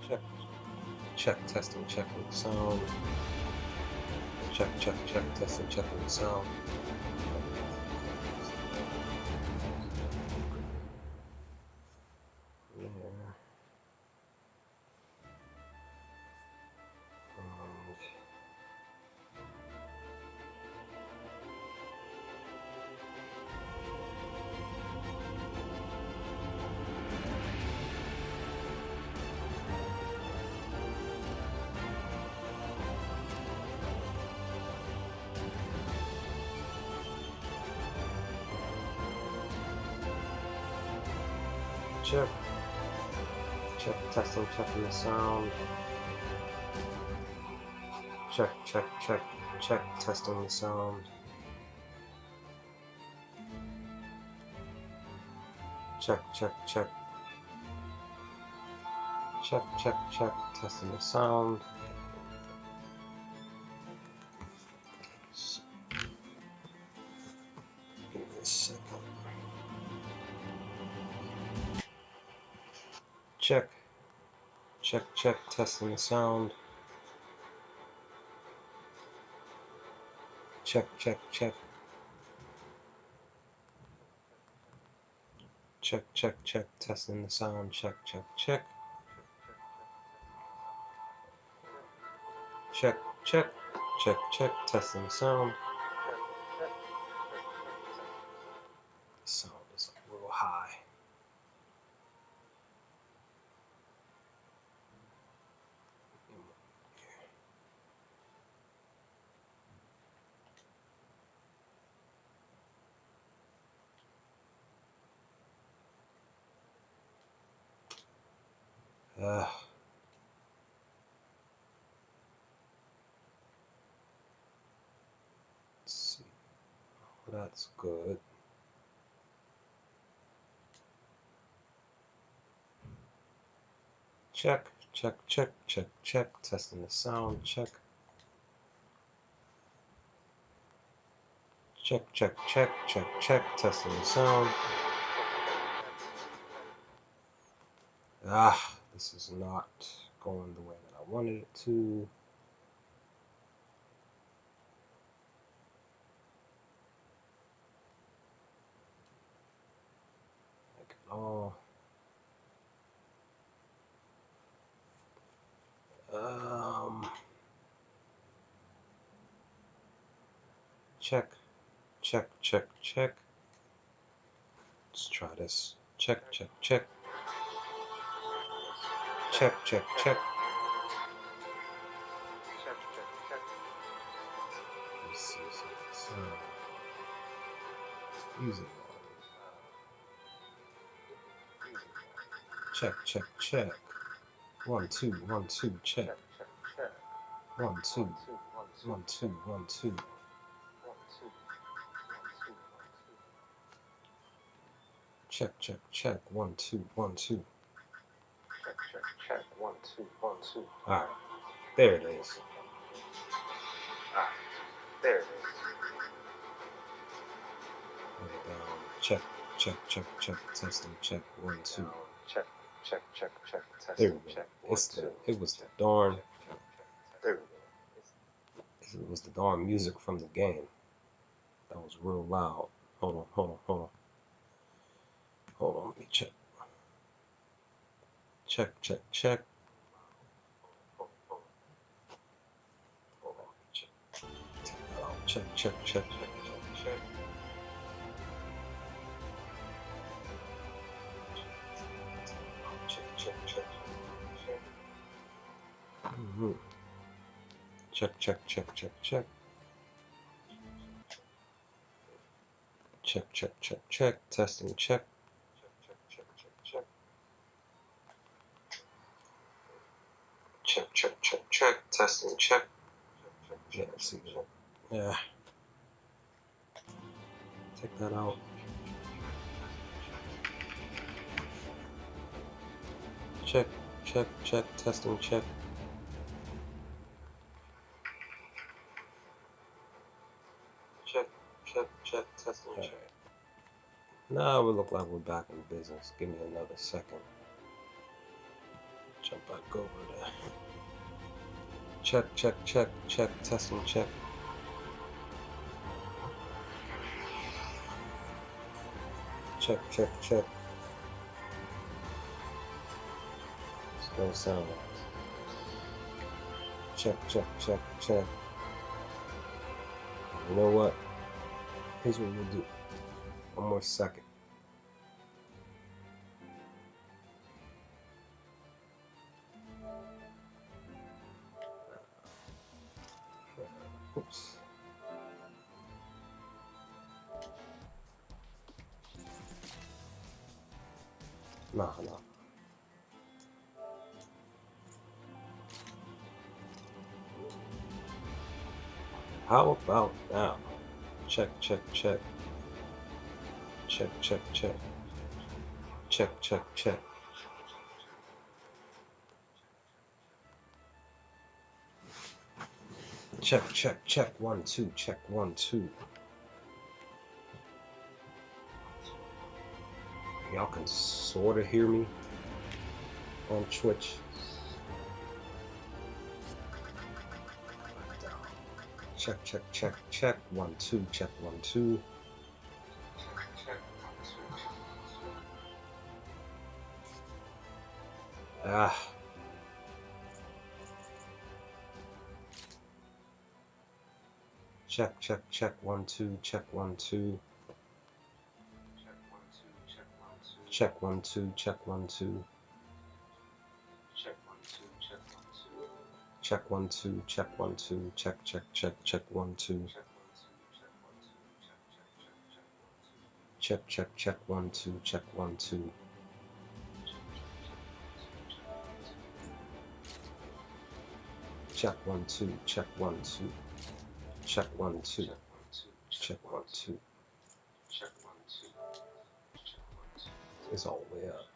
Check, check, testing, checking sound. Check, check, check, testing, checking sound. Yeah. Check, check, testing, checking the sound. Check, check, check, check, testing the sound. Check, check, check. Check, check, check, testing the sound. Give me a second. Check, check, check, testing the sound. Check, check, check. Check, check, check, testing the sound. Check, check, check. Check, check, check, check, testing the sound. The sound is a little high. Let's see. Well, that's good. Check, check, check, check, check, testing the sound. Check. Check, check, check, check, check, testing the sound. This is not going the way that I wanted it to. Like at all. Check, check, check, check. Let's try this. Check, check, check. Check, check, check. Let's see some music. Check, check, check. 1, 2, 1, 2, check. 1, 2, 1, 2, 1, 2. Check, check, check. 1, 2, 1, 2. Check, check, check. 1, 2, 1, 2. Alright. There it is. Alright. There it is. Put it down. Check, check, check, check. Testing, check. 1, 2. Check, check, check, check. Testing, check. It was the darn. There we go. It was the darn music from the game. That was real loud. Hold on, hold on, hold on. Hold on, let me check. Check, check, check. Hold on, check. Take that out. Check, check, check, check, check, check. Check, check, check, check. Check, check, check, check, check. Check, check, check, check. Testing, check. Check, check, check, check. Check, check, check, check. Testing, check. Yeah, see that. Yeah. Take that out. Check, check, check. Testing, check. Check, check, check. Testing, check. Now we look like we're back in business. Give me another second. Jump back over there. Check, check, check, check, testing, check. Check, check, check. Still sound. Check, check, check, check. You know what? Here's what we'll do. One more second. Oops. Nah. How about now? Check, check, check. Check, check, check. Check, check, check. Check, check, check. 1, 2. Check, 1, 2. Y'all can sort of hear me on Twitch. Check, check, check, check. 1, 2. Check, 1, 2. Check, check, check. 1, 2. Check, 1, 2. Check, 1, 2. Check, 1, 2. Check, 1, 2. Check, 1, 2. Check, check, check. Check, 1, 2. Check, check, check. 1, 2. Check, 1, 2. Check, 1, 2. Check, 1, 2. Check, 1, 2. Check, 1, 2. It's all the way up.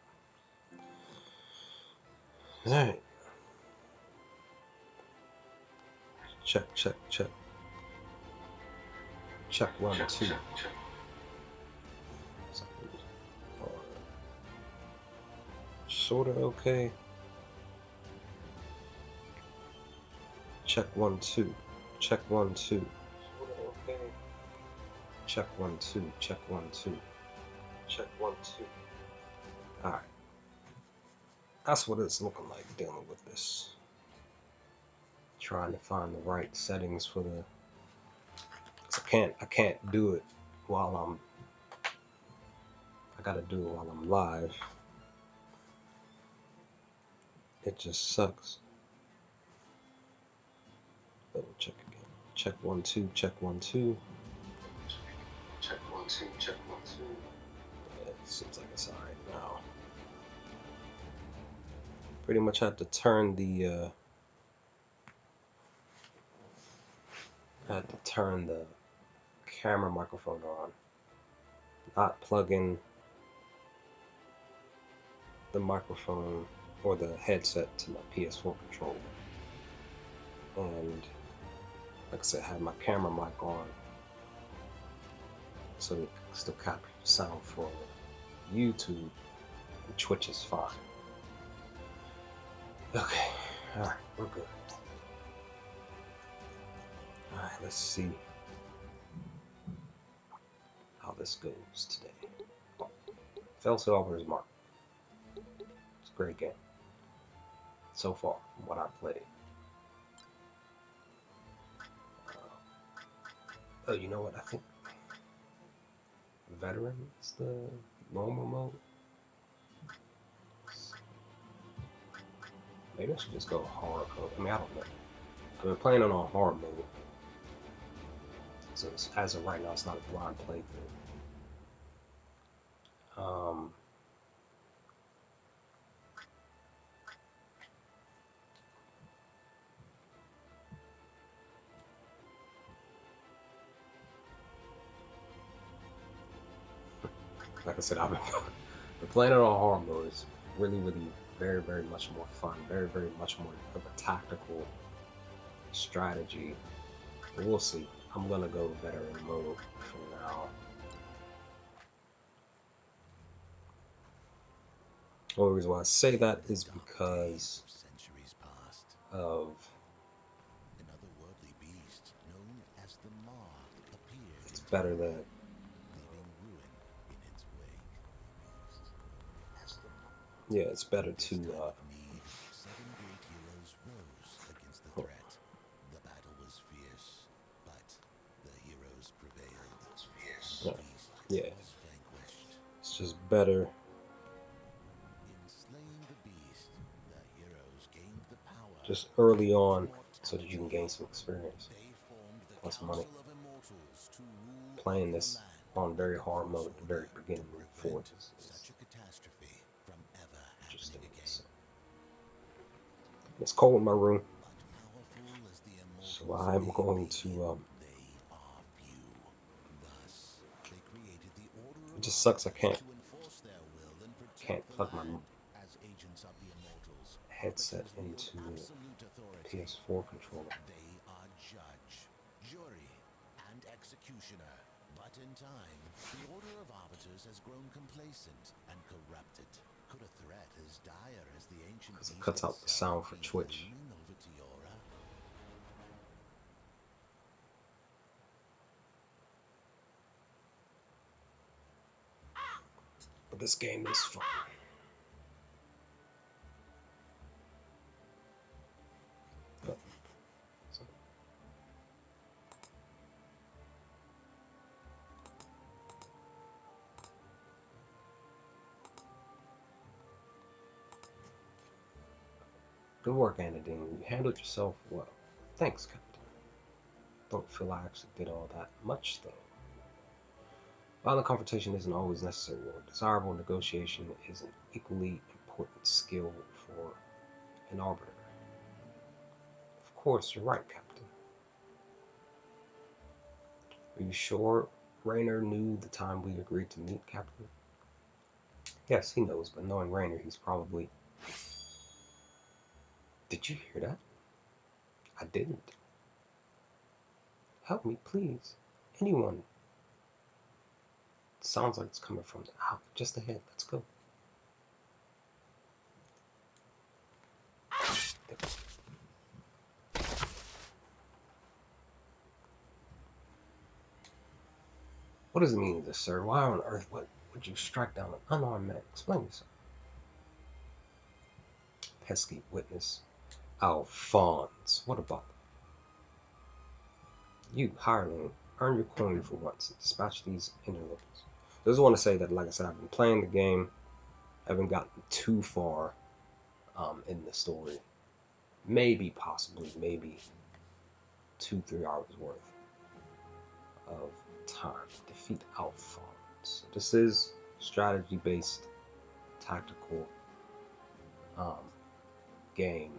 Alright. Check, check, check. Check, 1, 2. Sorta okay. Check, 1, 2. Check, 1, 2. Okay. Check, 1, 2. Check, 1, 2. Check, 1, 2. Alright. That's what it's looking like dealing with this. Trying to find the right settings for the. I can't do it while I gotta do it while I'm live. It just sucks. Double check again. Check, 1, 2. Check, 1, 2. Check, 1, 2. Check, 1, 2. Yeah, it seems like it's alright now. Pretty much had to turn the camera microphone on, not plug in the microphone or the headset to my PS4 controller, and like I said, have my camera mic on so it can still capture sound for YouTube, and Twitch is fine. Okay, alright, we're good. Alright, let's see how this goes today. Failed to Arbiter's Mark. It's a great game so far from what I've played. Oh, you know what? I think Veteran is the normal mode. Maybe I should just go hard mode. I mean, I don't know. I've been playing on hard mode. So as of right now, it's not a blind playthrough. Like I said, I've been playing it on hard mode. It's really, very, very much more fun. Very, very much more of a tactical strategy. But we'll see. I'm gonna go veteran mode for now. Only reason why I say that is because of it's better that it's better to yeah, it's just better just early on so that you can gain some experience plus money playing this on very hard mode at the very beginning before this is interesting. So, it's cold in my room, so I'm going to it just sucks I can't plug my headset into the PS4 controller. But in time, the Order of Arbiters has grown complacent and corrupted. Could a threat as dire as the ancient beast it cuts out the sound for Twitch. But this game is fun. Good work, Anadine. You handled yourself well. Thanks, Captain. Don't feel I actually did all that much, though. Violent confrontation isn't always necessary or desirable. Negotiation is an equally important skill for an arbiter. Of course, you're right, Captain. Are you sure Raynor knew the time we agreed to meet, Captain? Yes, he knows, but knowing Raynor, he's probably... Did you hear that? I didn't. Help me, please. Anyone. It sounds like it's coming from out just ahead. Let's go. What does it mean, this, sir? Why on earth would you strike down an unarmed man? Explain yourself. Pesky witness. Alphonse. What about them? You, hireling, earn your coin for once and dispatch these interlopers. I just want to say that, like I said, I've been playing the game. I haven't gotten too far in the story. Maybe, possibly, maybe 2-3 hours worth of time to defeat Alphonse. This is strategy-based, tactical game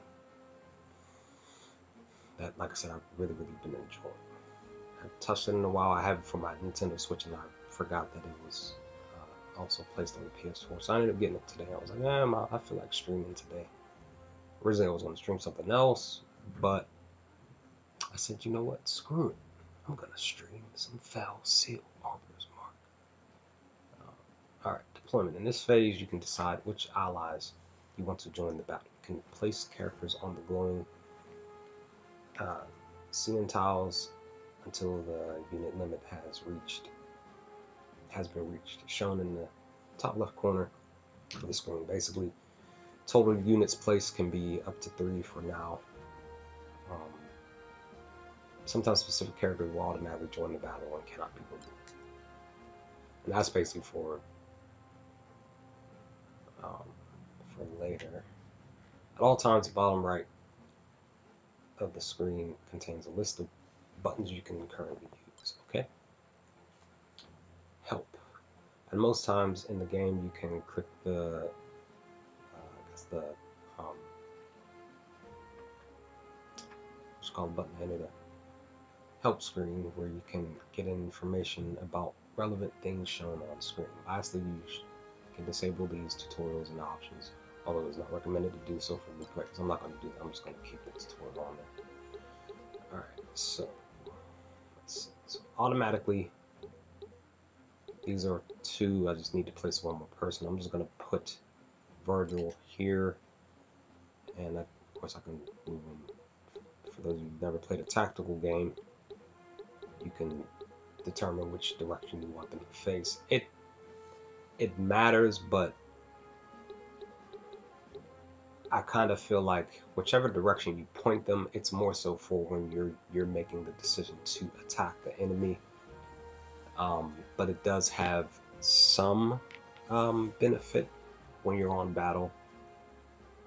that, like I said, I've really been enjoying. I haven't touched it in a while. I have it for my Nintendo Switch, and I forgot that it was also placed on the PS4. So I ended up getting it today. I was like, I feel like streaming today. Originally, I was going to stream something else, but I said, you know what? Screw it. I'm going to stream some Foul Seal Arbiter's Mark. Alright, deployment. In this phase, you can decide which allies you want to join the battle. You can place characters on the glowing ceiling tiles until the unit limit has been reached. Shown in the top left corner of the screen. Basically, total units placed can be up to 3 for now. Sometimes specific characters will automatically join the battle and cannot be removed. And that's basically for later. At all times, the bottom right of the screen contains a list of buttons you can currently use. Okay. Help. And most times in the game, you can click the what's called button under the help screen, where you can get information about relevant things shown on screen. Lastly, you can disable these tutorials and options, although it's not recommended to do so for new players. I'm not going to do that. I'm just going to keep the tutorial on there. Alright, so let's see. So automatically, these are 2. I just need to place one more person. I'm just going to put Virgil here, and of course I can move him. For those of you who've never played a tactical game, you can determine which direction you want them to face. It matters, but I kind of feel like whichever direction you point them, it's more so for when you're making the decision to attack the enemy. But it does have some benefit when you're on battle.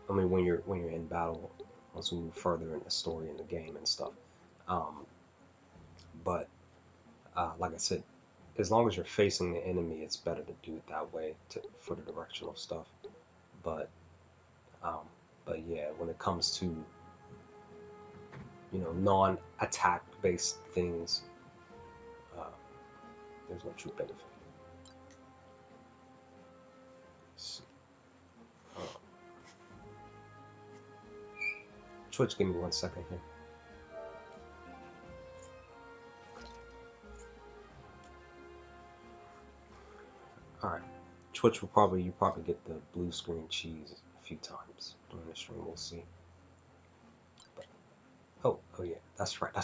I mean, when you're in battle, once we move further in the story in the game and stuff. But like I said, as long as you're facing the enemy, it's better to do it that way for the directional stuff. But yeah, when it comes to non-attack based things, there's no true benefit. Twitch, give me 1 second here. Alright. Twitch will you probably get the blue screen cheese a few times during the stream, we'll see. But, oh yeah, that's right. I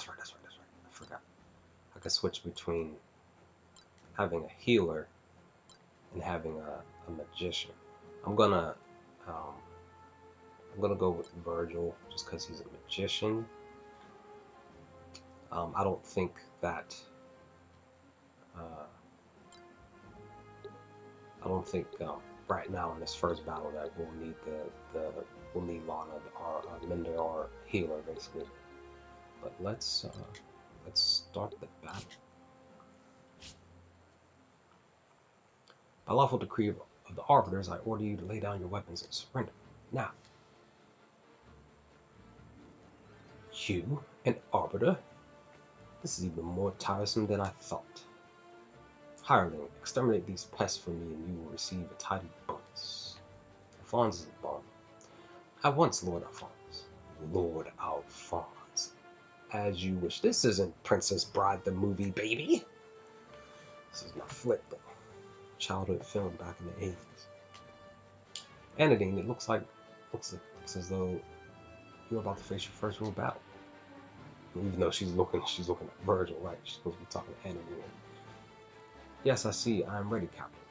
forgot. I can switch between having a healer and having a magician. I'm gonna go with Virgil just because he's a magician. I don't think that right now in this first battle that we'll need we'll need Lana or Minder or healer basically. But let's start the battle. By lawful decree of the Arbiters, I order you to lay down your weapons and surrender. Now, you, an Arbiter? This is even more tiresome than I thought. Hireling, exterminate these pests for me and you will receive a tidy bonus. Alphonse is a bomb. At once, Lord Alphonse. Lord Alphonse. As you wish. This isn't Princess Bride the movie, baby. This is my flick, though. Childhood film back in the 80s. Anadine, it looks as though you're about to face your first real battle. Even though she's looking at Virgil, right? She's supposed to be talking to Anadine. Yes, I see. I'm ready, Captain.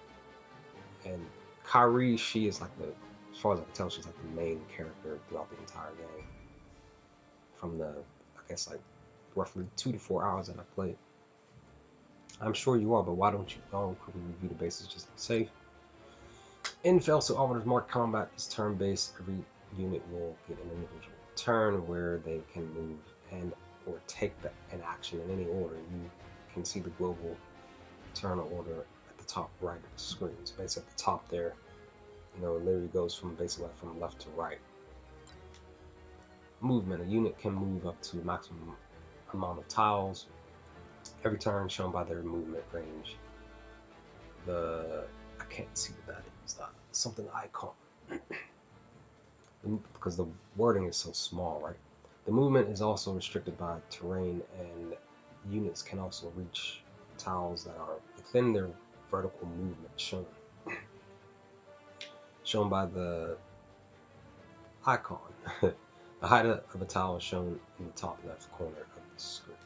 And Kyrie, she is like as far as I can tell, she's like the main character throughout the entire game. From the, I guess, like roughly 2 to 4 hours that I played. I'm sure you are, but why don't you quickly review the bases just to be safe? In Failsafe Arbiter's Mark Combat is turn-based. Every unit will get an individual turn where they can move and or take an action in any order. You can see the global turn order at the top right of the screen. So basically at the top there, it literally goes from left to right. Movement. A unit can move up to a maximum amount of tiles every turn, shown by their movement range. I can't see what that is. Something icon. Because the wording is so small, right? The movement is also restricted by terrain, and units can also reach tiles that are within their vertical movement shown by the icon. The height of a tile is shown in the top left corner of the screen.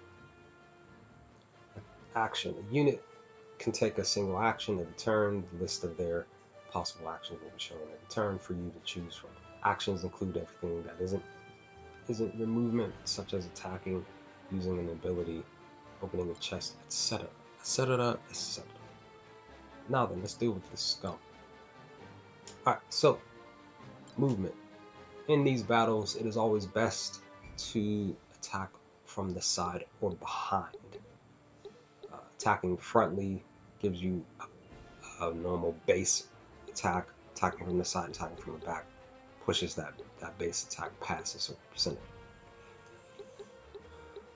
Action. A unit can take a single action every turn. The list of their possible actions will be shown every turn for you to choose from. Actions include everything that isn't your movement, such as attacking, using an ability, opening a chest, etc. etc. etc. Now then, let's deal with this scum. Alright, so movement. In these battles, it is always best to attack from the side or behind. Attacking frontally gives you a normal base attack. Attacking from the side, attacking from the back pushes that base attack past a certain percentage.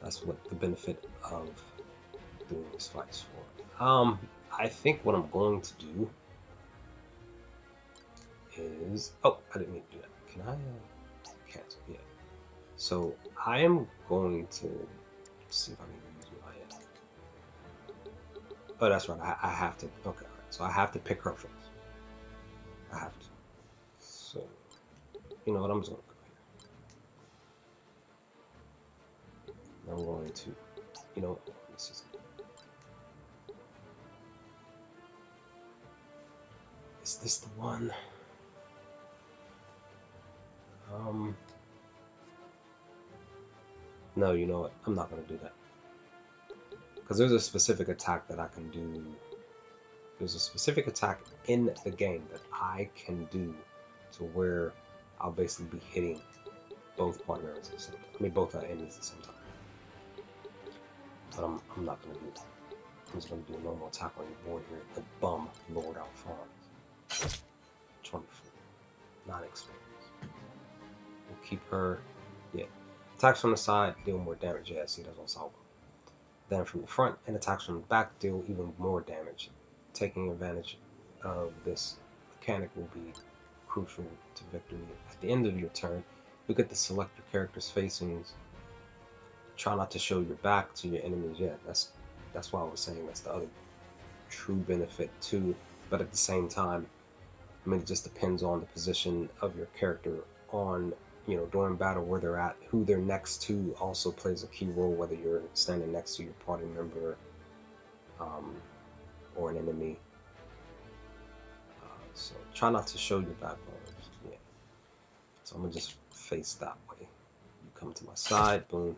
That's what the benefit of doing this fight's for. I think what I'm going to do is... Oh, I didn't mean to do that. Can I cancel? Yeah. So I am going to see if I can use my... Oh, that's right. I have to... Okay, all right. So I have to pick her first. I have to. You know what? I'm just gonna go here. I'm going to. You know what? This is. Is this the one? No, you know what? I'm not gonna do that. Because there's a specific attack that I can do. There's a specific attack in the game that I can do to where I'll basically be hitting both partners at the same time. I mean, both enemies at the same time. But I'm not going to do that. I'm just going to do a normal attack on your board here. The bum, Lord Alphonse. 24. Not experienced. We'll keep her. Yeah. Attacks from the side deal more damage. Yeah, see, that's what's all. Then from the front and attacks from the back deal even more damage. Taking advantage of this mechanic will be crucial to victory. At the end of your turn, you get to select your character's facings. Try not to show your back to your enemies yet. That's why I was saying that's the other true benefit too. But at the same time, I mean, it just depends on the position of your character on, you know, during battle, where they're at, who they're next to also plays a key role, whether you're standing next to your party member or an enemy. So try not to show your back. Yeah. So I'm gonna just face that way. You come to my side, boom.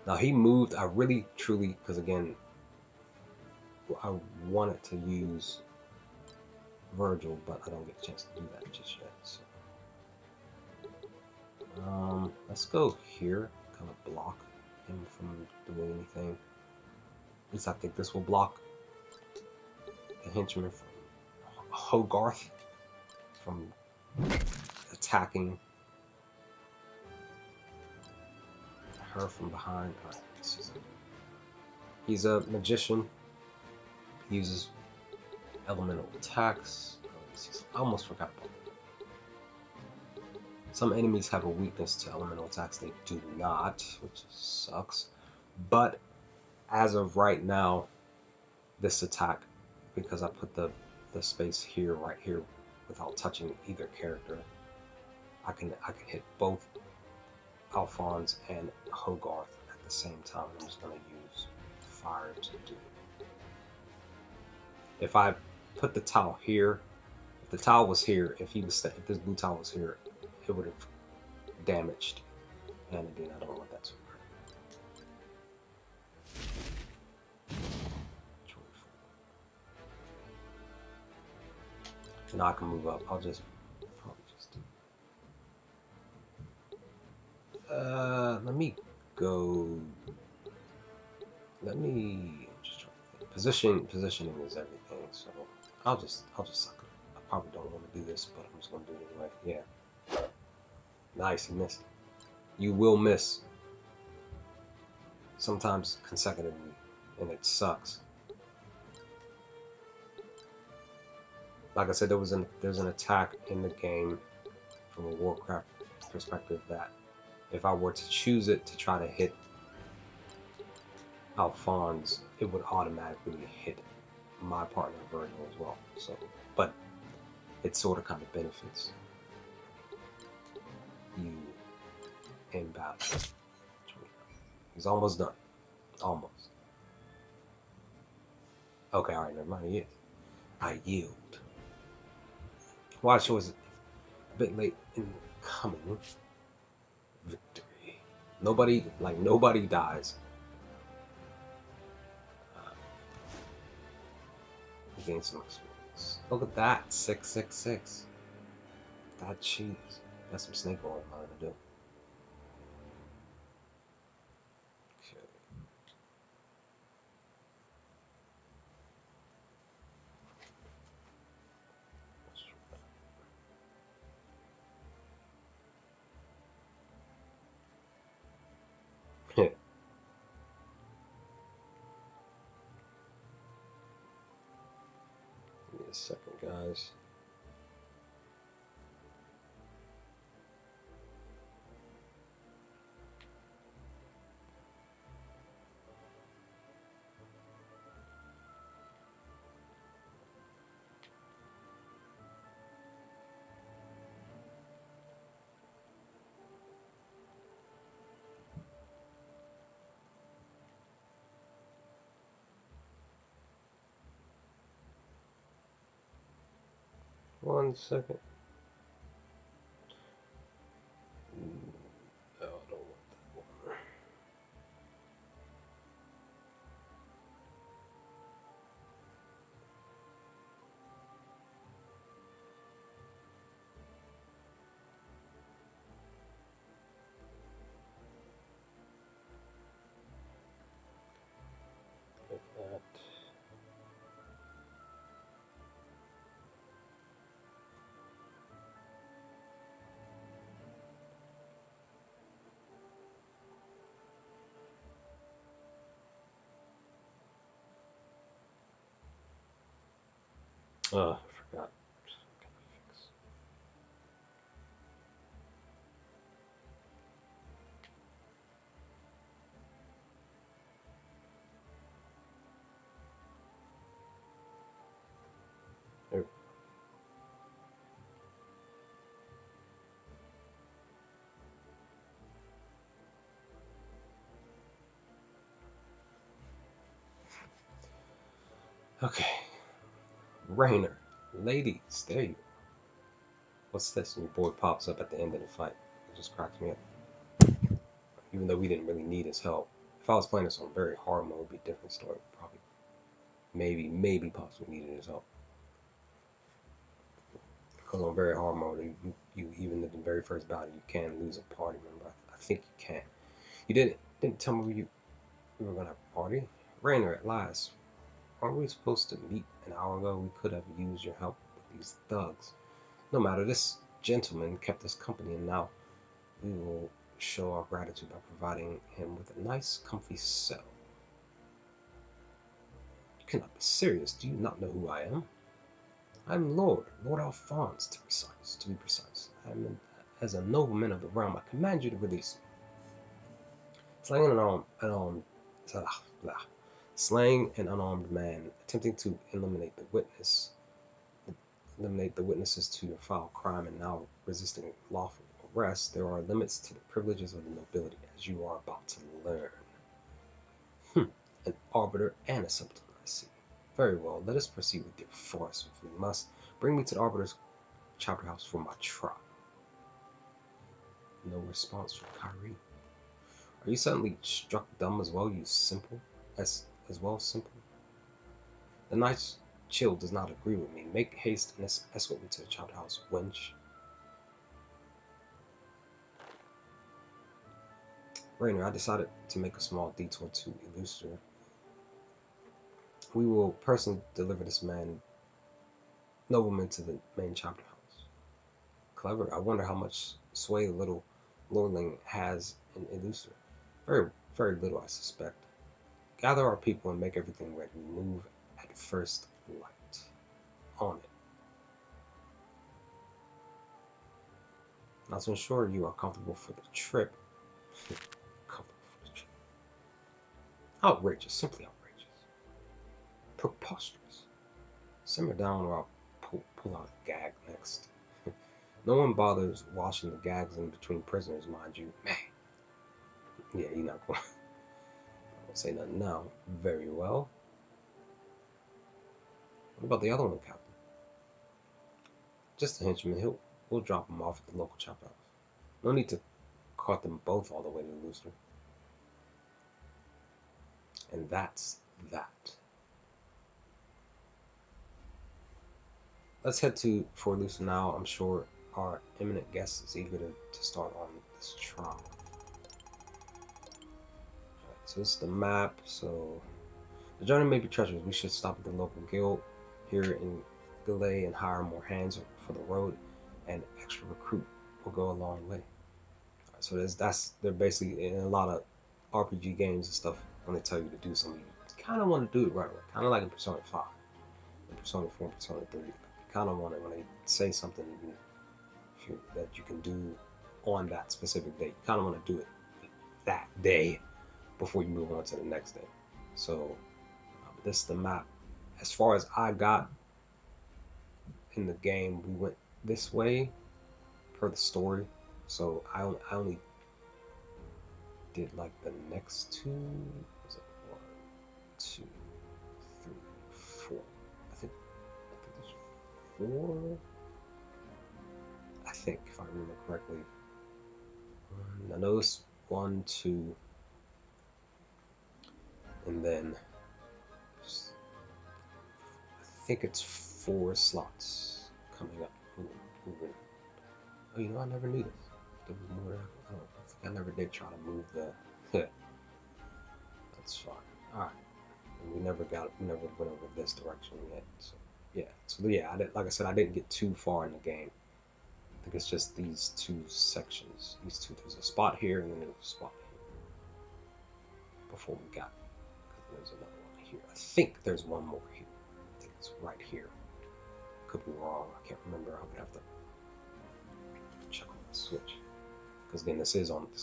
Now he moved. I really, truly, because again, I wanted to use Virgil, but I don't get a chance to do that just yet. So let's go here, kind of block him from doing anything. At least I think this will block the henchman from Hogarth from attacking her from behind. All right, he's a magician. He uses elemental attacks. I almost forgot about that. Some enemies have a weakness to elemental attacks. They do not, which sucks. But as of right now, this attack, because I put the space here, right here, without touching either character, I can hit both Alphonse and Hogarth at the same time. I'm just gonna use fire to do it. If I put the tile here, if the tile was here, if this blue tile was here, it would have damaged Anadine. I don't want that to work. 24. So now I can move up. I'll just probably just do. Let me go. Let me just try to think. Positioning is everything. So I'll just suck it. I probably don't want to do this, but I'm just gonna do it anyway. Yeah. Nice, he missed. You will miss sometimes consecutively, and it sucks. Like I said, there's an attack in the game from a Warcraft perspective that if I were to choose it to try to hit Alphonse, it would automatically hit my partner Virgil as well. So, but it sort of kind of benefits you in battle. He's almost done. Almost. Okay, alright, never mind. He is. I yield. Watch was a bit late in coming. Victory. Nobody dies. Gain some experience. Look at that. 666. That cheese. Got some snake oil I'm gonna do. Okay. Give me a second, guys. 1 second. No, I don't want that one. Like that. Oh, I forgot. There. Okay. Rainer. Ladies, there you go. What's this? And your boy pops up at the end of the fight. It just cracks me up. Even though we didn't really need his help. If I was playing this on very hard mode, it'd be a different story. Probably, maybe possibly needed his help. Because on very hard mode, you even in the very first battle, you can lose a party member. I think you can. You didn't tell me we were gonna have a party. Rainer, at last. Aren't we supposed to meet an hour ago? We could have used your help with these thugs. No matter, this gentleman kept us company, and now we will show our gratitude by providing him with a nice, comfy cell. You cannot be serious. Do you not know who I am? I'm Lord Alphonse, to be precise. As a nobleman of the realm, I command you to release me. Slaying slaying an unarmed man, attempting to eliminate the witnesses to your foul crime, and now resisting lawful arrest, there are limits to the privileges of the nobility, as you are about to learn. An arbiter and a simpleton, I see. Very well, let us proceed with your force if we must. Bring me to the arbiter's chapter house for my trial. No response from Kyrie. Are you suddenly struck dumb as well, you simple? As well, simple? The night's chill does not agree with me. Make haste and escort me to the chapter house, wench. Rainer, I decided to make a small detour to Illustra. We will personally deliver this nobleman to the main chapter house. Clever. I wonder how much sway the little lordling has in Illustra. Very little, I suspect. Gather our people and make everything ready. We move at first light. On it. Now, to ensure you are comfortable for the trip. Outrageous, simply outrageous. Preposterous. Simmer down or I'll pull out a gag next. No one bothers washing the gags in between prisoners, mind you. Man. Yeah, you're not going to say nothing now. Very well. What about the other one, Captain? Just a henchman. We'll drop him off at the local chop house. No need to cart them both all the way to Lustre. And that's that. Let's head for Lustre now. I'm sure our eminent guest is eager to start on this trial. Right, so this is the map. So the journey may be treacherous. We should stop at the local guild here in Galay and hire more hands for the road, and extra recruit will go a long way. Right, so they're basically in a lot of RPG games and stuff. When they tell you to do something, you kind of want to do it right away. Kind of like in Persona 5, in Persona 4, and Persona 3. You kind of want it when they say something that you can do on that specific day. You kind of want to do it that day before you move on to the next day. So this is the map. As far as I got in the game, we went this way per the story. So I only did like the next two. Was it 1, 2, 3, 4? I think there's 4. think, if I remember correctly. I know it's 1, 2, and then I think it's 4 slots coming up. Ooh. Oh, you know, I never knew this. There was more. I think I never did try to move the. That's fine. All right. And we never went over this direction yet. So yeah. Like I said, I didn't get too far in the game. I think it's just these 2 sections. These 2. There's a spot here, and then there's a spot here. Before we got, because there's another one here. I think there's one more here. I think it's right here. Could be wrong. I can't remember. I would have to check on the Switch. Because again, this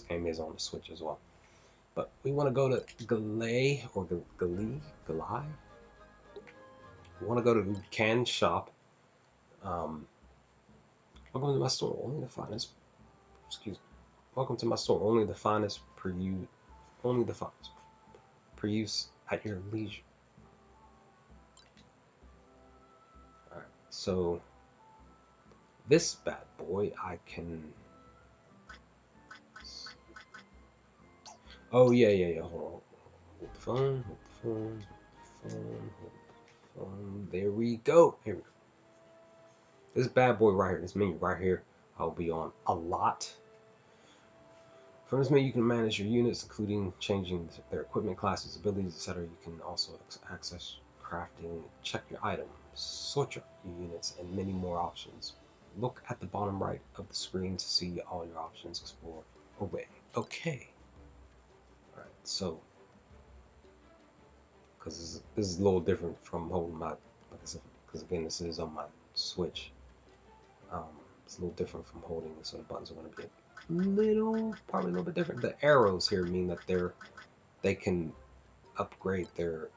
game is on the Switch as well. But we want to go to Galay or Galai. We want to go to the Can Shop. Welcome to my store. Only the finest. Excuse me. Welcome to my store. Only the finest per use. Only the finest per use at your leisure. All right. So this bad boy, I can. Oh yeah. Hold on. Hold the phone. Hold the phone. There we go. Here we go. This bad boy right here, this menu right here, I'll be on a lot. From this menu, you can manage your units, including changing their equipment classes, abilities, etc. You can also access crafting, check your items, sort your units, and many more options. Look at the bottom right of the screen to see all your options. Explore away. Okay. All right. So, because this is a little different from holding my, like I said, because again, this is on my Switch. It's a little different from holding, so the buttons are going to be probably a little bit different. The arrows here mean that they can upgrade their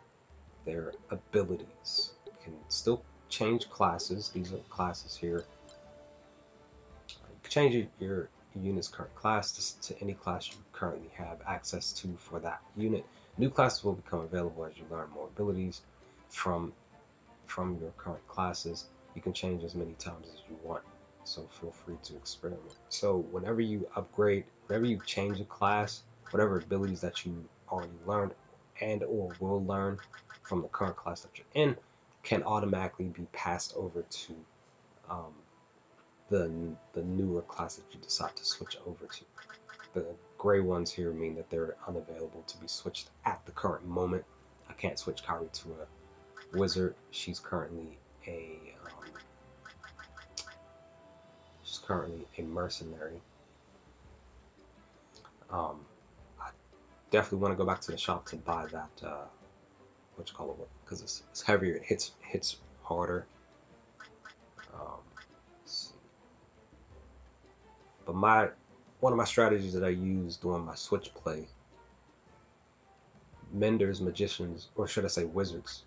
abilities. You can still change classes. These are classes here. You can change your unit's current class to any class you currently have access to for that unit. New classes will become available as you learn more abilities from your current classes. You can change as many times as you want, so feel free to experiment. So whenever you upgrade, whenever you change a class, whatever abilities that you already learned and or will learn from the current class that you're in can automatically be passed over to the newer class that you decide to switch over to. The gray ones here mean that they're unavailable to be switched at the current moment. I can't switch Kyrie to a wizard. She's currently a mercenary. I definitely want to go back to the shop to buy that what you call it, because it's heavier. It hits harder. Let's see. But one of my strategies that I use during my Switch play, menders, magicians, or should I say wizards,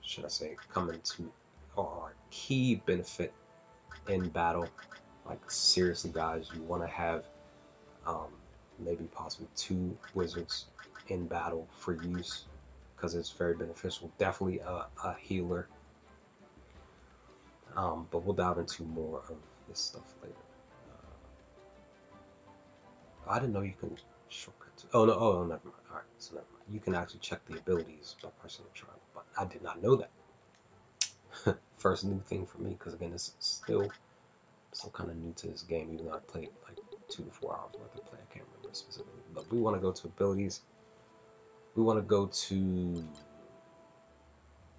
come into our key benefit in battle. Like seriously, guys, you want to have maybe possibly 2 wizards in battle for use, because it's very beneficial. Definitely a healer. But we'll dive into more of this stuff later. I didn't know you can shortcut to. Oh no! Oh, never mind. All right, so never mind. You can actually check the abilities by pressing the triangle button. I did not know that. First new thing for me, because again, this is still kind of new to this game, even though I played like 2 to 4 hours worth of play. I can't remember specifically, but we want to go to abilities. We want to go to.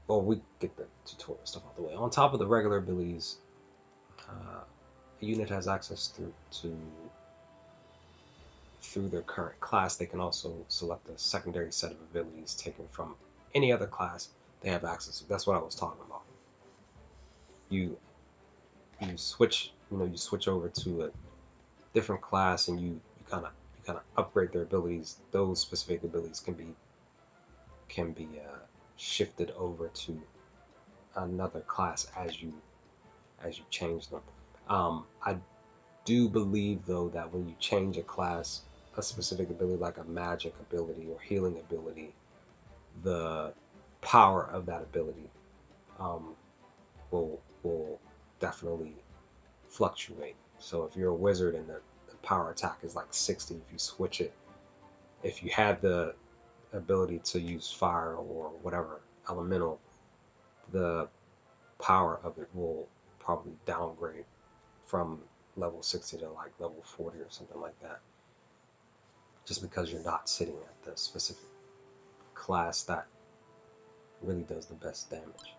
Well, we get the tutorial stuff out the way. On top of the regular abilities, a unit has access through their current class. They can also select a secondary set of abilities taken from any other class they have access to. That's what I was talking about. You switch over to a different class, and you kind of upgrade their abilities. Those specific abilities can be shifted over to another class as you change them. I do believe though that when you change a class, a specific ability like a magic ability or healing ability, the power of that ability will definitely fluctuate. So if you're a wizard and the power attack is like 60, if you switch it, if you have the ability to use fire or whatever elemental, the power of it will probably downgrade from level 60 to like level 40 or something like that. Just because you're not sitting at the specific class that really does the best damage.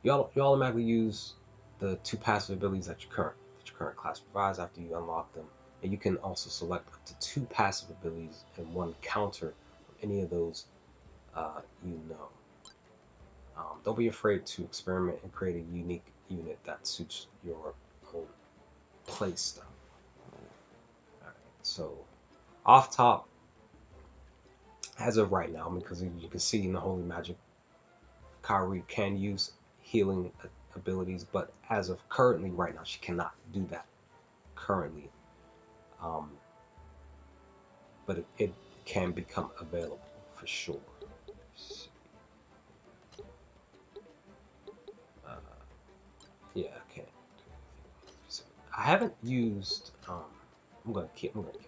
You automatically use the 2 passive abilities that your current class provides after you unlock them, and you can also select up to 2 passive abilities and 1 counter from any of those you know. Don't be afraid to experiment and create a unique unit that suits your own play style. Alright, so off top, as of right now, because you can see in the Holy Magic, Kairi can use healing abilities, but as of currently, right now, she cannot do that currently. But it can become available for sure. Yeah, I can't do anything. I haven't used. I'm gonna keep it.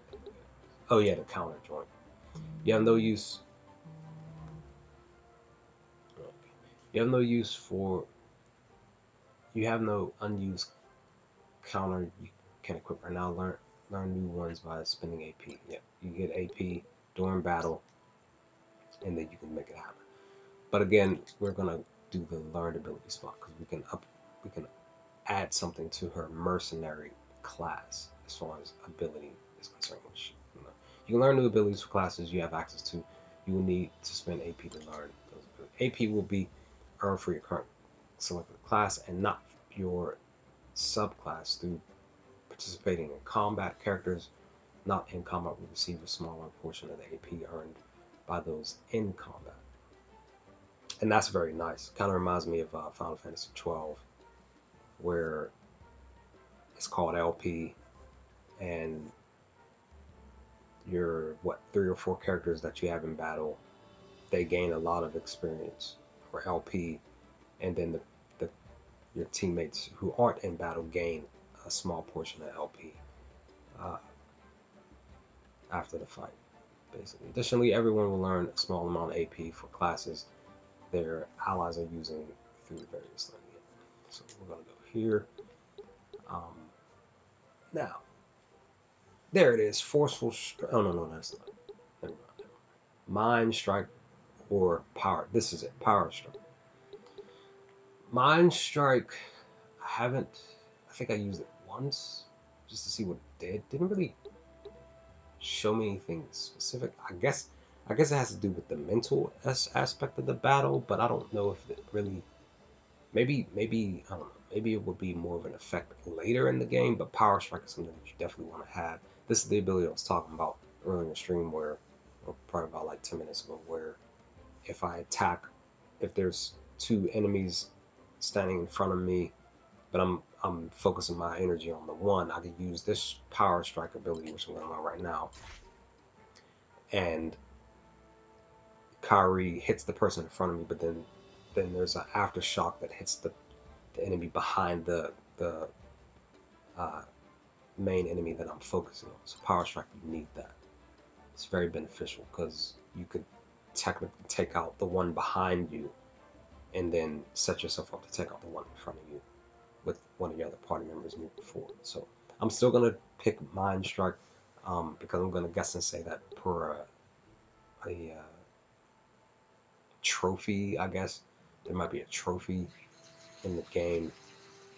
Oh yeah, the counter joint. You have no use. You have no use for. You have no unused counter you can equip right now. Learn new ones by spending AP. Yeah, you get AP during battle, and then you can make it happen. But again, we're gonna do the learned ability spot because we can add something to her mercenary class as far as ability is concerned. Which, you can learn new abilities for classes you have access to. You will need to spend AP to learn those abilities. AP will be earned for your current selected class and not your subclass through participating in combat. Characters not in combat will receive a smaller portion of the AP earned by those in combat. And that's very nice. Kind of reminds me of Final Fantasy 12, where it's called LP, and your 3 or 4 characters that you have in battle, they gain a lot of experience for LP, and then the your teammates who aren't in battle gain a small portion of LP after the fight, basically. Additionally, everyone will learn a small amount of AP for classes their allies are using through various lineage. So we're gonna go here. Now, there it is. Forceful strike. Oh no, that's not. Never mind. Mind strike or power. This is it. Power strike. Mind strike. I haven't. I think I used it once just to see what it did. Didn't really show me anything specific. I guess it has to do with the mental aspect of the battle, but I don't know if it really. Maybe I don't know. Maybe it would be more of an effect later in the game, but Power Strike is something that you definitely want to have. This is the ability I was talking about earlier in the stream, where, or probably about like 10 minutes ago, where if I attack, if there's 2 enemies standing in front of me, but I'm focusing my energy on the one, I could use this Power Strike ability, which I'm going on right now, and Kairi hits the person in front of me, but then there's an aftershock that hits the enemy behind the uh, main enemy that I'm focusing on. So Power Strike, you need that. It's very beneficial because you could technically take out the one behind you and then set yourself up to take out the one in front of you with one of your other party members moving forward. So I'm still going to pick Mind Strike because I'm going to guess and say that per a trophy, I guess, there might be a trophy in the game.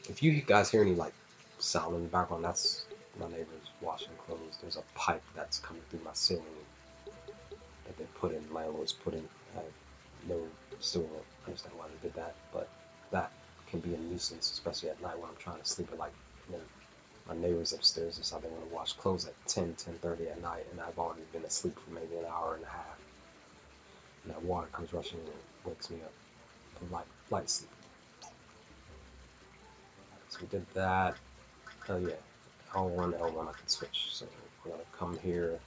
If you guys hear any like sound in the background, that's my neighbor's washing clothes. There's a pipe that's coming through my ceiling that they put in, landlords put in. I still don't understand why they did that, but that can be a nuisance, especially at night when I'm trying to sleep at like, my neighbors upstairs decide they want to wash clothes at 10:30 at night, and I've already been asleep for maybe an hour and a half. And that water comes rushing in and wakes me up from light sleep. So we did that. Oh yeah, L1, L1 I can switch. So we're gonna come here.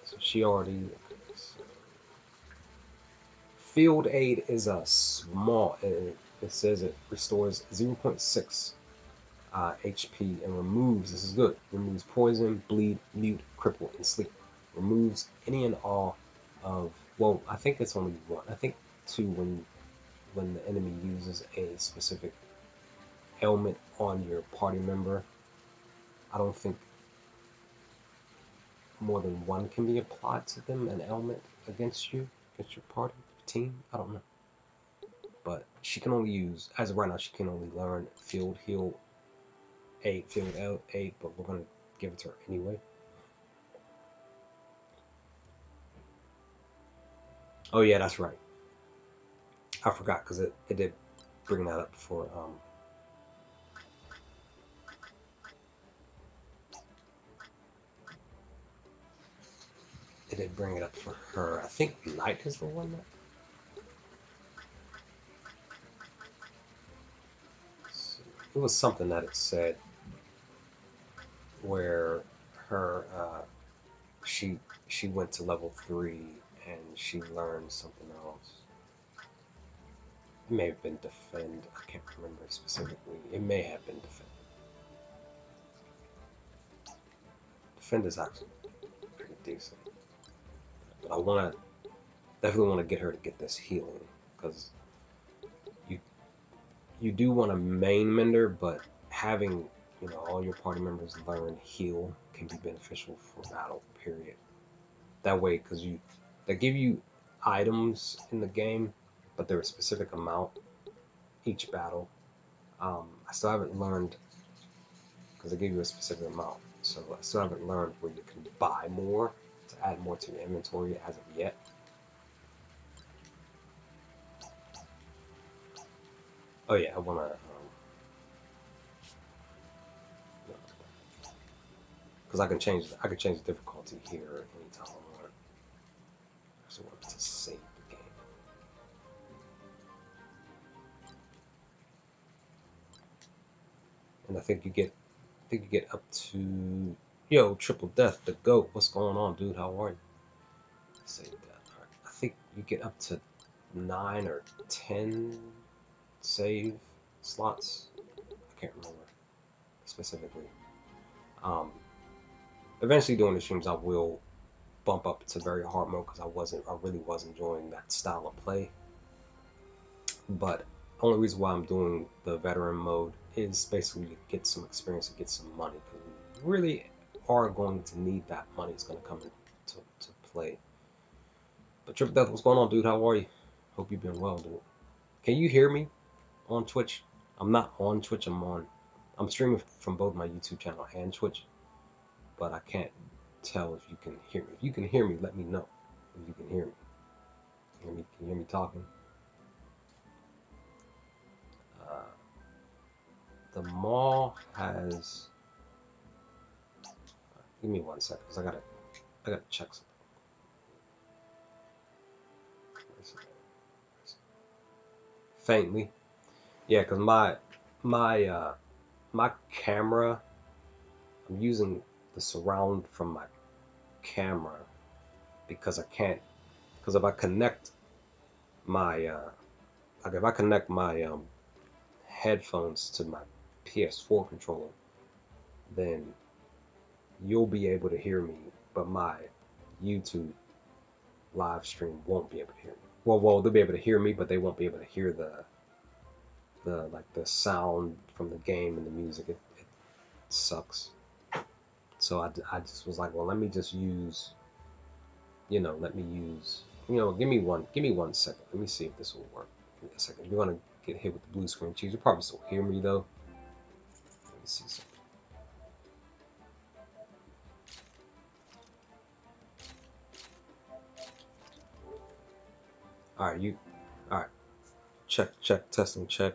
So she already. Okay, so Field Aid is a small. It says it restores 0.6 HP and removes, this is good, removes poison, bleed, mute, cripple, and sleep. Removes any and all of, well, I think it's only one. I think two when the enemy uses a specific ailment on your party member. I don't think more than one can be applied to them, an ailment against you, against your party, team. I don't know. But she can only use, as of right now, she can only learn Field Heal 8, Field L 8, but we're going to give it to her anyway. Oh yeah, that's right. I forgot because it did bring that up before. It did bring it up for her. I think Knight is the one that. It was something that it said where her she went to level 3 and she learned something else. It may have been defend. I can't remember specifically. It may have been defend. Defend is actually pretty decent, but I definitely want to get her to get this healing because you do want to main mender, but having all your party members learn heal can be beneficial for battle. Period. That way, because they give you items in the game, but they're a specific amount each battle. I still haven't learned because they give you a specific amount, so I still haven't learned where you can buy more to add more to your inventory as of yet. Oh yeah, I wanna. Because I can change the difficulty here anytime I want. I just want to save the game. And I think you get up to Triple Death, the GOAT. What's going on, dude? How are you? Save that. Right. I think you get up to 9 or 10 save slots. I can't remember specifically. Eventually during the streams I will bump up to very hard mode because I really was enjoying that style of play. But the only reason why I'm doing the veteran mode is basically to get some experience and get some money, because we really are going to need that money. It's going to come into play. But Triple Death, what's going on, dude? How are you? Hope you've been well, dude. Can you hear me on Twitch? I'm not on Twitch. I'm streaming from both my YouTube channel and Twitch, but I can't tell if you can hear me. If you can hear me, let me know. If you can hear me. Can you hear me talking? The mall has. Give me 1 second, because I gotta check something. Faintly, yeah, because my camera, I'm using the surround from my camera because I can't. Because if I connect my headphones to my PS4 controller, then you'll be able to hear me, but my YouTube live stream won't be able to hear me. Well, they'll be able to hear me, but they won't be able to hear the sound from the game and the music. It sucks. So I just was like, well, let me just use, give me 1 second. Let me see if this will work. Give me a second. You're gonna get hit with the blue screen cheese. You probably still hear me though. Let me see something. All right. Check, testing, check.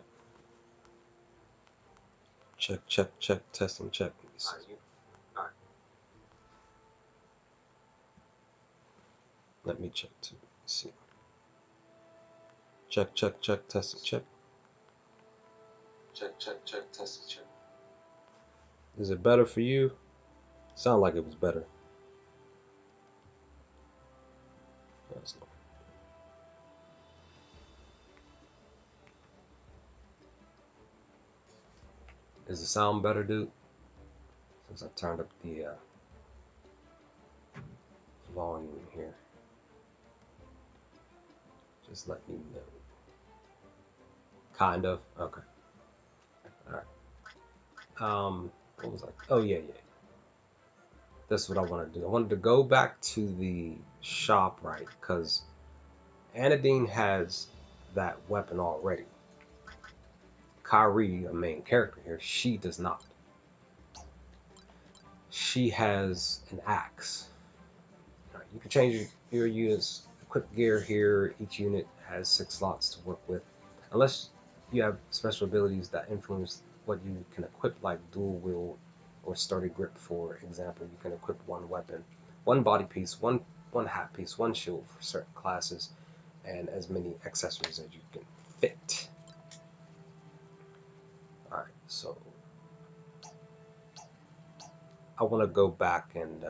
Check, testing, check. Let me see. All right. Let me check too. Let's see. Check, testing, check. Check, testing, check. Is it better for you? Sound like it was better. That's not. Is the sound better, dude? Since I turned up the volume here. Just let me know. Kind of. Okay. Alright. What was I? Oh, yeah. That's what I want to do. I wanted to go back to the shop, right? Because Anadine has that weapon already. Kyrie, a main character here, she does not. She has an axe. Right, you can change your unit's equipped gear here. Each unit has 6 slots to work with. Unless you have special abilities that influence what you can equip, like dual wield or sturdy grip, for example. You can equip one weapon, one body piece, one hat piece, one shield for certain classes, and as many accessories as you can fit. Alright, so I want to go back and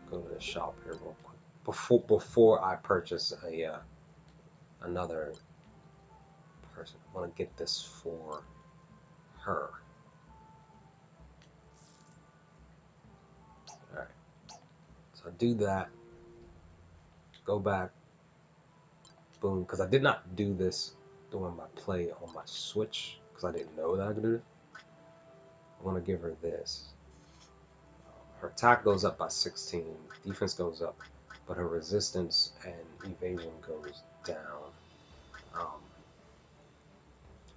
go to the shop here real quick before I purchase another person. I want to get this for her. Alright, so I do that, go back, boom, because I did not do this during my play on my Switch because I didn't know that I could do it. I want to give her this. Her attack goes up by 16, defense goes up, but her resistance and evasion goes down,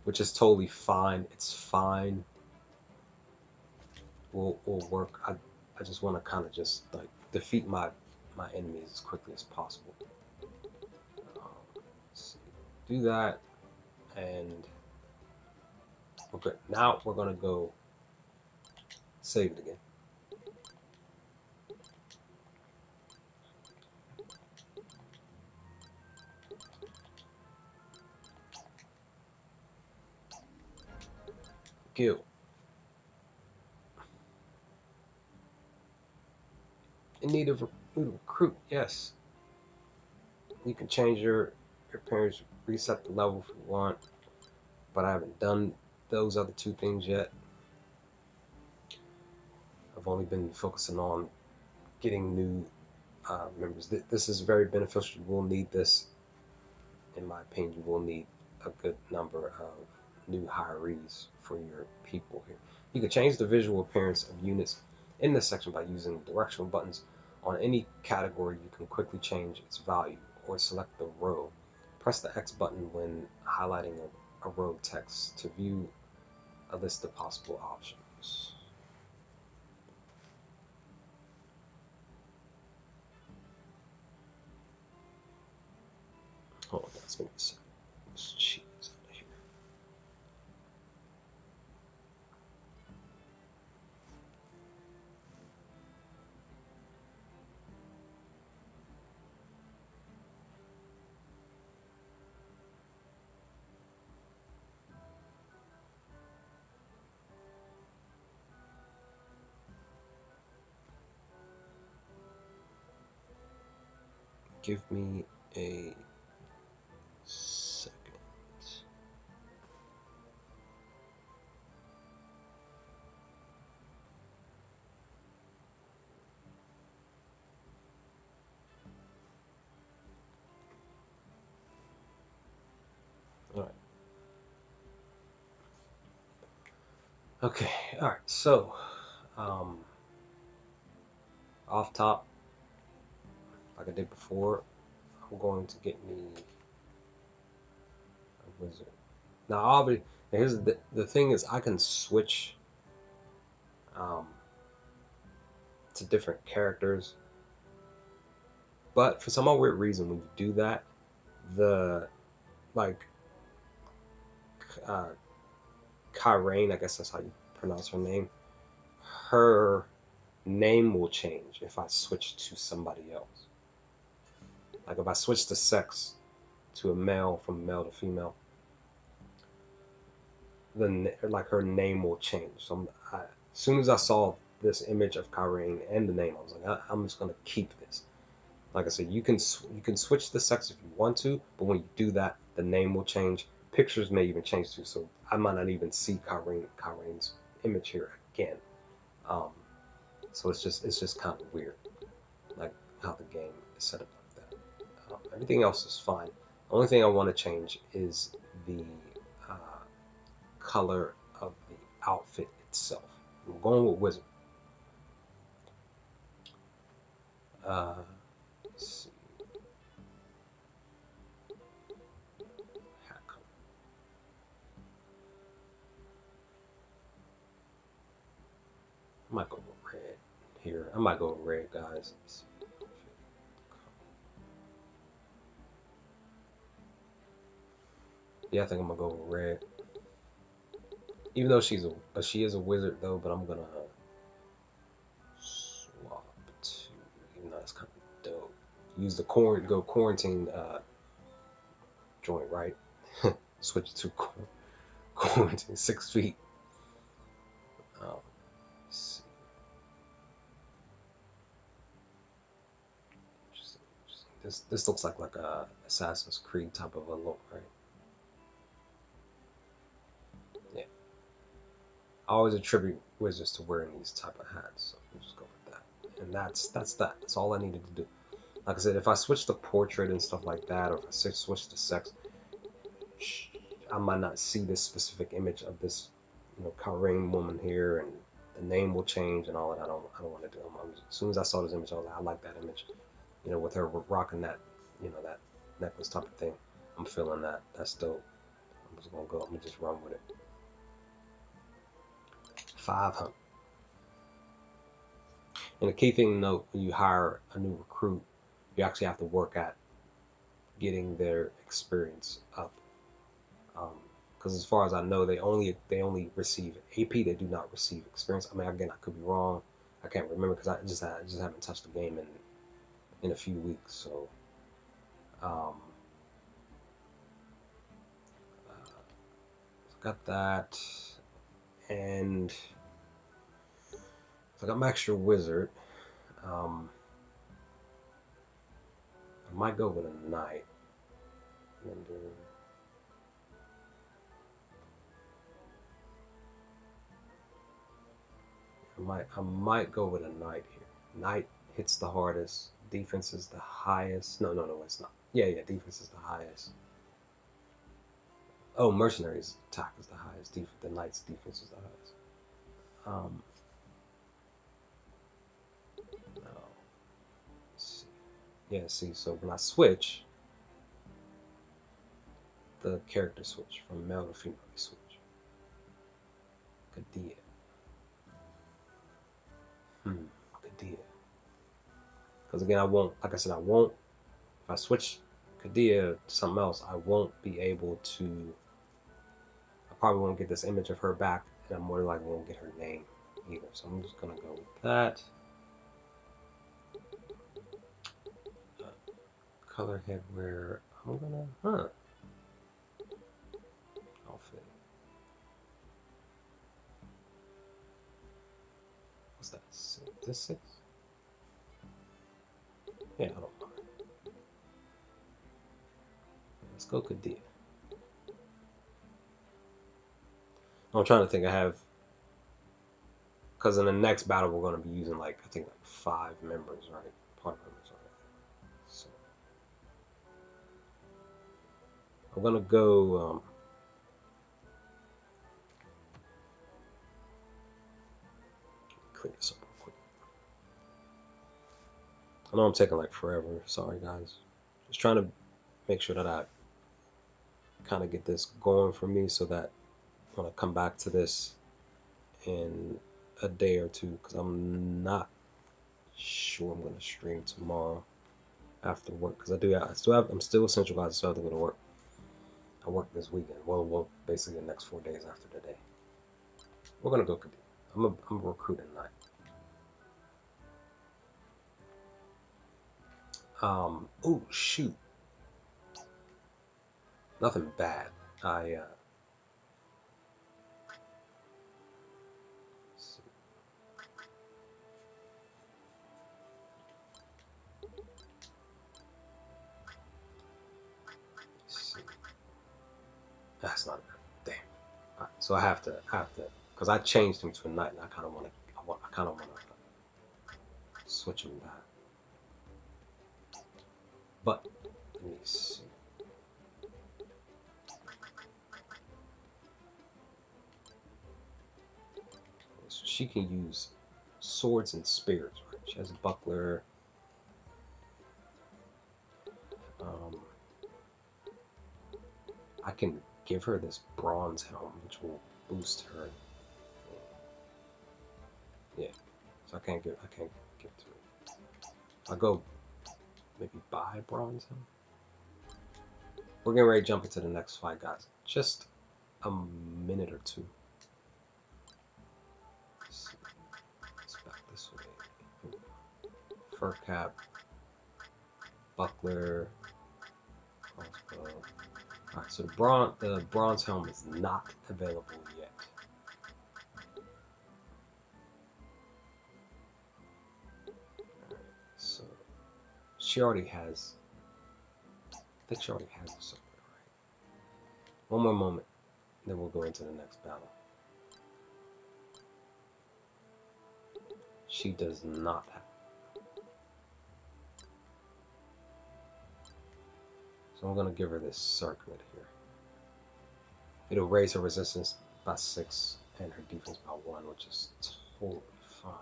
which is totally fine. It's fine. Will work. I just want to kind of just like defeat my enemies as quickly as possible. Let's see. Do that, and we're good. Now we're gonna go save it again. Kill. In need of recruit. Yes. You can change your appearance, reset the level if you want, but I haven't done those other two things yet. I've only been focusing on getting new members. This is very beneficial. You will need this, in my opinion. You will need a good number of new hirees for your people here. You can change the visual appearance of units in this section by using directional buttons. On any category, you can quickly change its value or select the row. Press the X button when highlighting a row text to view a list of possible options. Hold on, that's gonna be some cheese out of here. Give me a second. All right. Okay. All right. So, off top, like I did before, I'm going to get me a wizard. Now, obviously, here's the thing is I can switch to different characters, but for some weird reason, when you do that, the like Kyrene, I guess that's how you pronounce her name. Her name will change if I switch to somebody else. Like if I switch the sex to a male, from male to female, then like her name will change. So as soon as I saw this image of Kyrene and the name, I was like, I'm just gonna keep this. Like I said, you can switch the sex if you want to, but when you do that, the name will change. pictures may even change too, so I might not even see Kyrane's image here again. Um, so it's just kind of weird, like how the game is set up like that. Everything else is fine. The only thing I want to change is the uh, color of the outfit itself. I'm going with Wizard. Let's see. Hat color. I might go with red here. I might go with red, guys. Yeah, I think I'm gonna go with red. Even though she is a wizard though, but I'm gonna swap to, even though that's kind of dope. Use the quarantine joint, right? Switch to quarantine 6 feet. Let's see. This looks like a Assassin's Creed type of a look, right? Yeah. I always attribute wizards to wearing these type of hats, so we'll just go with that. And that's that. That's all I needed to do. Like I said, if I switch to portrait and stuff like that, or if I switch to sex, I might not see this specific image of this, Kyrene woman here, and the name will change and all that. I don't want to do. As soon as I saw this image, I was like, I like that image. With her rocking that, that necklace type of thing. I'm feeling that. That's dope. I'm just gonna go. I'm gonna just run with it. 500. And the key thing to note, when you hire a new recruit, you actually have to work at getting their experience up. Because as far as I know, they only receive AP. They do not receive experience. I mean, again, I could be wrong. I can't remember because I just haven't touched the game in a few weeks. So, got that, and so I got my extra wizard. I might go with a knight. And, I might go with a knight here. Knight hits the hardest. Defense is the highest. No, it's not. Yeah, defense is the highest. Oh, mercenaries attack is the highest. The knight's defense is the highest. No. Let's see. Yeah, see, so when I switch, the character switch from male to female switch. Kadia. Kadia. Because again, I won't, like I said, if I switch Kadia to something else, I won't be able to, I probably won't get this image of her back, and I more likely won't get her name either. So I'm just going to go with that. Color headwear, I'm going to, outfit. What's that? Is this 6? Yeah, I don't mind. Let's go Kadia. I'm trying to think. I have, because in the next battle we're going to be using I think 5 members, right? Party members, right? So I'm going to go. Clean this up real quick. I know I'm taking forever. Sorry, guys. Just trying to make sure that I kind of get this going for me so that when I come back to this in a day or two, because I'm not sure I'm going to stream tomorrow after work, because I'm still essential, guys. I still have to go to work. I work this weekend. Well, basically the next 4 days after today. We're gonna go. I'm a recruit tonight. Oh shoot. Nothing bad. I That's not enough. Damn. All right, so I have to, because I changed him to a knight, and I kind of want to, I kind of want to switch him back. But let me see. So she can use swords and spears, right? She has a buckler. I can give her this bronze helm, which will boost her. Yeah. So I can't give to her. I'll go maybe buy bronze helm. We're getting ready to jump into the next fight, guys. Just a minute or two. Let's back this way. Fur cap, buckler, crossbow. Alright, so the bronze helm is not available yet. Alright, so she already has, I think she already has something, right? One more moment, then we'll go into the next battle. She does not have. So I'm going to give her this circlet here. It'll raise her resistance by 6 and her defense by 1, which is totally fine.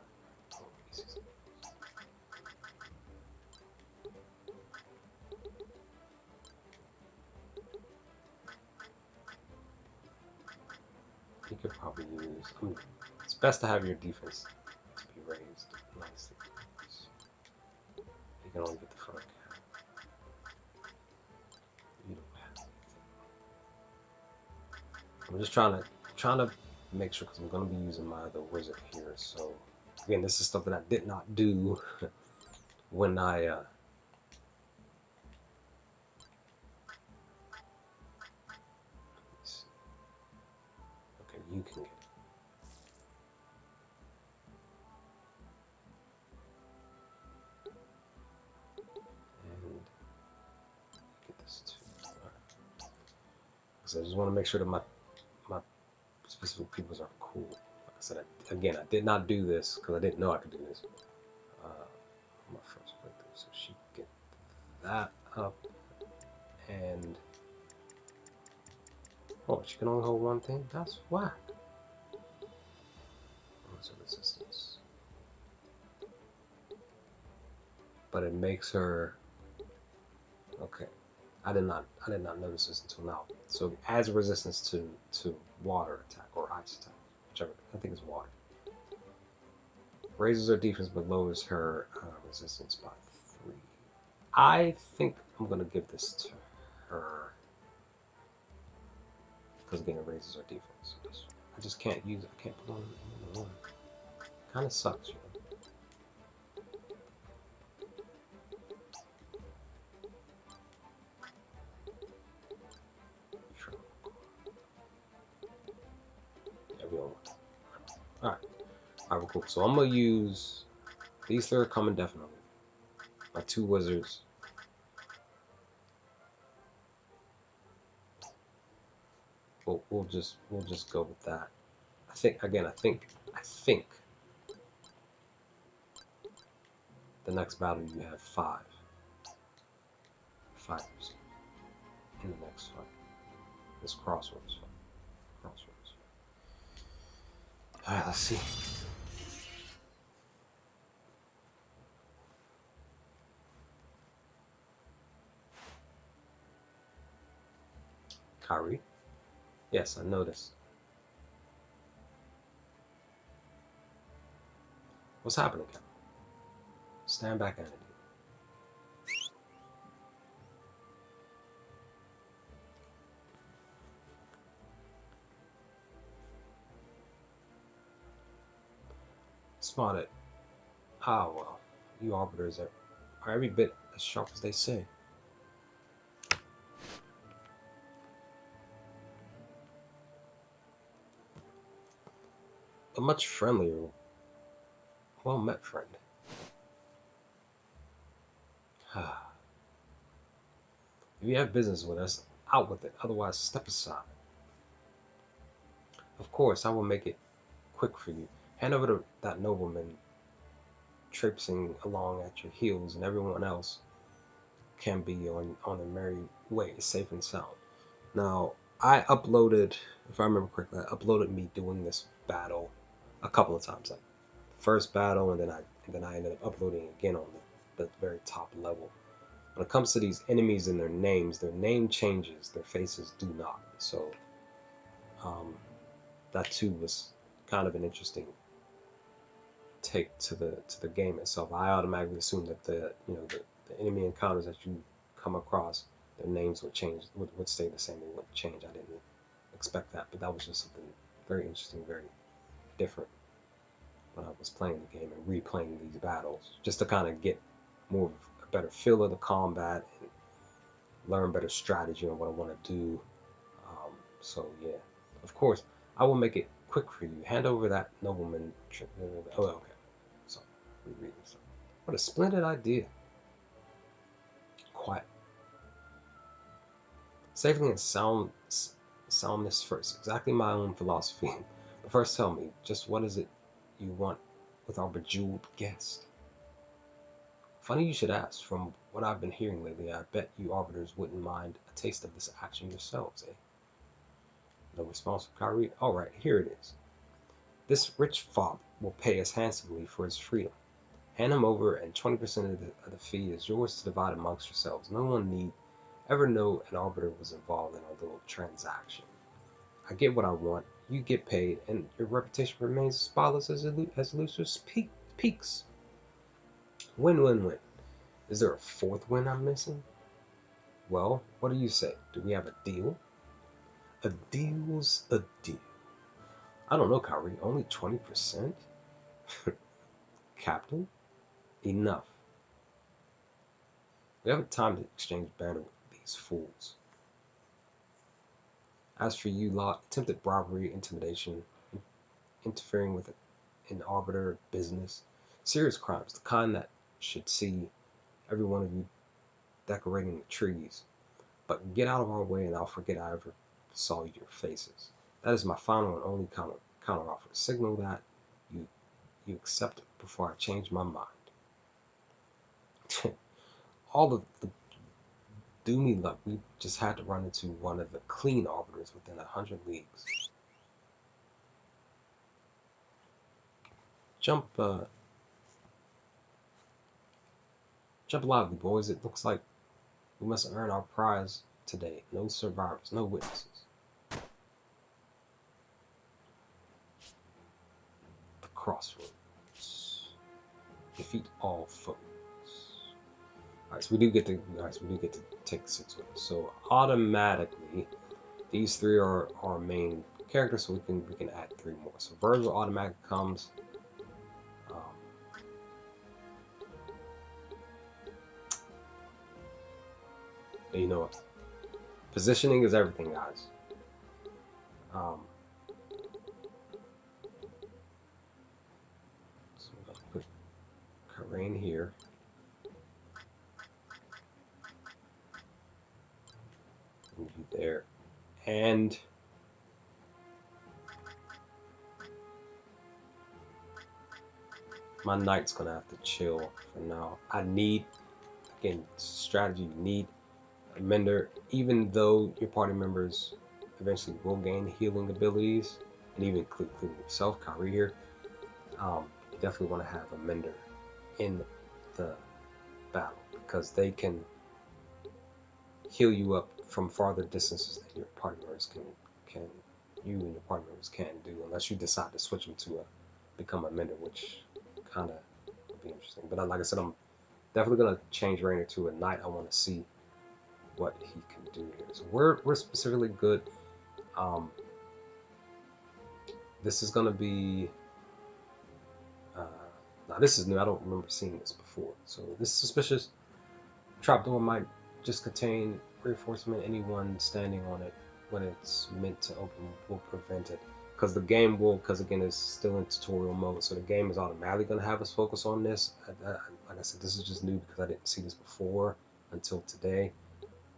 You could probably use, it's best to have your defense to be raised nicely. You can only get the front cap. You don't have anything. I'm just trying to make sure, because I'm going to be using my other wizard here. So again, this is stuff that I did not do when I okay, you can get it. And get this too. Right. So I just want to make sure that my specific peoples are cool. Like I said, again, I did not do this because I didn't know I could do this. My first playthrough, so she can get that up, and oh, she can only hold one thing. That's whack. What's her resistance? But it makes her okay. I did not notice this until now. So it adds resistance to water attack or ice attack, whichever. I think it's water. Raises her defense but lowers her resistance by 3. I think I'm gonna give this to her because again it raises her defense. I just can't use it. I can't put on one. Kind of sucks, you know. Alright, cool. So I'm gonna use these 3 are coming definitely. My 2 wizards. We'll just go with that. I think the next battle you have 5 fighters in the next fight. This crossroads fight. Alright, let's see. Kyrie? Yes, I noticed. What's happening, Captain? Stand back, Andy. Spotted. Ah, well, you arbiters are every bit as sharp as they say. A much friendlier, well-met friend. If you have business with us, out with it. Otherwise, step aside. Of course, I will make it quick for you. Hand over to that nobleman traipsing along at your heels, and everyone else can be on their merry way, safe and sound. Now, I uploaded, if I remember correctly, I uploaded me doing this battle a couple of times, like first battle, and then I ended up uploading again on the very top level. When it comes to these enemies and their names, their name changes, their faces do not. So that too was kind of an interesting take to the game itself. I automatically assumed that the enemy encounters that you come across, their names would change, would stay the same. They wouldn't change. I didn't expect that, but that was just something very interesting, very different when I was playing the game and replaying these battles, just to kind of get more of a better feel of the combat and learn better strategy on what I want to do. So yeah, of course, I will make it quick for you. Hand over that nobleman. Oh, okay. So rereading stuff. What a splendid idea. Quiet. Safely and soundness first. Exactly my own philosophy. But first, tell me, just what is it you want with our bejeweled guest? Funny you should ask. From what I've been hearing lately, I bet you arbiters wouldn't mind a taste of this action yourselves, eh? No response from Kyrie. All right, here it is. This rich fop will pay us handsomely for his freedom. Hand him over, and 20% of the fee is yours to divide amongst yourselves. No one need ever know an arbiter was involved in our little transaction. I get what I want, you get paid, and your reputation remains as spotless as Lucifer's peaks. Win-win-win. Is there a fourth win I'm missing? Well, what do you say? Do we have a deal? A deal's a deal. I don't know, Kyrie. Only 20%? Captain? Enough. We haven't time to exchange banter with these fools. As for you lot, attempted robbery, intimidation, interfering with an arbiter business, serious crimes, the kind that should see every one of you decorating the trees. But get out of our way and I'll forget I ever saw your faces. That is my final and only counter offer. Signal that you accept it before I change my mind. All the doomy luck, we just had to run into one of the clean arbiters within 100 leagues. Jump lively, boys. It looks like we must earn our prize today. No survivors, no witnesses. The crossroads. Defeat all foes. Alright, so we do get to take 6 with us. So automatically, these 3 are our main characters, so we can add 3 more. So Virgil automatically comes. You know, positioning is everything, guys. So I'm gonna put Karain here. Move you there, and my knight's gonna have to chill for now. I need, again, strategy. You need a mender, even though your party members eventually will gain healing abilities, and even including yourself, Kyrie here. You definitely want to have a mender in the battle because they can heal you up from farther distances that your party members can you and your party members can't do unless you decide to switch them to become a mender, which kind of would be interesting. But like I said, I'm definitely gonna change Rainer to a knight. I want to see what he can do here. So we're specifically good. This is gonna be now this is new. I don't remember seeing this before. So this is suspicious. Trapdoor might just contain reinforcement. Anyone standing on it when it's meant to open will prevent it. Because the game will, because again, it's still in tutorial mode, so the game is automatically going to have us focus on this. Like I said, this is just new because I didn't see this before until today.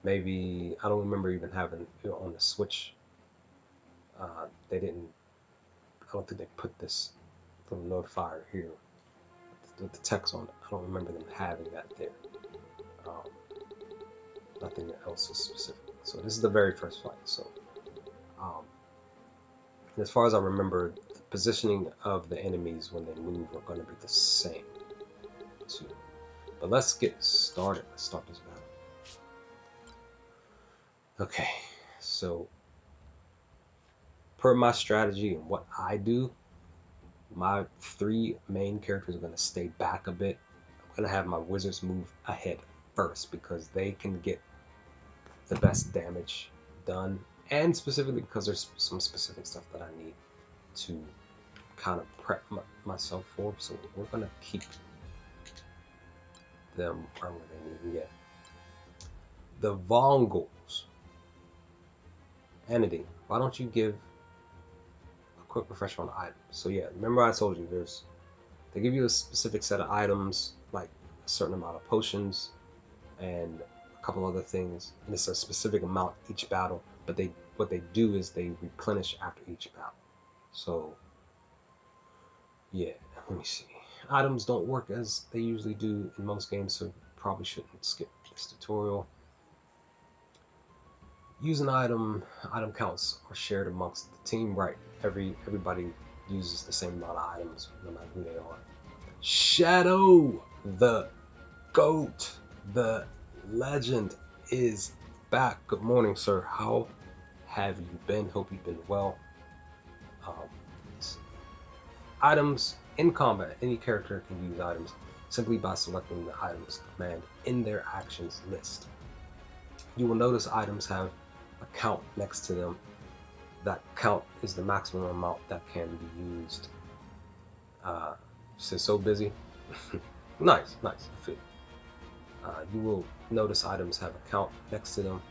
Maybe, I don't remember even having it on the Switch. They didn't don't think they put this little notifier here with the text on it. I don't remember them having that there. Nothing else is specific. So this is the very first fight. So as far as I remember, the positioning of the enemies when they move are going to be the same too. But let's get started. Let's start this battle. Okay, so per my strategy and what I do, my 3 main characters are going to stay back a bit. I'm going to have my wizards move ahead first because they can get the best damage done, and specifically because there's some specific stuff that I need to kind of prep myself for. So we're going to keep them where they need to get. The Vongols. Anadine, why don't you give a quick refresher on items? So yeah, remember I told you they give you a specific set of items, like a certain amount of potions and a couple other things, and it's a specific amount each battle, but what they do is they replenish after each battle. So yeah, let me see. Items don't work as they usually do in most games, so probably shouldn't skip this tutorial. Use an item counts are shared amongst the team, right? Everybody uses the same amount of items, no matter who they are. Shadow, the GOAT, the legend is back. Good morning, sir. How have you been? Hope you've been well. Items in combat. Any character can use items simply by selecting the items command in their actions list. You will notice items have a count next to them. That count is the maximum amount that can be used. So busy. nice. You will notice items have a count next to them.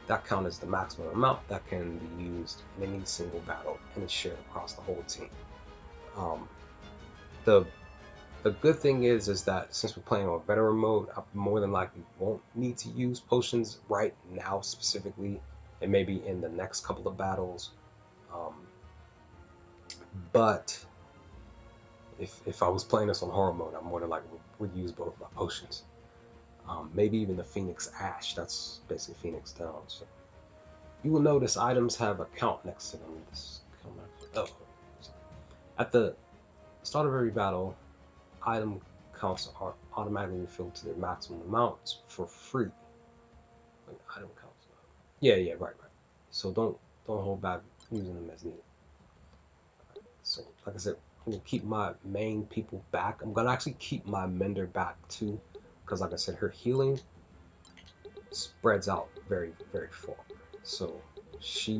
That count is the maximum amount that can be used in any single battle, and it's shared across the whole team. The good thing is that since we're playing on veteran mode, I more than likely won't need to use potions right now specifically, and maybe in the next couple of battles. But if I was playing this on hard mode, I more than likely would use both my potions. Maybe even the Phoenix Ash. That's basically Phoenix Down. So you will notice items have a count next to them. At the start of every battle, item counts are automatically refilled to their maximum amounts for free. Like item counts. Yeah, right. So don't hold back using them as needed. So like I said, I'm gonna keep my main people back. I'm gonna actually keep my Mender back too, because like I said, her healing spreads out very, very far. So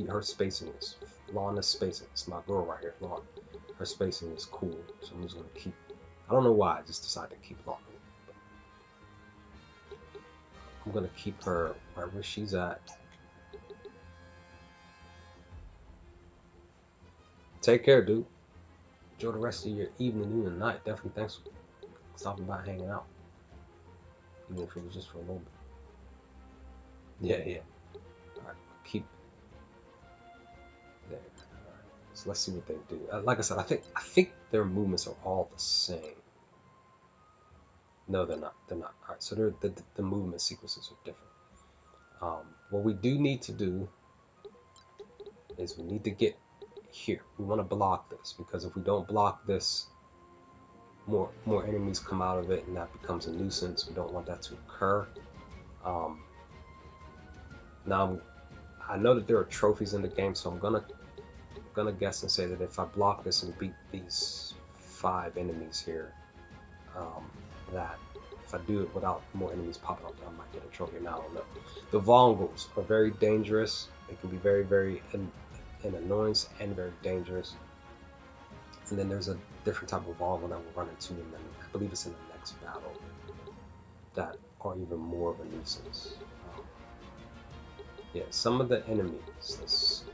her spacing is Lana's spacing. It's my girl right here, Lana. Her spacing is cool, so I'm just gonna keep. I don't know why, I just decided to keep Lana. I'm gonna keep her wherever she's at. Take care, dude. Enjoy the rest of your evening, noon, and night. Definitely thanks for stopping by, hanging out. Even if it was just for a little bit. Yeah. Alright, keep there. Alright, so let's see what they do. Like I said, I think their movements are all the same. No, they're not. Alright, so the movement sequences are different. What we do need to do is we need to get here. We want to block this, because if we don't block this, more enemies come out of it, and that becomes a nuisance. We don't want that to occur. Now I know that there are trophies in the game, so I'm gonna guess and say that if I block this and beat these 5 enemies here, that if I do it without more enemies popping up, I might get a trophy. Now I don't know. The Vongols are very dangerous. They can be very, very an annoyance and very dangerous. And then there's a different type of Vongol that we'll run into, and then I believe it's in the next battle, that are even more of a nuisance. Yeah, some of the enemies.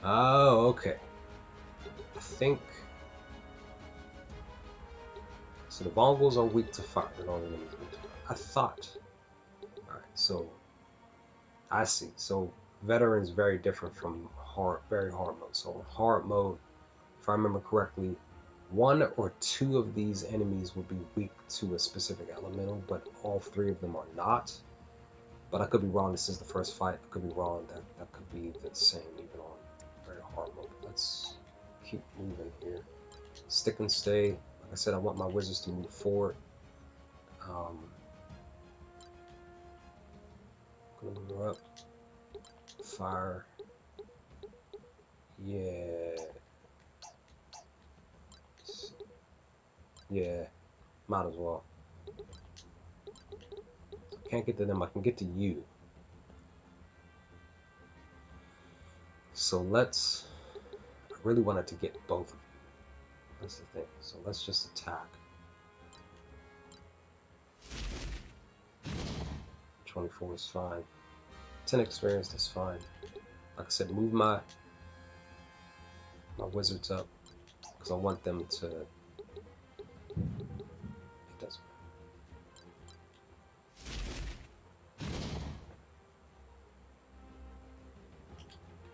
Oh, okay. I think so. The Vongols are weak to fire. They're not enemies weak to fire. I thought. All right, so I see. So veterans very different from hard, very hard mode. So in hard mode, if I remember correctly, 1 or 2 of these enemies will be weak to a specific elemental, but all 3 of them are not. But I could be wrong. This is the first fight. I could be wrong. That could be the same even on very hard mode. Let's keep moving here. Stick and stay. Like I said, I want my wizards to move forward. Gonna move up. Fire. Yeah. Yeah. Might as well. Can't get to them. I can get to you. So let's. I really wanted to get both of you. That's the thing. So let's just attack. 24 is fine. 10 experience, that's fine. Like I said, move my wizards up because I want them to. It doesn't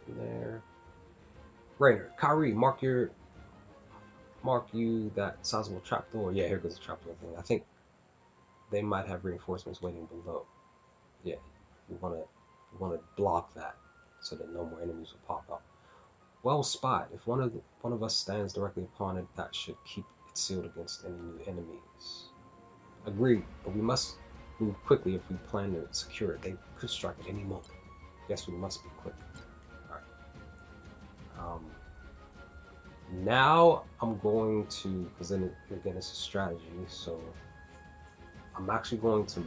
matter. There. Rainer, Kyrie, mark you that sizable trapdoor. Yeah, here goes the trapdoor thing. I think they might have reinforcements waiting below. Yeah, we want to block that so that no more enemies will pop up. Well spot. If one of us stands directly upon it, that should keep it sealed against any new enemies. Agreed, but we must move quickly if we plan to secure it. They could strike at any moment. Yes, we must be quick. All right. Now I'm going to, because then again it's a strategy. So I'm actually going to.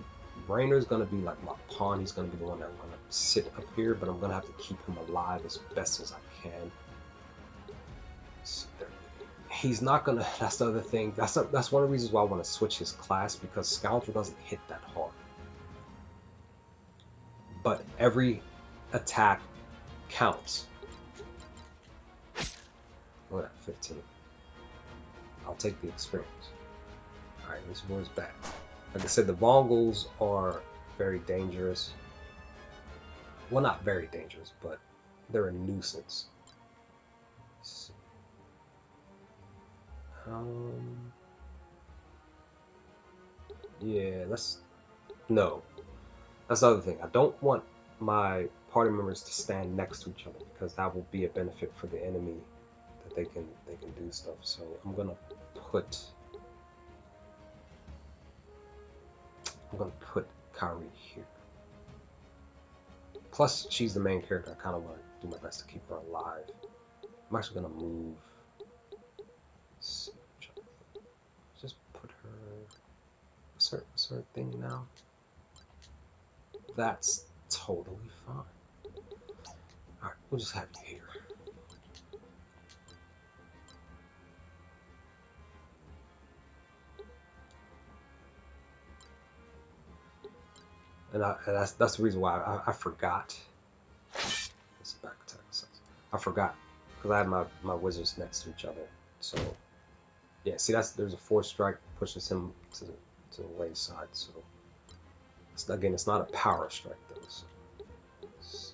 Rainer's going to be like my pawn. He's going to be the one that's going to sit up here, but I'm going to have to keep him alive as best as I can. He's not going to, that's the other thing. That's one of the reasons why I want to switch his class, because Scoundrel doesn't hit that hard. But every attack counts. Look at that, 15. I'll take the experience. Alright, this boy's back. Like I said, the Mongols are very dangerous. Well, not very dangerous, but they're a nuisance. Yeah, no. That's the other thing. I don't want my party members to stand next to each other because that will be a benefit for the enemy that they can do stuff. So I'm gonna put Kyrie here. Plus, she's the main character. I kind of want to do my best to keep her alive. I'm actually gonna move. Just put her. What's her thing now? That's totally fine. All right, we'll just have you here. And that's the reason why I forgot. It's back attack. I forgot because I had my wizards next to each other. So yeah, see there's a 4 strike pushes him to the wayside. So again, it's not a power strike though. So,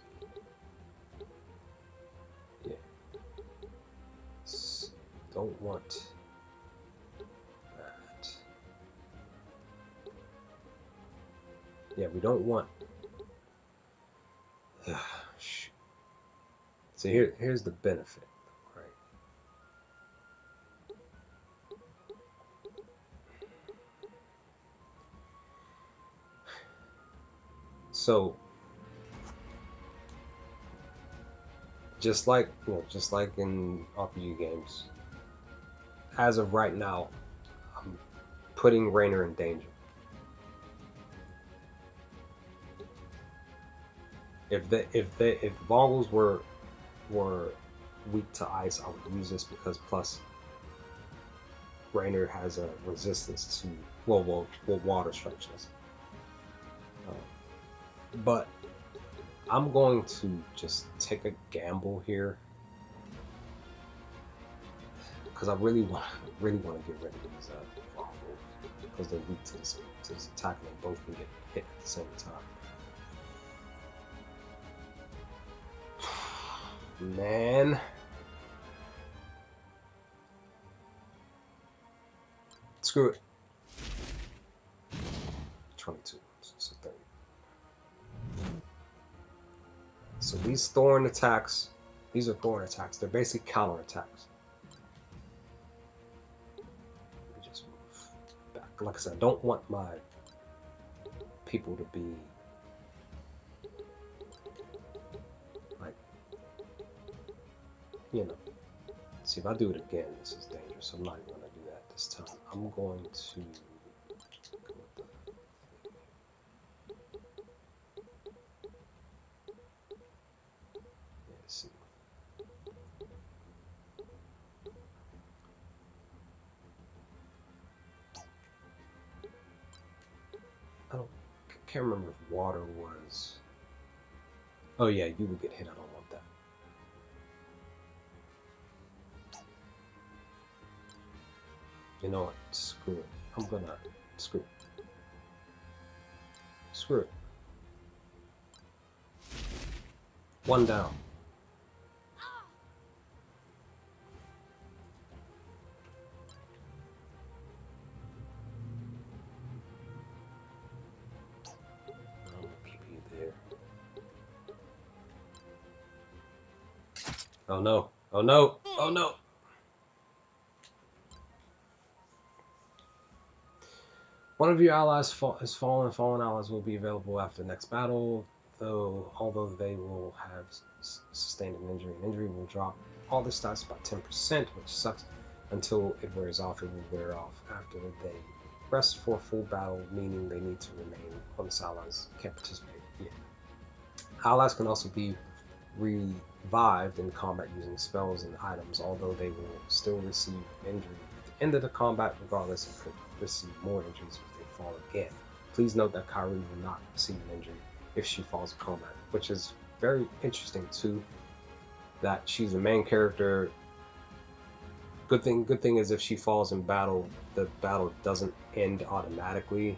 yeah, don't want that. Yeah, we don't want. So here's the benefit, right? So just like in RPG games, as of right now, I'm putting Rainer in danger. If the Mongols were weak to ice, I would use this because plus Rainer has a resistance to water structures. But I'm going to just take a gamble here because I really want to get rid of these Mongols because they're weak to this attack and they both can get hit at the same time. man. Screw it. 22. So 30. So these thorn attacks, these are thorn attacks. They're basically counter attacks. Let me just move back. Like I said, I don't want my people to be like, you know. See, if I do it again, this is dangerous. I'm not even going to do that this time. I'm going to go with the let's see. Can't remember if water was. Oh yeah, you would get hit. I don't want that. You know what? Screw it. I'm gonna screw it. Screw it. One down. I'm gonna keep you there. Oh no. Oh no. Oh no. One of your allies has fallen. Fallen allies will be available after the next battle, although they will have sustained an injury. An injury will drop all the stats by 10%, which sucks. Until it wears off, it will wear off after they rest for a full battle, meaning they need to remain on the sidelines, can't participate. Yeah. Allies can also be revived in combat using spells and items, although they will still receive injury at the end of the combat, regardless and could receive more injuries if they fall again. Please note that Kairi will not receive an injury if she falls in combat, which is very interesting too, that she's the main character. Good thing is if she falls in battle, the battle doesn't end automatically.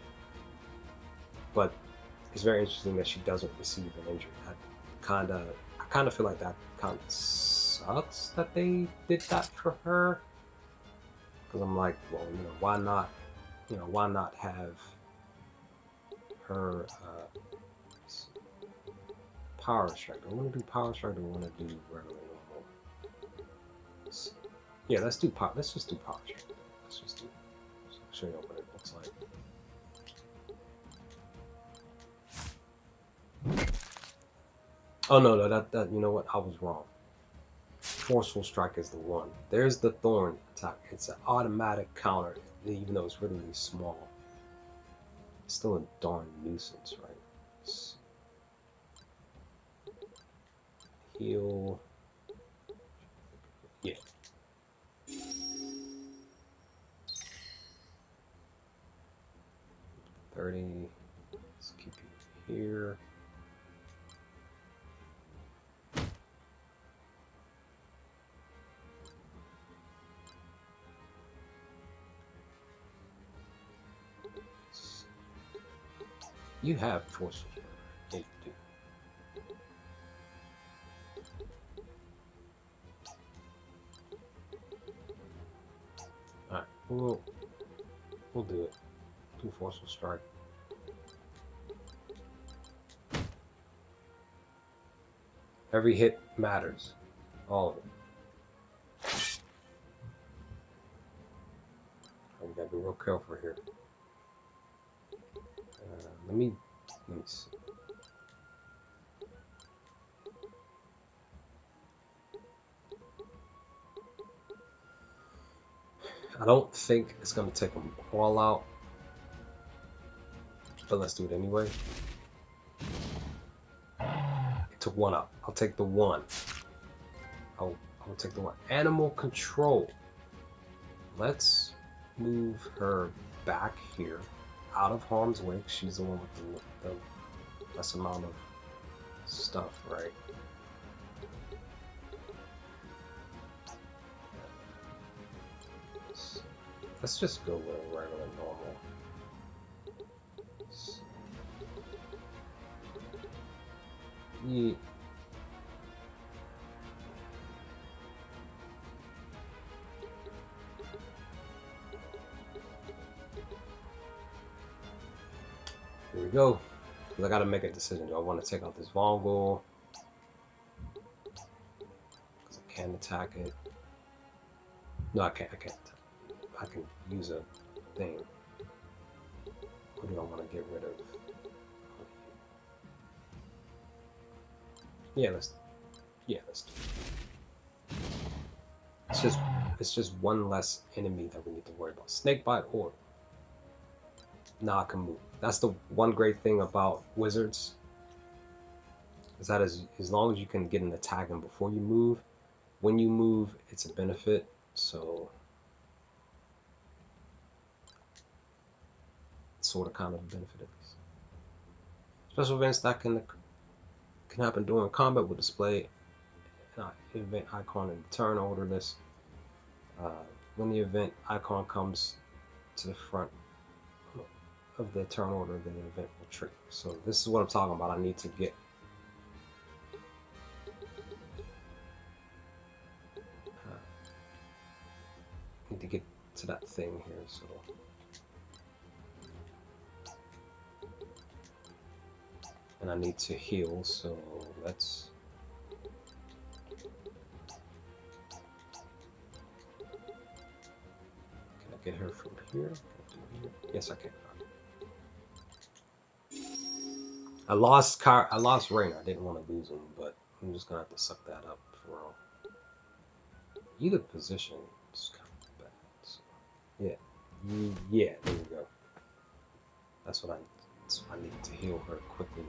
But it's very interesting that she doesn't receive an injury. I kind of feel like that kind of sucks that they did that for her. Because I'm like, well, you know, why not? You know, why not have her power strike? Do I want to do power strike, or do I want to do regular normal? Yeah, let's do power. Let's just do power strike. Let's just do. So I'll show you what it looks like. Oh no, that you know what? I was wrong. Forceful strike is the one. There's the thorn attack. It's an automatic counter, even though it's really small. It's still a darn nuisance, right? It's heal. Yeah. $30. Let's keep you here. You have forceful. Yeah, you do. Alright, we'll do it. Do forceful strike. Every hit matters. All of it. We gotta be real careful here. Let me see. I don't think it's gonna take them all out, but let's do it anyway. It took one out. I'll take the one. I'll take the one. Animal control. Let's move her back here, out of harm's way. She's the one with the less amount of stuff, right? Let's just go with a regular normal. go. Because I got to make a decision. Do I want to take out this Vongol? Because I can attack it. No, I can't. I can't. I can use a thing. Or do I want to get rid of? Yeah, let's do it. It's just one less enemy that we need to worry about. Snakebite Orb. Now I can move. That's the one great thing about wizards. Is that as long as you can get an attack in before you move, when you move, it's a benefit. So sort of kind of a benefit at least. Special events that can happen during combat will display an event icon in the turn order list. When the event icon comes to the front of the turn order, then the event will trigger. So this is what I'm talking about. I need to get to that thing here. So and I need to heal. So let's. Can I get her from here? Yes, I can. I lost Rainer. I didn't want to lose him, but I'm just gonna have to suck that up for either position. It's kind of bad. So, yeah, there we go. That's what I need to heal her quickly.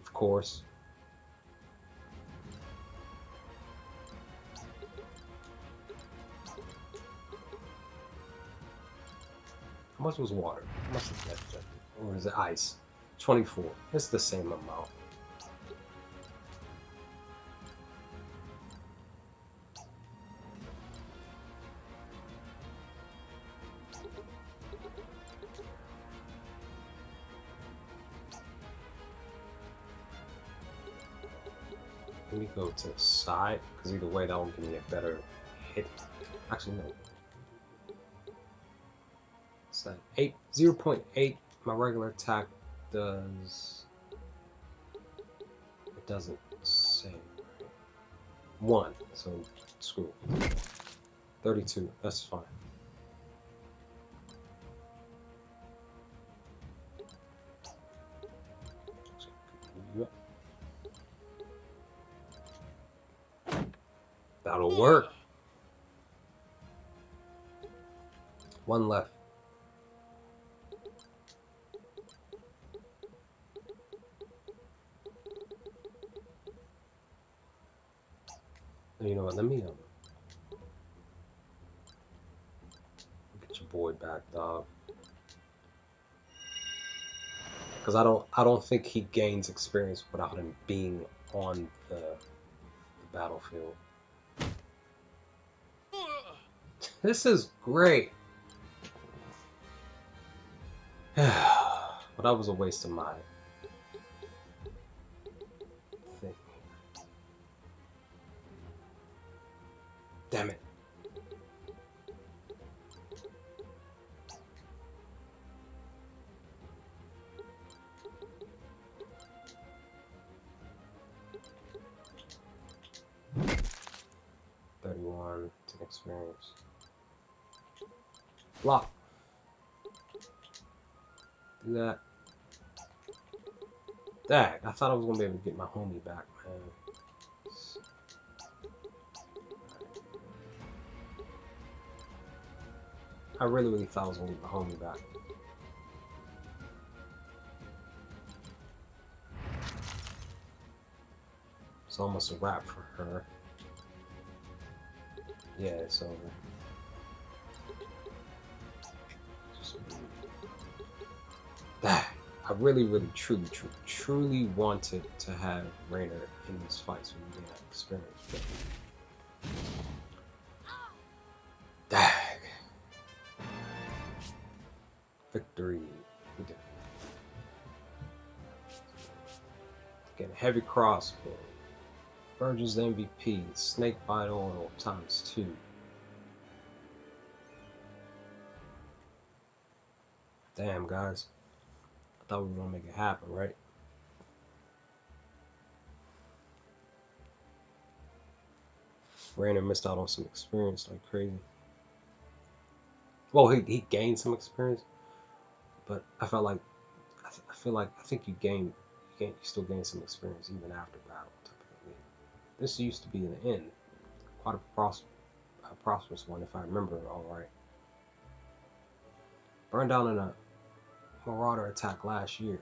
Of course. How much was water? How much is that? Or is it ice? 24. It's the same amount. Let me go to the side, because either way that will give me a better hit. Actually, no. It's that 0.8. My regular attack does. It doesn't say. 1. So screw it. 32. That's fine. That'll work. 1 left. You know what? Let me get your boy back, dog. Because I don't think he gains experience without him being on the battlefield. This is great. But that was a waste of my thing. Damn it. To experience. Block. Do that. Dang, I thought I was gonna be able to get my homie back, man. I really thought I was gonna get my homie back. It's almost a wrap for her. Yeah, it's over. I really, truly wanted to have Rainer in this fight so we get that experience. Dag. Victory. We did it. Get a heavy crossbow. Virgil's the MVP. Snake bite oil ×2. Damn, guys. I thought we were gonna make it happen, right? Rainer missed out on some experience like crazy. Well, he gained some experience, but I felt like I think you still gain some experience even after battle. Typically, this used to be an inn, quite a prosperous one if I remember all right. Burned down in a marauder attack last year,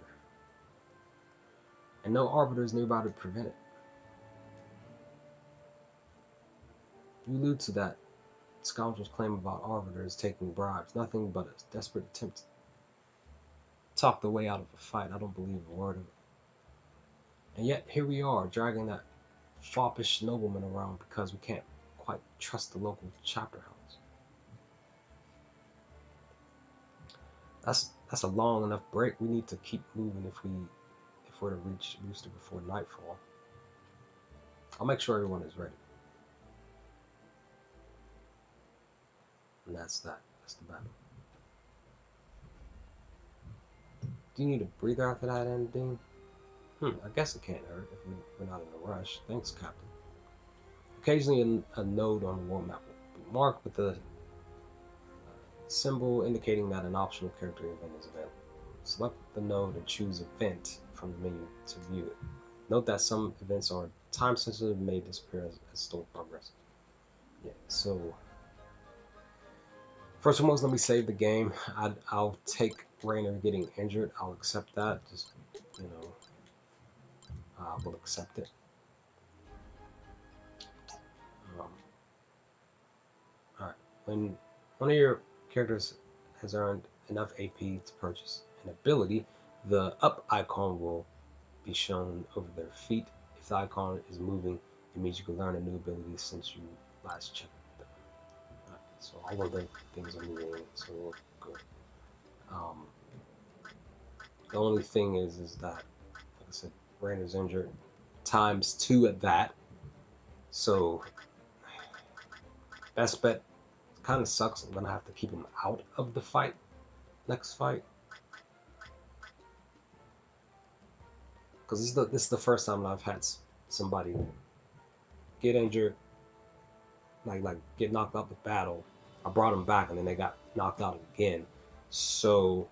and no arbiters nearby to prevent it. You allude to that scoundrel's claim about arbiters taking bribes, nothing but a desperate attempt to talk the way out of a fight. I don't believe a word of it. And yet here we are, dragging that foppish nobleman around because we can't quite trust the local chapter house. That's a long enough break. We need to keep moving if we're to reach Rooster before nightfall. I'll make sure everyone is ready. And that's that. That's the battle. Do you need a breather after that ending? I guess it can't hurt if we're not in a rush. Thanks, Captain. Occasionally a node on the world map will be marked with a symbol indicating that an optional character event is available. Select the node and choose Event from the menu to view it. Note that some events are time sensitive and may disappear as story progresses. Yeah, so first and foremost, let me save the game. I'll take Rainer getting injured. I'll accept that. Just, I will accept it. Alright, when one of your characters has earned enough AP to purchase an ability, the up icon will be shown over their feet. If the icon is moving, it means you can learn a new ability since you last checked them. Right, so all of the things are moving, so we're good. The only thing is that, like I said, Rainer's injured ×2 at that. So best bet kind of sucks. I'm gonna have to keep him out of the fight. Next fight. Because this is the first time I've had somebody get injured, like get knocked out the battle. I brought them back and then they got knocked out again. So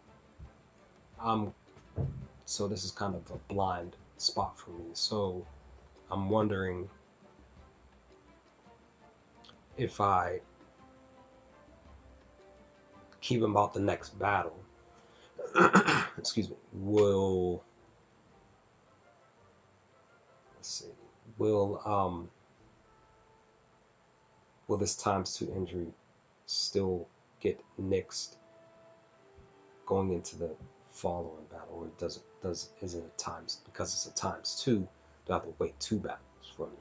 this is kind of a blind spot for me. So I'm wondering if I keep him out the next battle. Excuse me. Will this ×2 injury still get nixed going into the following battle, or is it a times, because it's a ×2, do I have to wait 2 battles for him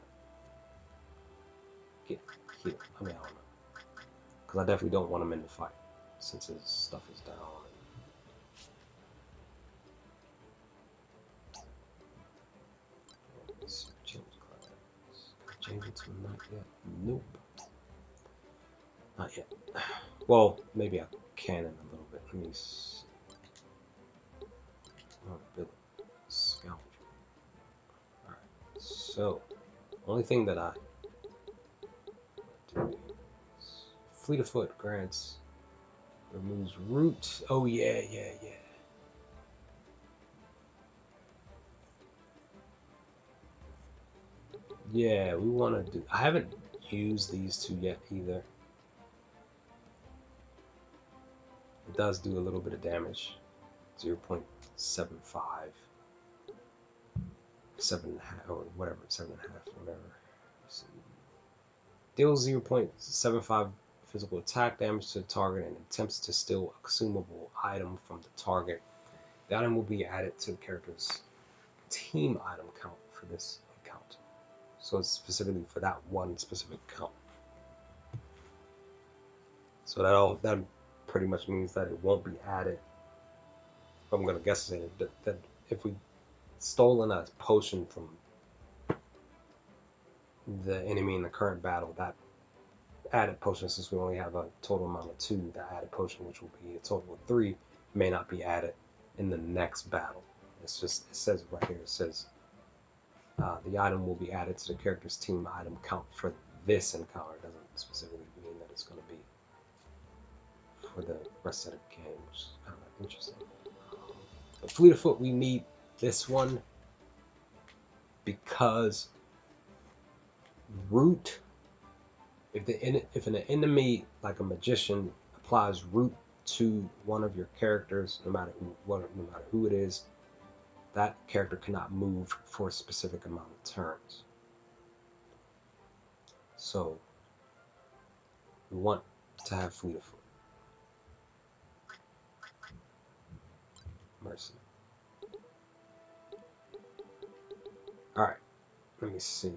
to get healed? I mean, I don't know, because I definitely don't want him in the fight since his stuff is down. Change class. Change it to not yet. Nope. Not yet. Well, maybe I can in a little bit. Let me see. Scoundrel. Alright. So, only thing that I do is Fleet of Foot grants, removes root. Oh, yeah. Yeah, we want to do. I haven't used these two yet either. It does do a little bit of damage. 0.75, 7.5, or whatever, 7.5, whatever. Deals 0.75 physical attack damage to the target and attempts to steal a consumable item from the target. The item will be added to the character's team item count for this account. So it's specifically for that one specific count. So that pretty much means that it won't be added. I'm gonna guess that if we stolen a potion from the enemy in the current battle, that added potion, since we only have a total amount of 2, the added potion, which will be a total of 3, may not be added in the next battle. It's just, it says right here, it says the item will be added to the character's team item count for this encounter. It doesn't specifically mean that it's going to be for the rest of the game, which is kind of interesting. But Fleet of Foot, we need this one because root, if an enemy like a magician applies root to one of your characters, no matter who it is, that character cannot move for a specific amount of turns. So we want to have Fleet of Foot. Mercy. Alright, let me see.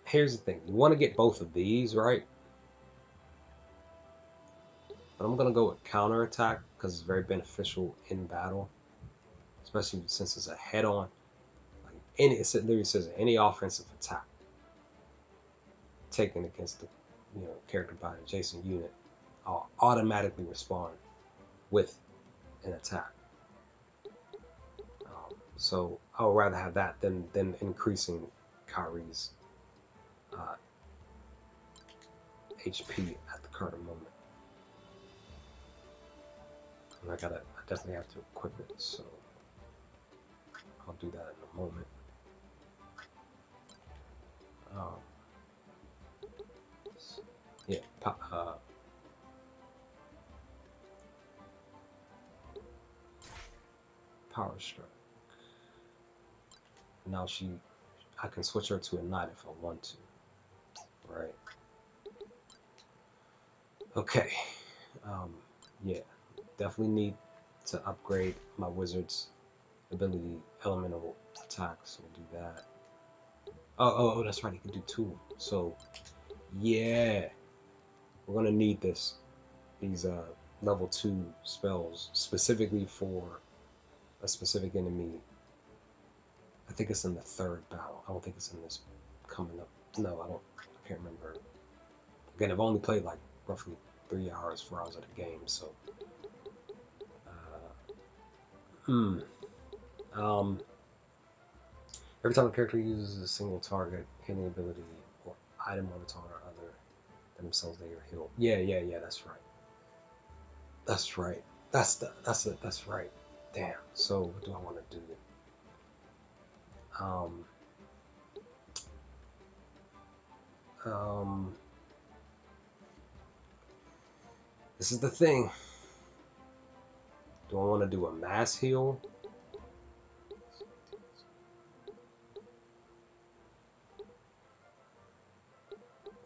Here's the thing. You want to get both of these, right? But I'm going to go with counterattack because it's very beneficial in battle. Especially since it's a head-on. Like it literally says any offensive attack taken against the character by an adjacent unit, I'll automatically respond with an attack. So I would rather have that than increasing Kyrie's HP at the current moment. And I definitely have to equip it, so I'll do that in a moment. Yeah, Power Strike. Now I can switch her to a knight if I want to. Right. Okay. Yeah, definitely need to upgrade my wizard's ability, elemental attack, so we'll do that. Oh, that's right, he can do 2. So, yeah, we're gonna need these level 2 spells specifically for a specific enemy. I think it's in the 3rd battle. I don't think it's in this coming up. No, I can't remember. Again, I've only played like roughly 3 hours, 4 hours of the game, so. Every time a character uses a single target, healing ability, or item on a target other than themselves, they are healed. Yeah, that's right. That's right. That's right. Damn. So what do I want to do? This is the thing. Do I want to do a mass heal?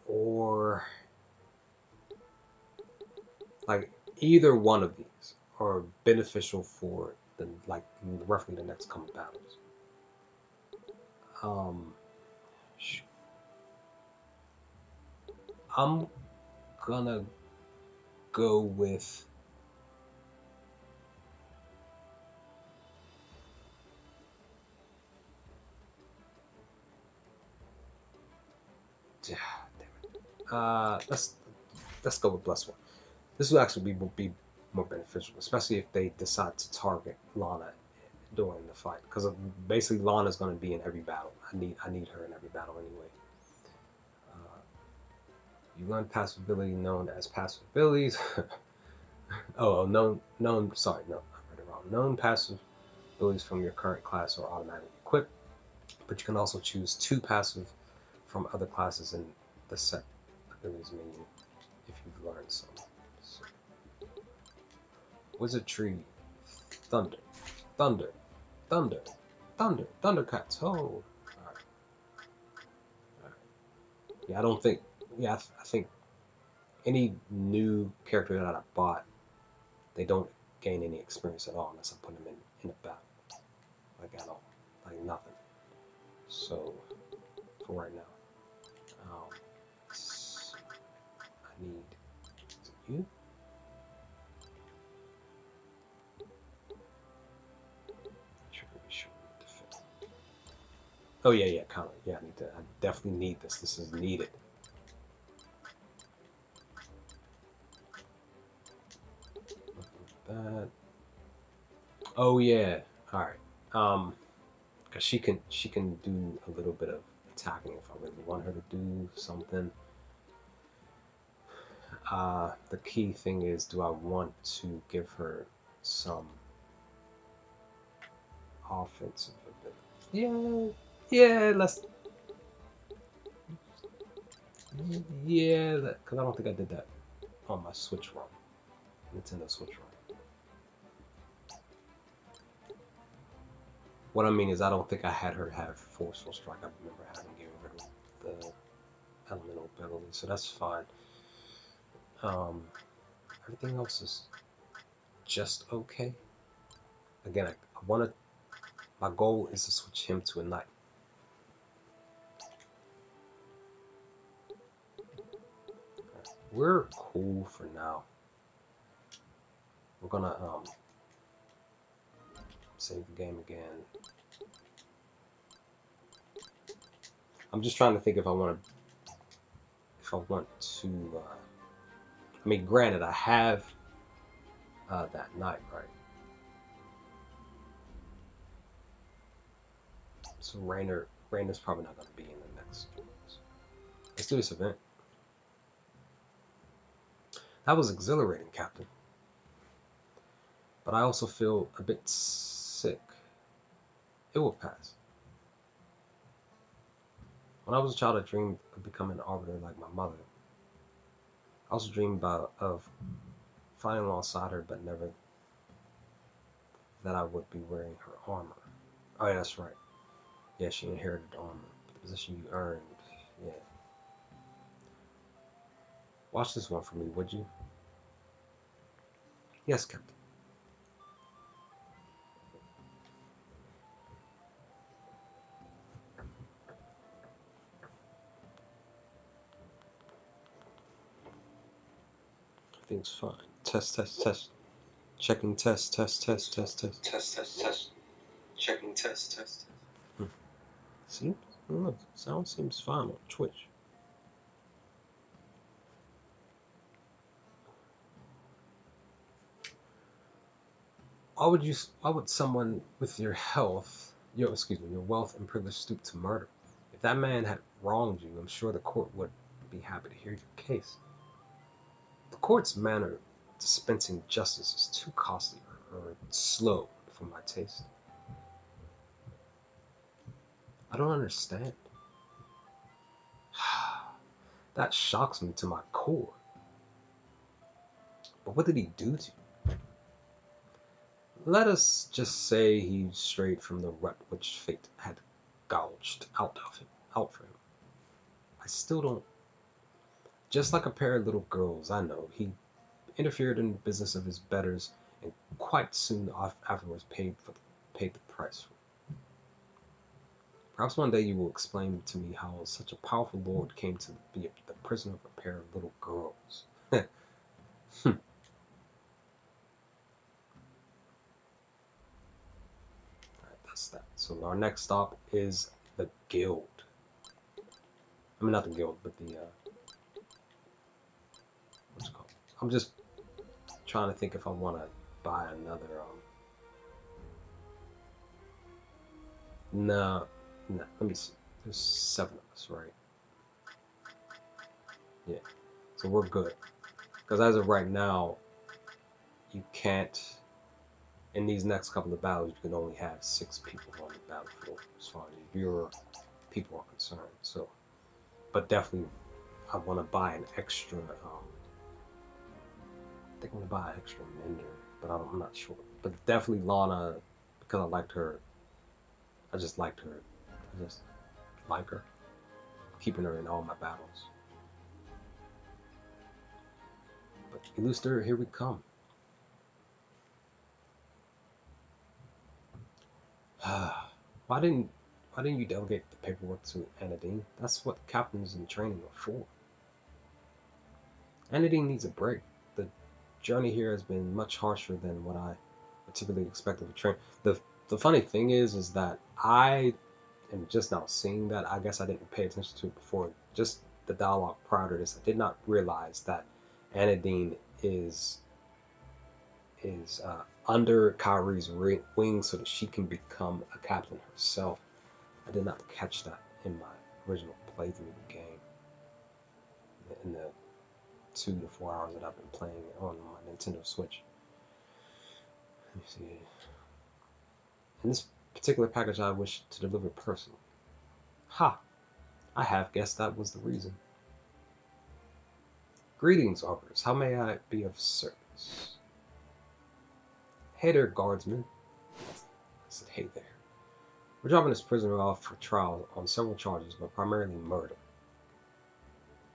Or like either one of these are beneficial for the roughly the next couple battles. I'm gonna go with let's go with +1. This will actually be more beneficial, especially if they decide to target Lana during the fight, because basically Lana's going to be in every battle. I need her in every battle anyway. You learn passive ability known as passive abilities. Sorry, no, I read it wrong. Known passive abilities from your current class are automatically equipped, but you can also choose 2 passive from other classes in the set abilities menu if you've learned some. So, Wizardry, Thunder, Thundercats. Oh, alright. Yeah, I think any new character that I bought, they don't gain any experience at all unless I put them in a battle. Like at all. Like nothing. So, for right now. I need, is it you? Oh yeah, yeah, kind of. Yeah, I definitely need this. This is needed. That. Oh yeah. All right. Cause she can do a little bit of attacking if I really want her to do something. The key thing is, do I want to give her some offensive ability? Yeah, yeah. Let's. Yeah, because I don't think I did that on my Switch run, Nintendo Switch run. What I mean is, I don't think I had her have Forceful Strike. I remember having given her the elemental ability, so that's fine. Um, Everything else is just okay. Again, I want to. My goal is to switch him to a knight. We're cool for now. We're gonna save the game again. I'm just trying to think if I want to. I mean, granted, I have that knight, right? So Rainer's probably not gonna be in the next. Let's do this event. That was exhilarating, Captain. But I also feel a bit sick. It will pass. When I was a child, I dreamed of becoming an arbiter like my mother. I also dreamed of fighting alongside her, but never that I would be wearing her armor. Oh, yeah, that's right. Yeah, she inherited armor. The position you earned. Yeah. Watch this one for me, would you? Yes, Captain. Everything's fine. Test, test, test. Checking test, test, test, test, test. Test, test, test. Checking test, test. Seems, look, sound seems fine on Twitch. Why would someone with your your wealth and privilege stoop to murder? If that man had wronged you, I'm sure the court would be happy to hear your case. The court's manner of dispensing justice is too costly or slow for my taste. I don't understand. That shocks me to my core. But what did he do to you? Let us just say he strayed from the rut which fate had gouged out for him. I still don't. Just like a pair of little girls, I know he interfered in the business of his betters, and quite soon afterwards paid the price. Perhaps one day you will explain to me how such a powerful lord came to be the prisoner of a pair of little girls. That's that. So our next stop is the guild. I mean, not the guild, but the what's it called? I'm just trying to think if I want to buy another. No, no. Let me see. There's 7 of us, right? Yeah. So we're good. Because as of right now, you can't. In these next couple of battles, you can only have 6 people on the battlefield as far as your people are concerned. So, but definitely, I want to buy an extra. I think I'm gonna buy an extra mender, but I'm not sure. But definitely Lana, because I liked her. I just liked her. I just like her, keeping her in all my battles. But Illuster, here we come. why didn't Why didn't you delegate the paperwork to Anadine? That's what captains in training are for. Anadine needs a break. The journey here has been much harsher than what I typically expect of a train. The funny thing is that I and just now seeing that, I guess I didn't pay attention to it before. Just the dialogue prior to this, I did not realize that Anadine is under Kyrie's wing so that she can become a captain herself. I did not catch that in my original playthrough of the game. In the 2 to 4 hours that I've been playing on my Nintendo Switch. Let me see. In this particular package, I wish to deliver personally. Ha! I half guessed that was the reason. Greetings, Arbiters. How may I be of service? Hey there, guardsman. I said, hey there. We're dropping this prisoner off for trial on several charges, but primarily murder.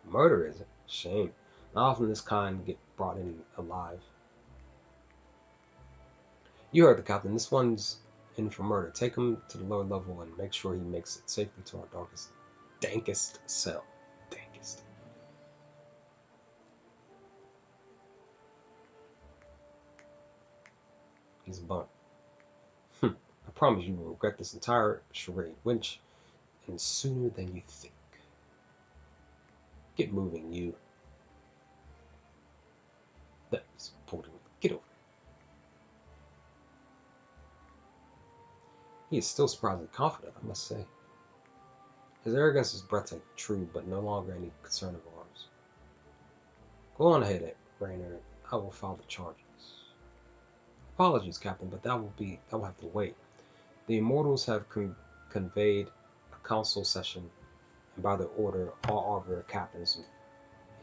Murder, is it? Shame. Not often this kind get brought in alive. You heard the captain. This one's in for murder. Take him to the lower level and make sure he makes it safely to our darkest, dankest cell. Dankest. He's a bum. I promise you will regret this entire charade, which, and sooner than you think. Get moving, you. That's important. Get over it. He is still surprisingly confident, I must say. His arrogance is breathtaking, true, but no longer any concern of ours. Go on ahead, Rainer. I will file the charges. Apologies, Captain, but that will have to wait. The Immortals have conveyed a council session, and by the order, all Arbiter captains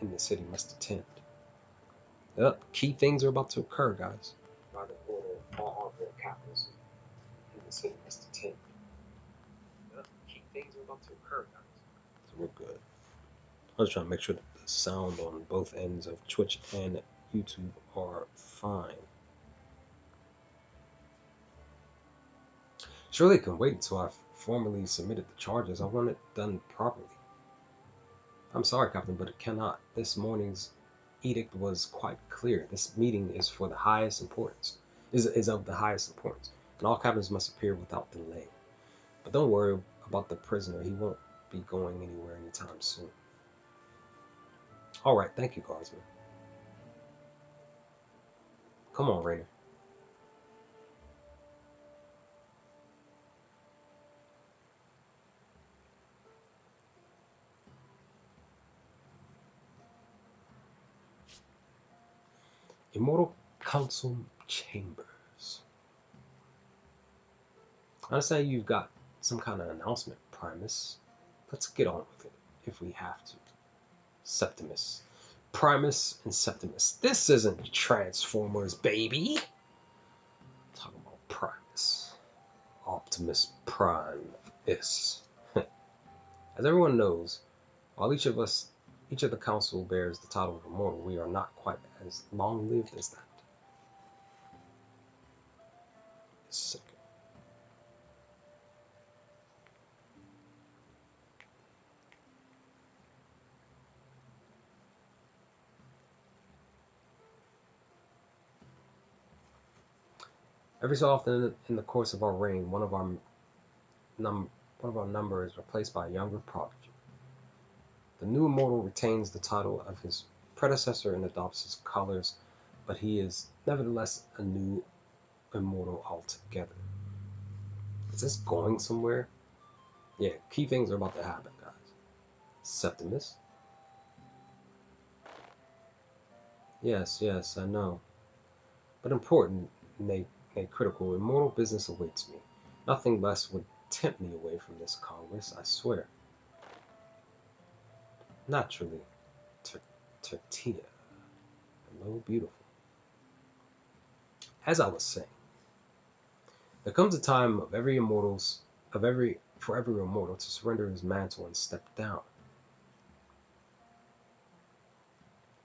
in the city must attend. Key things are about to occur, guys. By the order, all Arbiter captains in the city must attend. Key things are about to occur, guys. So we're good. I was trying to make sure that the sound on both ends of Twitch and YouTube are fine. Surely it can wait until I've formally submitted the charges. I want it done properly. I'm sorry, Captain, but it cannot. This morning's edict was quite clear. This meeting is for the highest importance, is of the highest importance, and all captains must appear without delay. But don't worry about the prisoner. He won't be going anywhere anytime soon. All right, thank you, guardsman. Come on, Rainer. Immortal Council Chambers. I understand you've got some kind of announcement, Primus. Let's get on with it, if we have to. Septimus. Primus and Septimus. This isn't Transformers, baby! Talking about Primus. Optimus Prime. This. As everyone knows, while each of the council bears the title of immortal, we are not quite as long-lived as that. Second. Every so often in the course of our reign, one of our number is replaced by a younger prodigy. The new immortal retains the title of his predecessor and adopts his colors, but he is nevertheless a new immortal altogether. Is this going somewhere? Yeah, key things are about to happen, guys. Septimus? Yes, I know. But important, nay critical, immortal business awaits me. Nothing less would tempt me away from this Congress, I swear. Naturally, Tortilla. Hello, beautiful. As I was saying, there comes a time for every immortal to surrender his mantle and step down.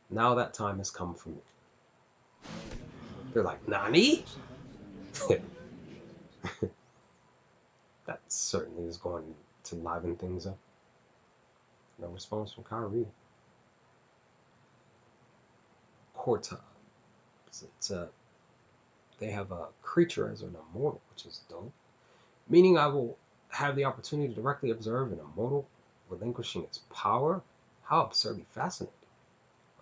Now that time has come for me. They're like, Nani? That certainly is going to liven things up. No response from Kyrie. Corta. They have a creature as an immortal, which is dope. Meaning I will have the opportunity to directly observe an immortal relinquishing its power? How absurdly fascinating.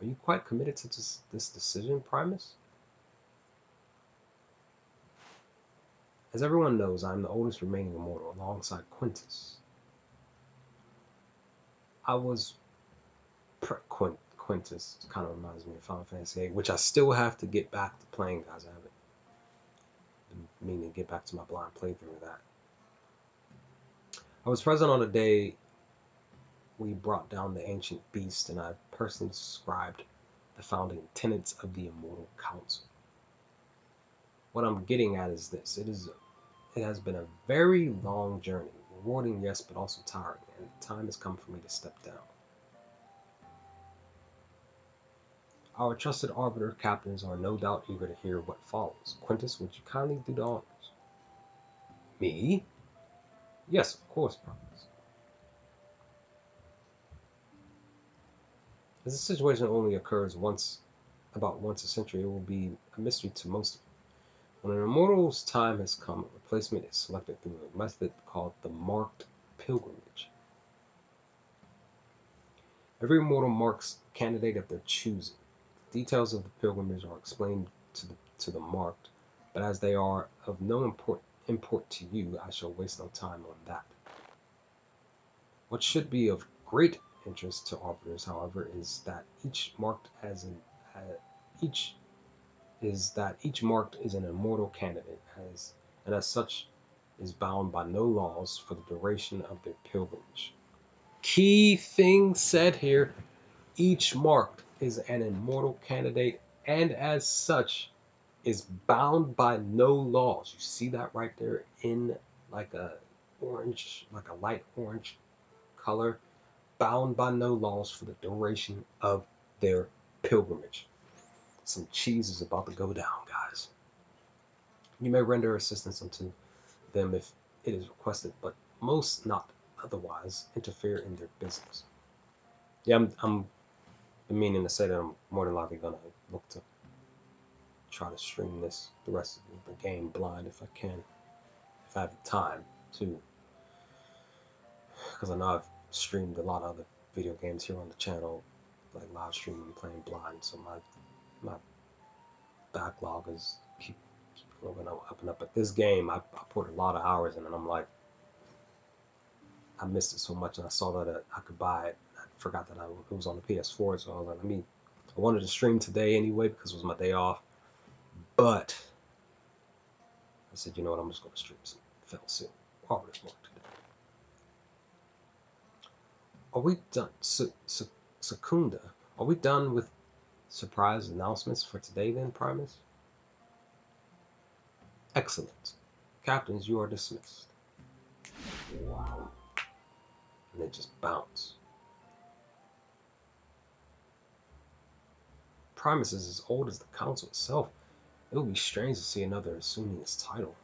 Are you quite committed to this decision, Primus? As everyone knows, I am the oldest remaining immortal alongside Quintus. I was Quintus kind of reminds me of Final Fantasy VIII, which I still have to get back to playing, guys. I haven't been meaning to get back to my blind playthrough of that. I was present on the day we brought down the ancient beast, and I personally described the founding tenets of the Immortal Council. What I'm getting at is this: it has been a very long journey, rewarding, yes, but also tiring, and the time has come for me to step down. Our trusted Arbiter captains are no doubt eager to hear what follows. Quintus, would you kindly do the honors? Me? Yes, of course, Primus. As this situation only occurs about once a century, it will be a mystery to most of you. When an immortal's time has come, a replacement is selected through a method called the marked pilgrimage. Every immortal marks a candidate of their choosing. The details of the pilgrimage are explained to the marked, but as they are of no import to you, I shall waste no time on that. What should be of great interest to arbiters, however, is that each marked is an immortal candidate, and as such is bound by no laws for the duration of their pilgrimage. Key thing said here: each marked is an immortal candidate, and as such is bound by no laws. You see that right there in like a light orange color. Bound by no laws for the duration of their pilgrimage. Some cheese is about to go down, guys. You may render assistance unto them if it is requested, but most not otherwise interfere in their business. Yeah, I'm meaning to say that I'm more than likely gonna look to try to stream the rest of the game blind if I can, if I have time to, because I know I've streamed a lot of other video games here on the channel, like live streaming, playing blind. So my backlog is keep going up and up. But this game, I put a lot of hours in, and I'm like, I missed it so much, and I saw that I could buy it. I forgot that it was on the PS4, so I was like, I wanted to stream today anyway because it was my day off, but I said, you know what, I'm just going to stream some Fellowship Arbiter's Mark today. Are we done? Secunda, are we done with surprise announcements for today then, Primus? Excellent. Captains, you are dismissed. And they just bounce. Primus is as old as the council itself. It would be strange to see another assuming his title.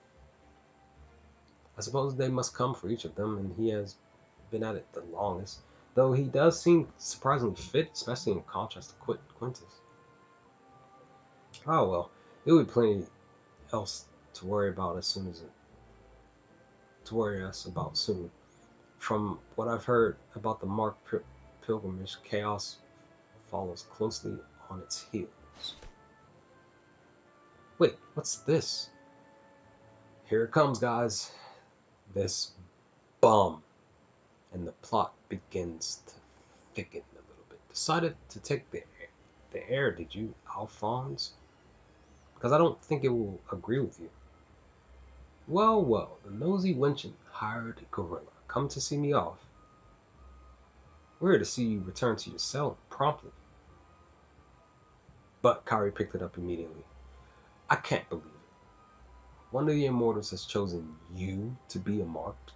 I suppose they must come for each of them, and he has been at it the longest, though he does seem surprisingly fit, especially in contrast to Quintus. Oh well, there will be plenty else to worry us about soon. From what I've heard about the Mark pilgrimage, chaos follows closely on its heels. Wait, what's this? Here it comes, guys. This bum. And the plot begins to thicken a little bit. Decided to take the air, did you, Alphonse? Because I don't think it will agree with you. Well, the nosy wench hired gorilla. Come to see me off. We're here to see you return to your cell promptly. But Kyrie picked it up immediately. I can't believe it. One of the immortals has chosen you to be a marked.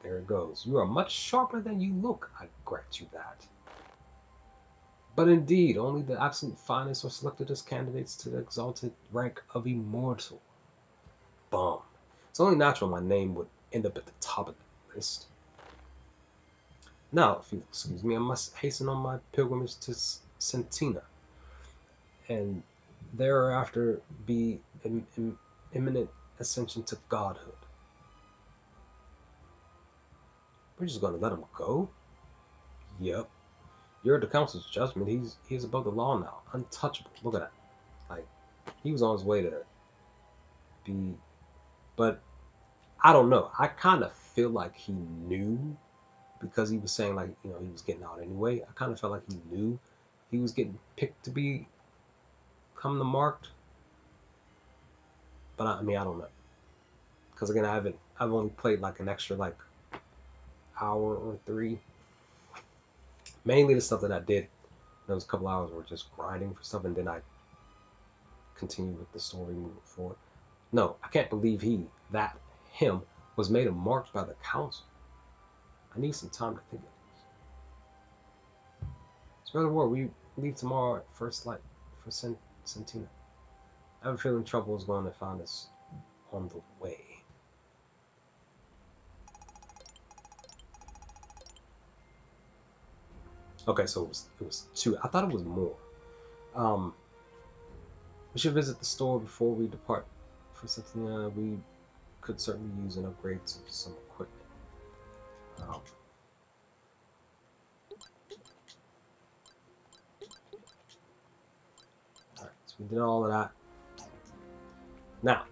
There it goes. You are much sharper than you look, I grant you that. But indeed, only the absolute finest are selected as candidates to the exalted rank of immortal. Bum. It's only natural my name would end up at the top of the list. Now, if you'll excuse me, I must hasten on my pilgrimage to Sentina, and thereafter be imminent ascension to godhood. We're just gonna let him go? Yep. You're the council's judgment. He's above the law now. Untouchable. Look at that. Like, he was on his way to be, but I don't know. I kind of feel like he knew because he was saying like, you know, he was getting out anyway. I kind of felt like he knew he was getting picked to be come the marked. But I mean, I don't know. Because again, I've only played like an extra like hour or three. Mainly the stuff that I did. Those couple hours were just grinding for stuff, and then I continued with the story moving forward. No, I can't believe him was made a marked by the council. I need some time to think of this. Spread the word. We leave tomorrow at first light for Sentina. I have a feeling trouble is going to find us on the way. Okay, so it was two. I thought it was more. Um, we should visit the store before we depart for something. We could certainly use an upgrade to some equipment. All right, so we did all of that. Now,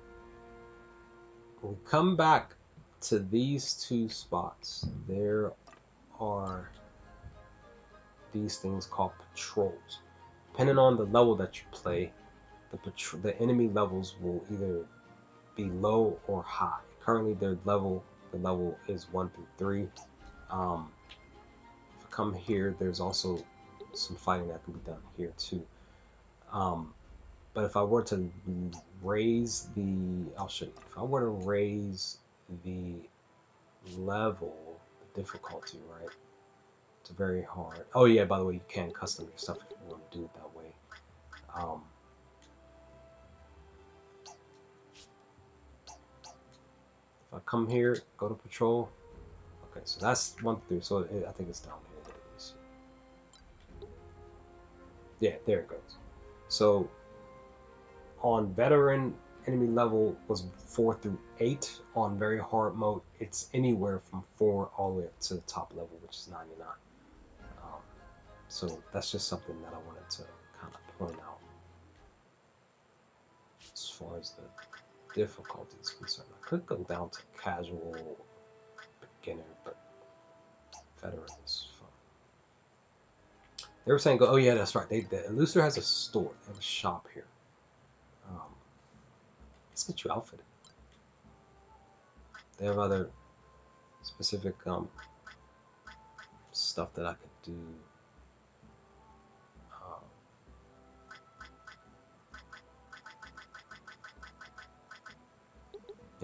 when we come back to these two spots, there are these things called patrols. Depending on the level that you play, the enemy levels will either be low or high. Currently, the level is 1 through 3. If I come here, there's also some fighting that can be done here too. But if I were to raise I'll show you. If I were to raise the level, the difficulty, right? It's very hard. Oh yeah, by the way, you can custom your stuff if you want to do it that way. If I come here, go to patrol. Okay, so that's 1 through 3. So I think it's down here. Yeah, there it goes. So on veteran, enemy level was 4 through 8. On very hard mode, it's anywhere from 4 all the way up to the top level, which is 99. So that's just something that I wanted to kind of point out as far as the difficulty is concerned. I could go down to casual, beginner, but veteran is fun. They were saying, oh yeah, that's right. Lucer has a store. They have a shop here. Let's get you outfitted. They have other specific stuff that I could do.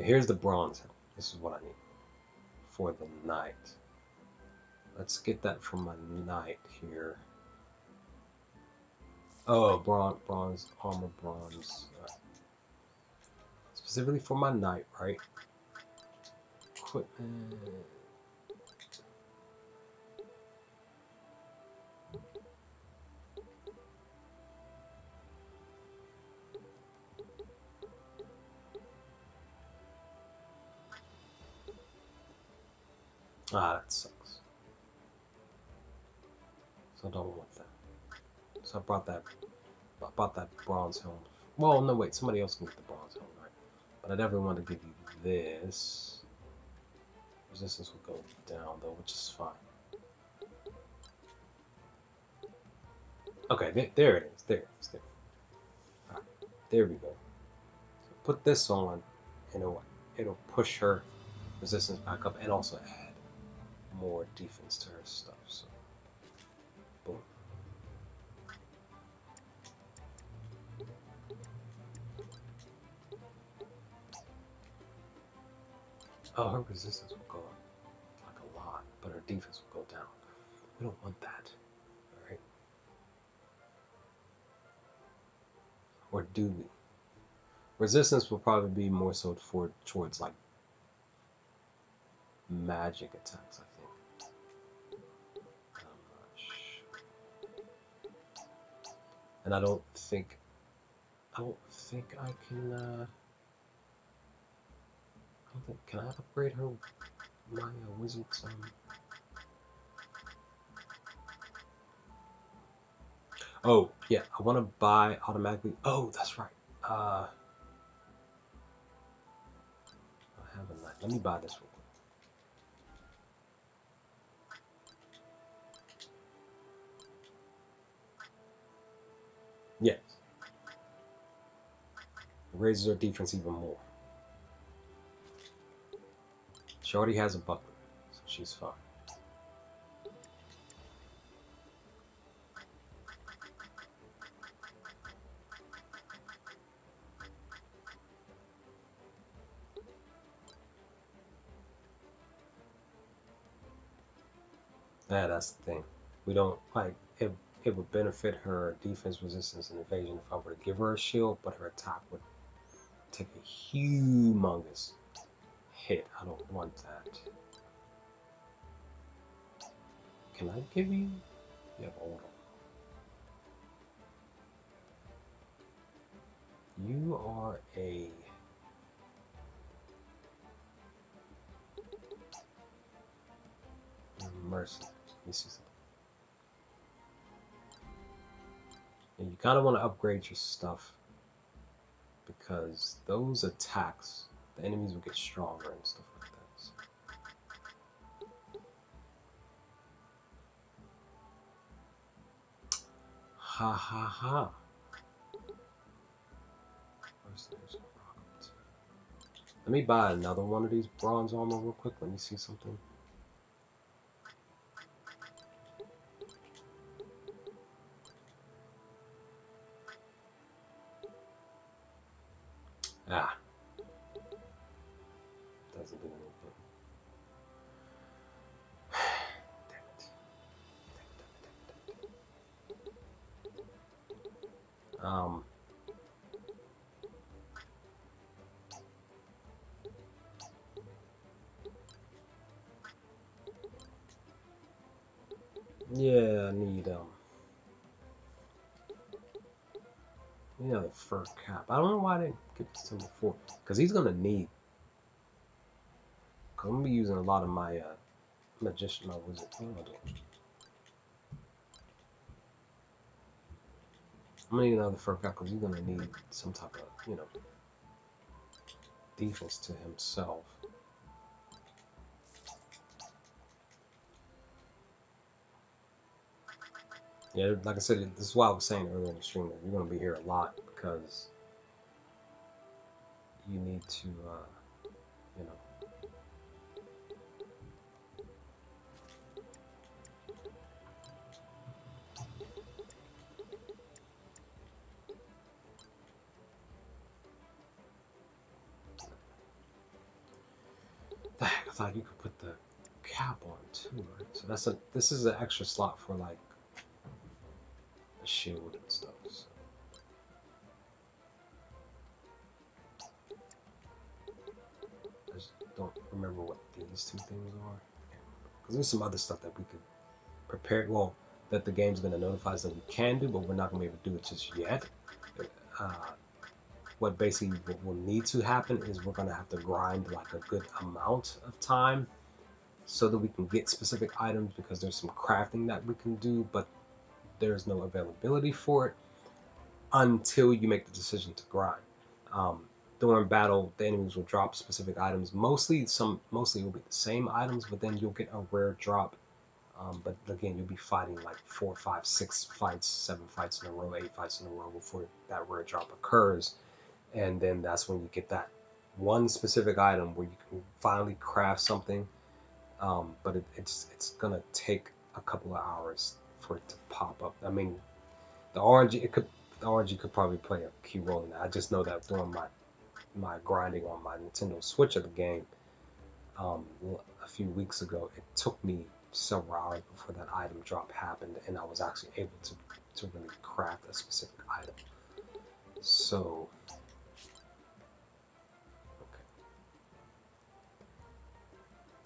Here's the bronze. This is what I need for the knight. Let's get that from my knight here. Oh, bronze armor, bronze. Specifically for my knight, right? Equipment. Ah, that sucks. So I don't want that. So I bought that bronze helm. Well, no, wait. Somebody else can get the bronze helm, right? But I definitely want to give you this. Resistance will go down, though, which is fine. Okay, there it is. There it is. There. Right, there we go. So put this on, and it'll push her resistance back up and also add more defense to her stuff. So, boom. Oh, her resistance will go up like a lot, but her defense will go down. We don't want that, all right? Or do we? Resistance will probably be more so towards like magic attacks, I think. I'm not sure. And I don't think I can. Can I upgrade her my wizards. Oh yeah, I want to buy automatically. Oh, that's right. I have a knife. Let me buy this real quick. Yes, it raises her defense even more. She already has a buckler, so she's fine. Yeah, that's the thing. We don't like it. It would benefit her defense, resistance, and evasion if I were to give her a shield, but her attack would take a humongous hit. I don't want that. Can I give you? Yeah, hold on. You are a mercenary. Let me see something. And you kind of want to upgrade your stuff because those attacks, the enemies will get stronger and stuff like that. So. Ha ha ha. Let me buy another one of these bronze armor real quick. Let me see something. Ah. Doesn't do anything. Damn it. Yeah, I need the fur cap. I don't know why I didn't get this to him before. Because he's gonna need. Cause I'm gonna be using a lot of my magician, my wizard. What am I doing? I'm gonna need another fur cap because he's gonna need some type of, defense to himself. Yeah, like I said, this is why I was saying earlier in the stream that you're gonna be here a lot because you need to, you know. The heck, I thought you could put the cap on too, right? So this is an extra slot for like a shield and stuff. So. I just don't remember what these two things are. Because there's some other stuff that we could prepare. Well, that the game's going to notify us that we can do, but we're not going to be able to do it just yet. Uh, what basically will need to happen is we're going to have to grind like a good amount of time so that we can get specific items because there's some crafting that we can do, but there's no availability for it until you make the decision to grind. During battle, the enemies will drop specific items. Mostly it will be the same items, but then you'll get a rare drop. But again, you'll be fighting like 4, 5, 6 fights, 7 fights in a row, 8 fights in a row before that rare drop occurs. And then that's when you get that one specific item where you can finally craft something. But it's gonna take a couple of hours for it to pop up. I mean, the RNG could probably play a key role in that. I just know that during my grinding on my Nintendo Switch of the game a few weeks ago, it took me several hours before that item drop happened, and I was actually able to really craft a specific item. So, okay.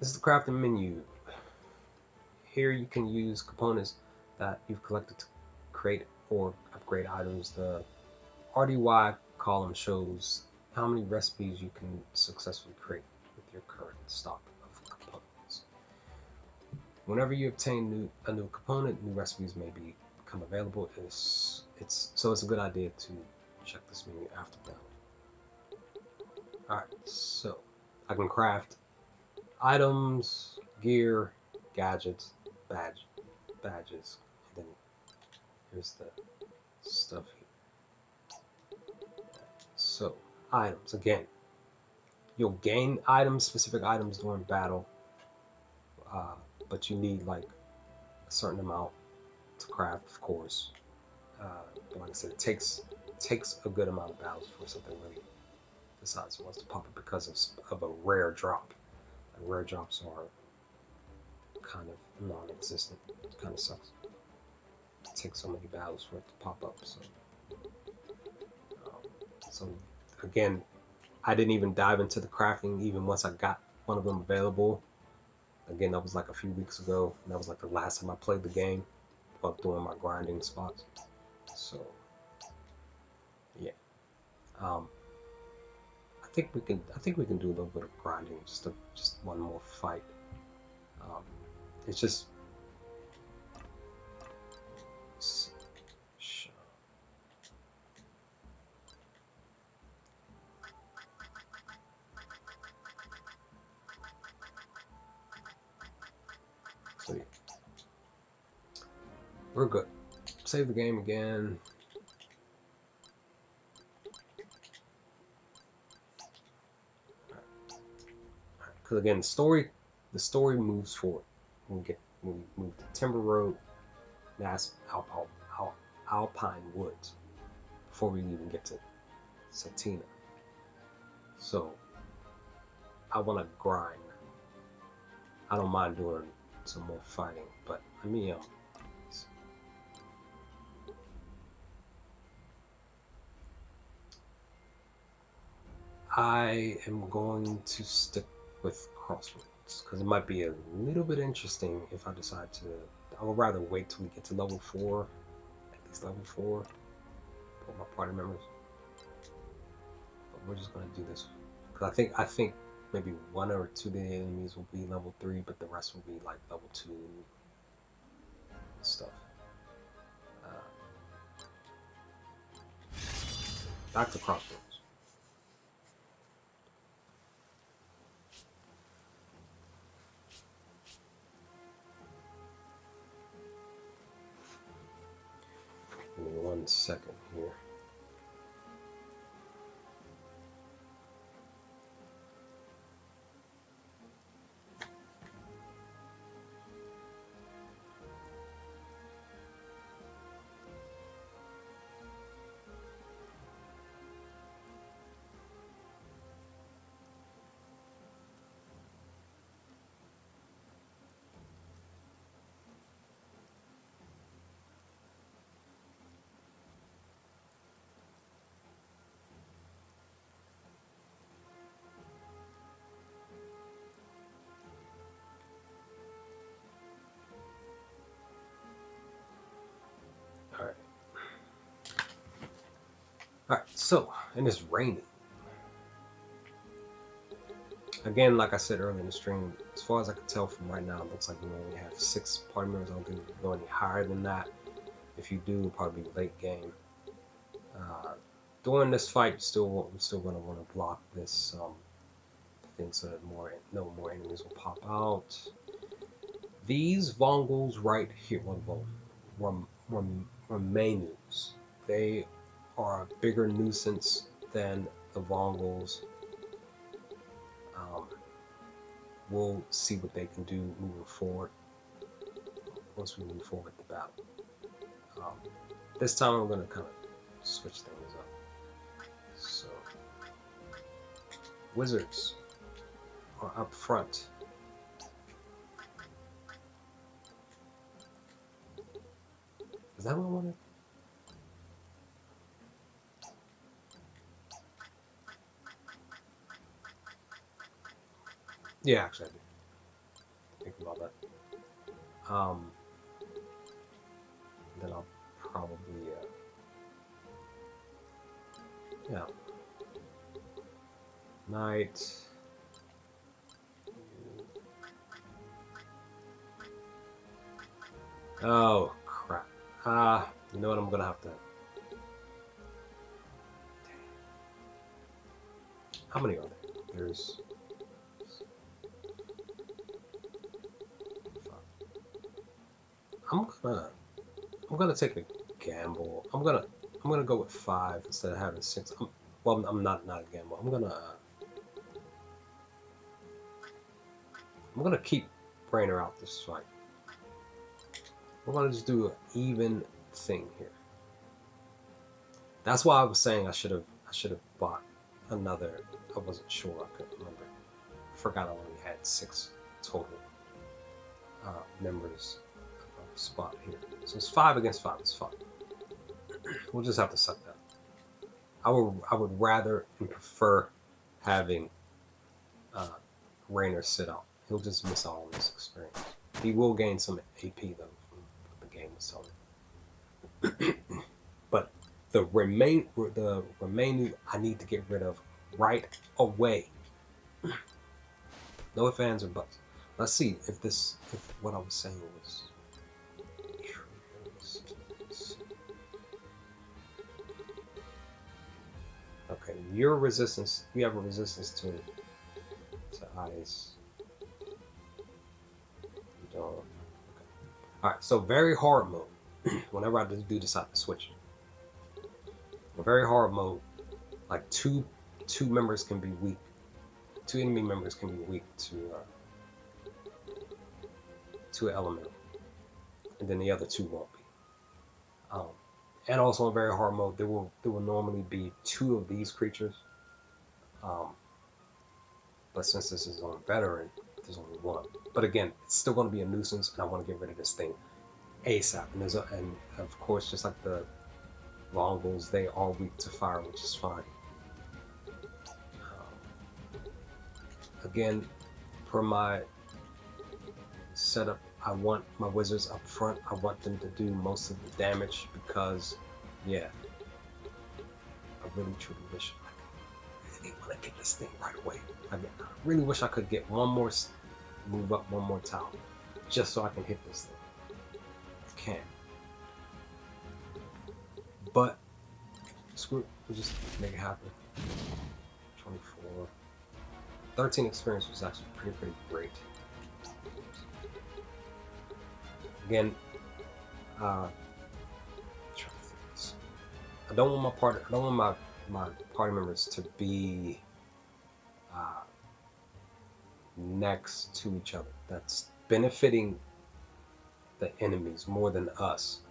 This is the crafting menu. Here you can use components that you've collected to create or upgrade items. The RDY column shows how many recipes you can successfully create with your current stock of components. Whenever you obtain a new component, new recipes may become available. It's a good idea to check this menu after download. Alright, so I can craft items, gear, gadgets, badges, and then here's the stuff here. So items again. You'll gain items, specific items during battle, but you need like a certain amount to craft, of course. But like I said, it takes a good amount of battles for something really decides it wants to pop it because of a rare drop. And rare drops are kind of non-existent. It kind of sucks. It takes so many battles for it to pop up. So again, I didn't even dive into the crafting even once I got one of them available. Again, that was like a few weeks ago. And that was like the last time I played the game while doing my grinding spots. So yeah, I think we can do a little bit of grinding, just one more fight. It's just so yeah, we're good. Save the game again. Because again, the story moves forward. We move to Timber Road, Mass Alpine Woods before we even get to Satina. So I want to grind. I don't mind doing some more fighting, but I mean, I am going to stick with Crossroads because it might be a little bit interesting if I decide to. I would rather wait till we get to level 4, at least level 4, for my party members. But we're just gonna do this because I think maybe 1 or 2 of the enemies will be level 3, but the rest will be like level 2 stuff. Back to Crossroads. Give me 1 second here. Alright, so, and it's raining. Again, like I said earlier in the stream, as far as I can tell from right now, it looks like we only have 6 party members. I don't think we can go any higher than that. If you do, it'll probably be late game. During this fight, you're still going to want to block this thing so that no more enemies will pop out. These Vongols right here, Remainus, they are a bigger nuisance than the Vongols. We'll see what they can do moving forward once we move forward with the battle. This time I'm going to kind of switch things up. So, wizards are up front. Is that what I wanted? Yeah, actually I did. Think about that. Then I'll probably, yeah. Knight. Oh crap. You know what? I'm gonna have to. How many are there? There's 5. I'm gonna take a gamble. I'm gonna go with 5 instead of having 6. I'm not a gamble. I'm gonna keep Brainer out this fight. We're gonna just do an even thing here. That's why I was saying I should have bought another. I wasn't sure. I couldn't remember. I forgot I only had 6 total members of the spot here. So it's 5 against 5. It's fine. We'll just have to suck that. I would rather and prefer having Rainer sit out. He'll just miss all this experience. He will gain some AP though from what the game is telling. But the remaining I need to get rid of right away. No ifs, ands, or buts. Let's see if what I was saying was. Okay, your resistance. You have a resistance to ice. You don't. Okay. All right. So very hard mode. Whenever I do decide to switch, a very hard mode, like two members can be weak. 2 enemy members can be weak to an element, and then the other 2 won't be. And also in very hard mode, there will normally be 2 of these creatures. But since this is on veteran, there's only 1. But again, it's still going to be a nuisance, and I want to get rid of this thing ASAP. And of course, just like the longbows, they are weak to fire, which is fine. Again, per my setup, I want my wizards up front. I want them to do most of the damage because, yeah, I really truly wish I really want to get this thing right away. I really wish I could get move up one more tower, just so I can hit this thing. I can't. But screw it, we'll just make it happen. 24. 13 experience was actually pretty great. Again, I don't want my party members to be next to each other. That's benefiting the enemies more than us.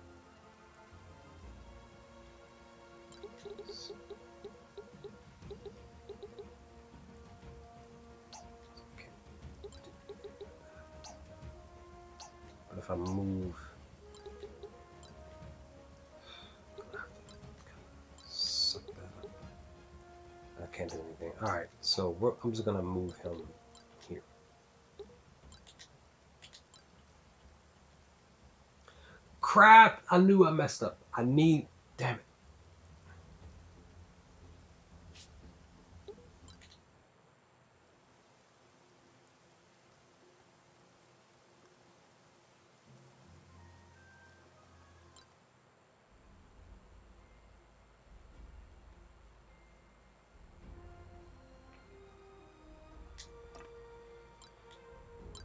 But if I move, suck that up. I can't do anything. All right, so I'm just gonna move him here. Crap! I knew I messed up. Damn it.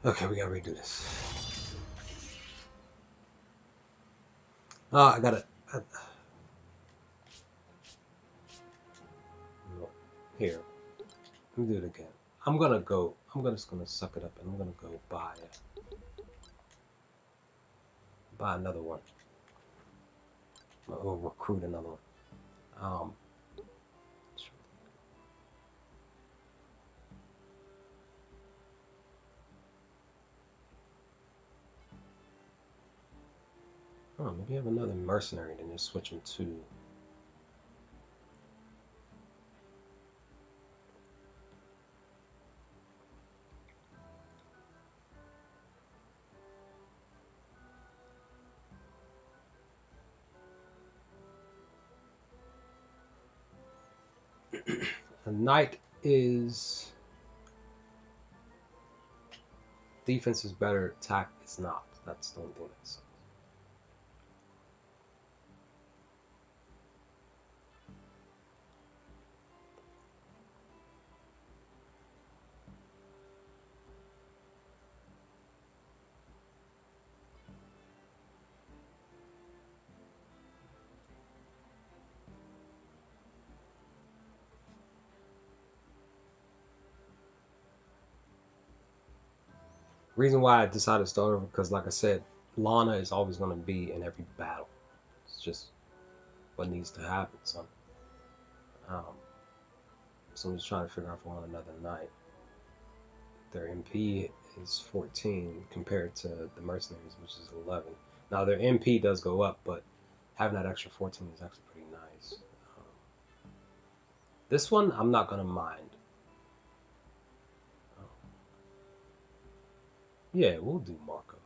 Okay, we gotta redo this. I got it. Here. Let me do it again. I'm just gonna suck it up and I'm gonna go buy another one. Or recruit another one. Oh, maybe have another mercenary, then just switch them to. A knight is defense is better, attack is not. That's the only thing that sucks. Reason why I decided to start over because, like I said, Lana is always going to be in every battle. It's just what needs to happen. Um, so I'm just trying to figure out if I want another knight. Their MP is 14 compared to the mercenaries, which is 11. Now their MP does go up, but having that extra 14 is actually pretty nice. This one I'm not gonna mind. Yeah, we'll do Marco.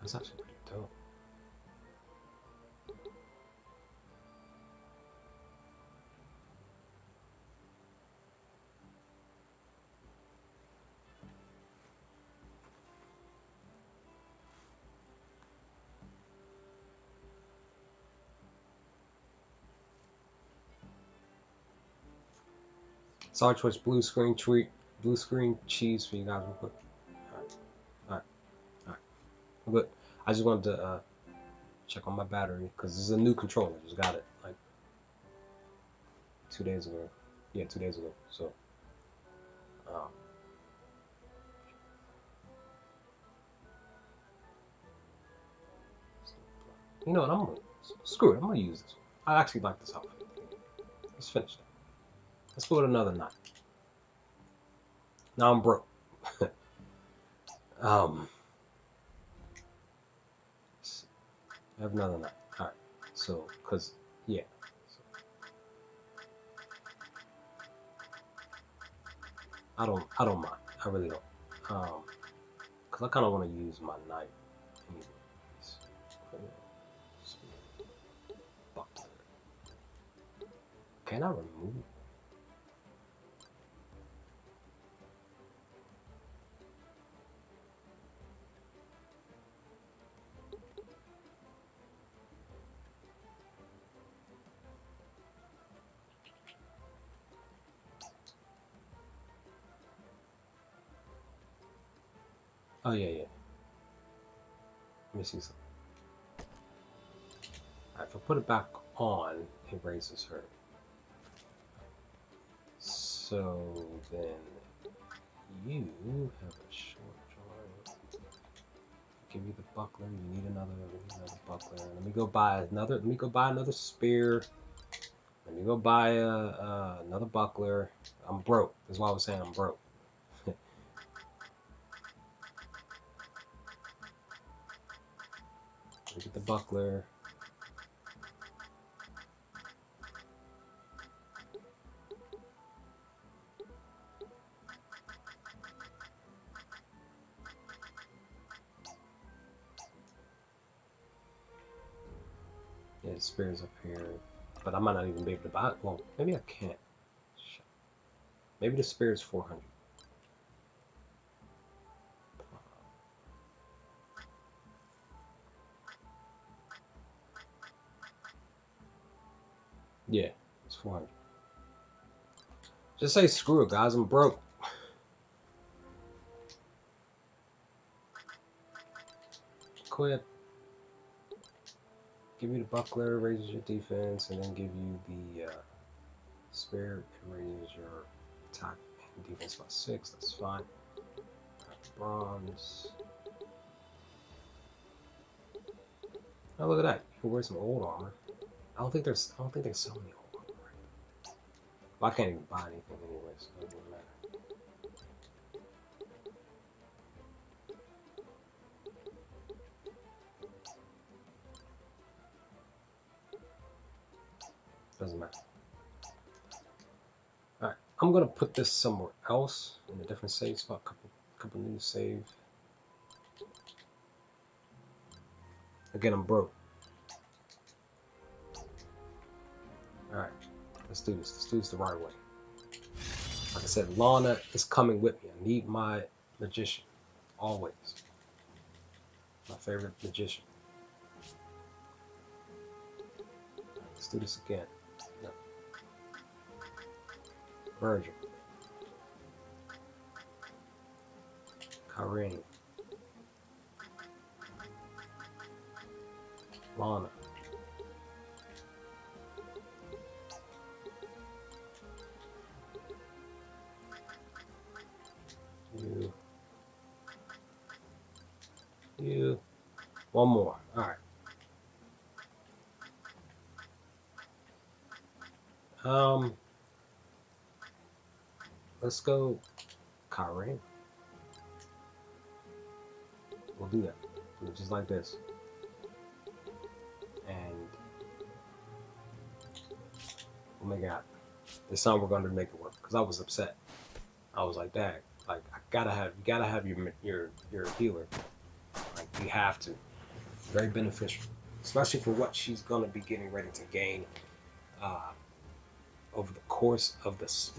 That's actually pretty dope. Sorry, Twitch. Blue screen cheese for you guys real quick. Alright. Good. I just wanted to check on my battery because this is a new controller. Just got it like 2 days ago. Yeah, 2 days ago. So, you know what? Screw it. I'm gonna use this one. I actually like this outfit. Let's finish that. Let's go with another night. Now I'm broke. I have another night. All right. So, cause yeah. So, I don't mind. I really don't. Cause I kind of want to use my knife. Anyways. Can I remove? Oh yeah. Let me see something. Alright, if I put it back on, it raises her. So then you have a short drawing. Give you the buckler. You need another buckler. Let me go buy another spear. Let me go buy another buckler. I'm broke. That's why I was saying I'm broke. Let me get the buckler. Yeah, the spear's up here. But I might not even be able to buy it. Well, maybe I can't. Maybe the spear's 400. Yeah, it's 400. Just say screw it, guys. I'm broke. Quit. Give you the buckler, raises your defense, and then give you the spear, it raises your attack and defense by 6. That's fine. Bronze. Oh, look at that. You can wear some old armor. I don't think they sell any old armor. Right? Well, I can't even buy anything anyway, so it doesn't matter. Doesn't matter. Alright, I'm gonna put this somewhere else in a different save spot. Couple new save. Again, I'm broke. Alright, let's do this. Let's do this the right way. Like I said, Lana is coming with me. I need my magician. Always. My favorite magician. Let's do this again. No. Virgil. Kareem. Lana. You. One more. All right. Let's go Kareem. We'll do that. Do it just like this. And we'll make it happen. This time we're going to make it work. Because I was upset. I was like, dang, like you gotta have your healer. Like you have to. Very beneficial. Especially for what she's gonna be getting ready to gain over the course of this,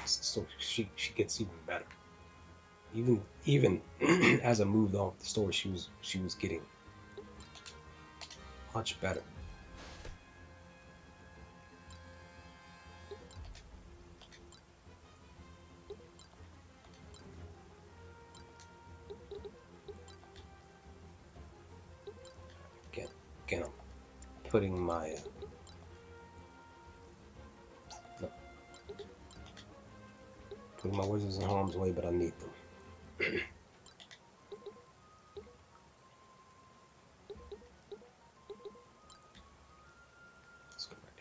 so she gets even better. Even as I moved on with the story, she was getting much better. Again, I'm putting my putting my wizards in harm's way, but I need them. Let's go right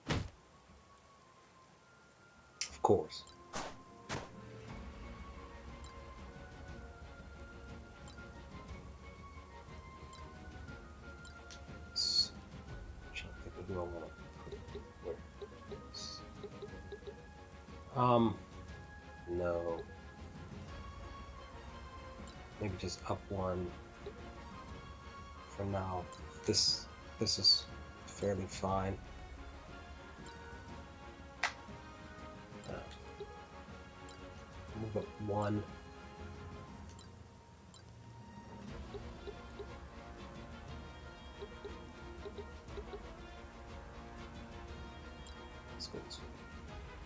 here. Of course. Who I want to put where? No. Maybe just up one for now. This is fairly fine. Move up one.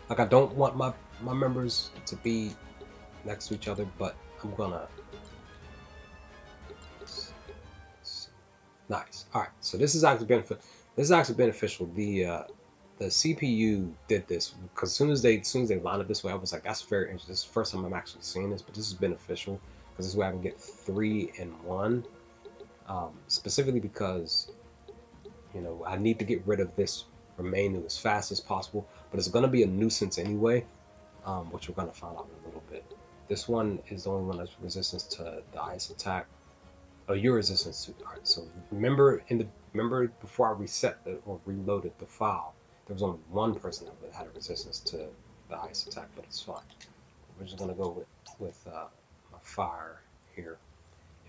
Like I don't want my members to be next to each other, but I'm gonna. Nice. All right. So this is actually beneficial. This is actually beneficial. The CPU did this because as soon as they lined up this way, I was like, that's very interesting. This is the first time I'm actually seeing this, but this is beneficial because this way I can get 3 in 1. Specifically because I need to get rid of this remaining as fast as possible, but it's going to be a nuisance anyway, which we're going to find out in a little bit. This one is the only one that's resistance to the ice attack. Oh, your resistance to. All right, so remember before I reset or reloaded the file, there was only one person that had a resistance to the ice attack, but it's fine. We're just going to go with my fire here.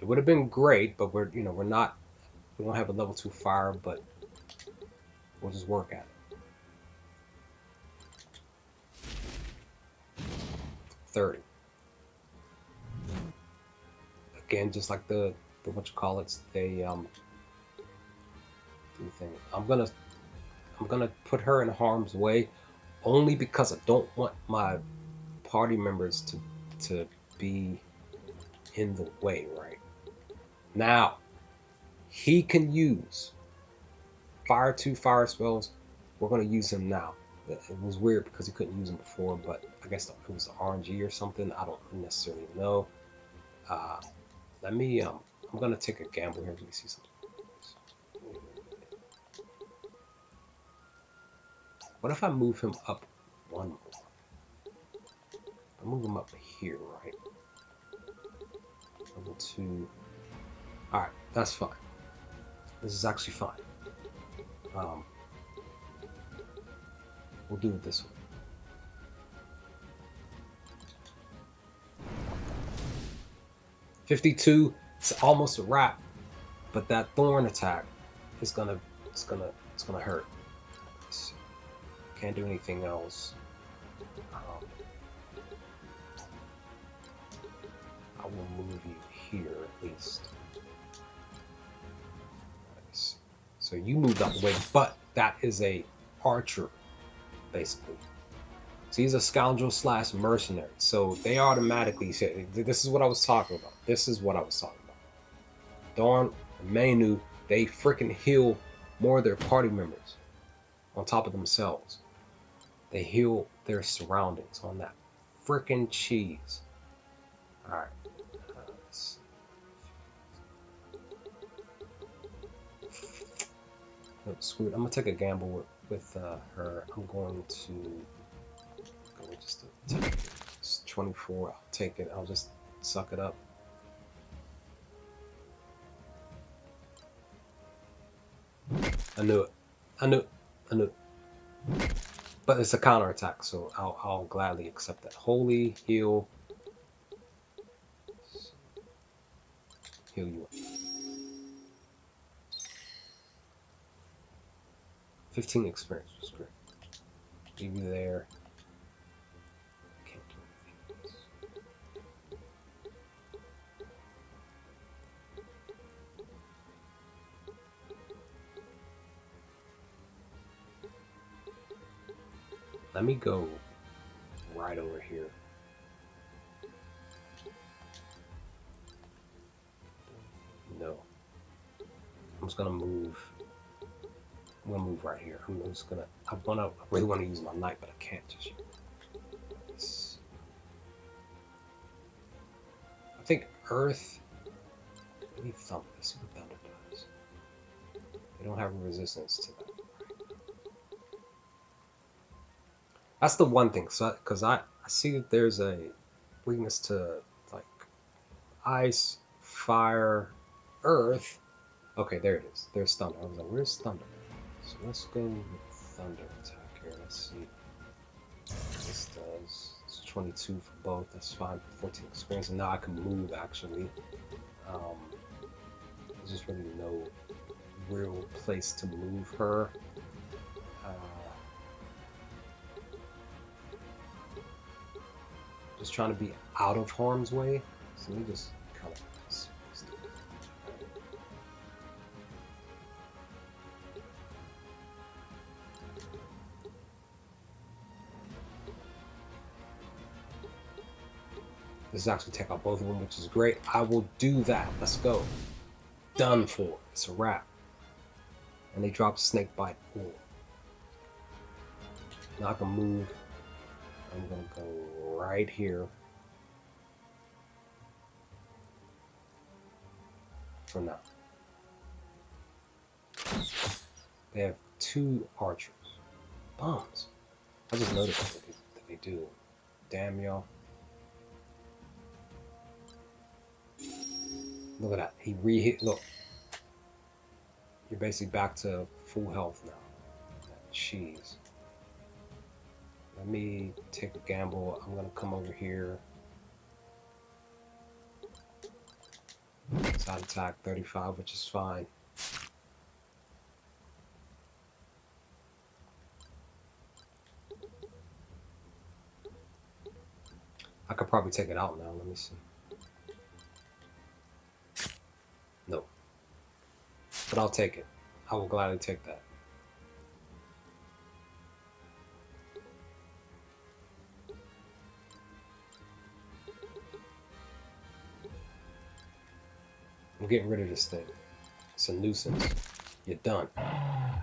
It would have been great, but we don't have a level 2 fire, but we'll just work at it. 30. Again, just like the whatchamacallits, they do the thing. I'm gonna put her in harm's way only because I don't want my party members to be in the way right now. He can use fire 2 fire spells. We're going to use him now. It was weird because he couldn't use them before, but I guess it was RNG or something. I don't necessarily know. Let me, I'm going to take a gamble here. Let me see something. What if I move him up one more? I move him up here, right? Level 2. Alright, that's fine. This is actually fine. We'll do it this way. $52. It's almost a wrap, but that thorn attack is gonna hurt. Can't do anything else. I will move you here at least. So you moved out the way, but that is a archer, basically. So he's a scoundrel / mercenary. So they automatically say, this is what I was talking about. This is what I was talking about. Dawn and Manu, they freaking heal more of their party members on top of themselves. They heal their surroundings on that freaking cheese. Alright. No, screw it. I'm gonna take a gamble with her. I'm going to go just to take it. It's 24. I'll take it. I'll just suck it up. I knew it. I knew it. I knew it. But it's a counterattack, so I'll gladly accept that. Holy heal. Heal you up. 15 experience was great. Leave you there. Can't do anything else. Let me go right over here. No. I'm just gonna move. I'm gonna move right here. I'm just gonna. I really want to use my knight, but I can't just yet. I think Earth. Let me thump this. See what Thunder does. They don't have a resistance to that. That's the one thing. So, because I see that there's a weakness to like ice, fire, earth. Okay, there it is. There's thunder. I was like, where's thunder? So let's go with thunder attack here. Let's see what this does. It's 22 for both. That's fine. 14 experience. And now I can move actually. There's just really no real place to move her. Just trying to be out of harm's way. So let me just kind of. This is actually take out both of them, which is great. I will do that. Let's go. Done for. It's a wrap. And they drop snake bite. Ooh. Now I can move. I'm gonna go right here. For now. They have 2 archers. Bombs. I just noticed that they do. Damn y'all. Look at that. He re-hit. Look. You're basically back to full health now. Jeez. Let me take a gamble. I'm gonna come over here. Side attack 35, which is fine. I could probably take it out now. Let me see. No. But I'll take it. I will gladly take that. I'm getting rid of this thing. It's a nuisance. You're done. I'm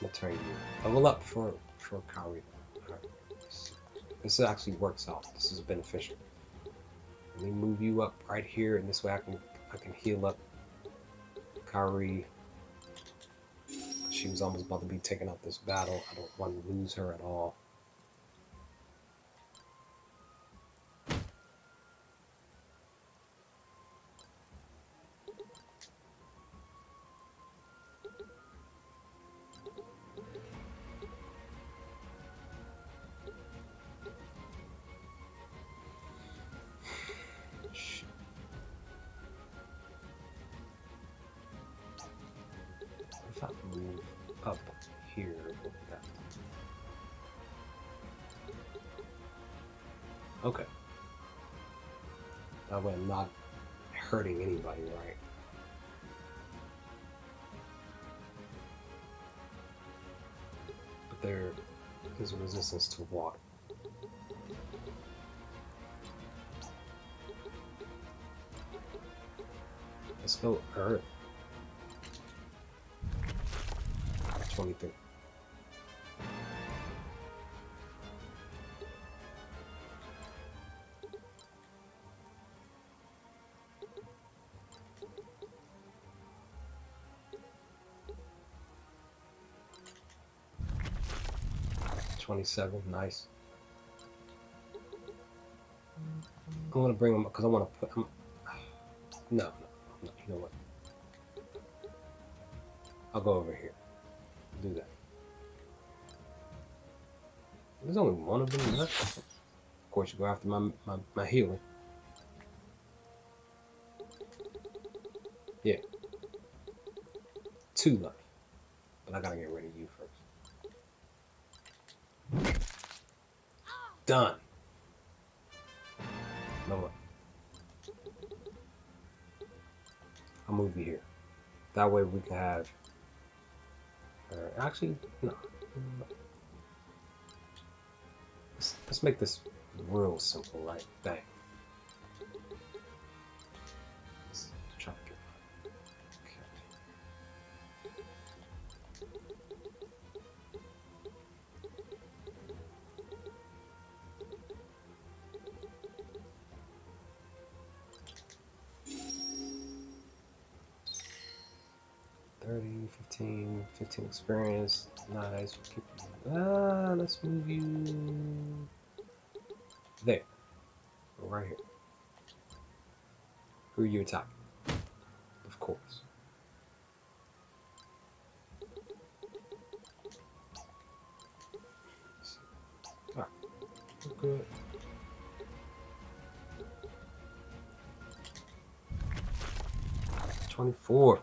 gonna turn you. Level up for Kaori. Right. This actually works out. This is beneficial. Let me move you up right here, and this way I can heal up Kaori. She was almost about to be taking out this battle. I don't want to lose her at all. If I move up here, look at that. Okay. That way I'm not hurting anybody, right? there is a resistance to water. Let's go Earth. 23. $27, nice. I'm gonna bring them because I want to put them. No, you know what? I'll go over here. Do that. There's only one of them left. Of course, you go after my healer. Yeah. 2 left. But I gotta get rid of you first. Done. No what? I'll move you here. That way we can have. Actually, no. Let's make this real simple, right? Bang. Let's try to get. Okay. 15 experience. Nice. Let's move you there. Right here. Who are you attacking? Of course. Alright. Good. $24.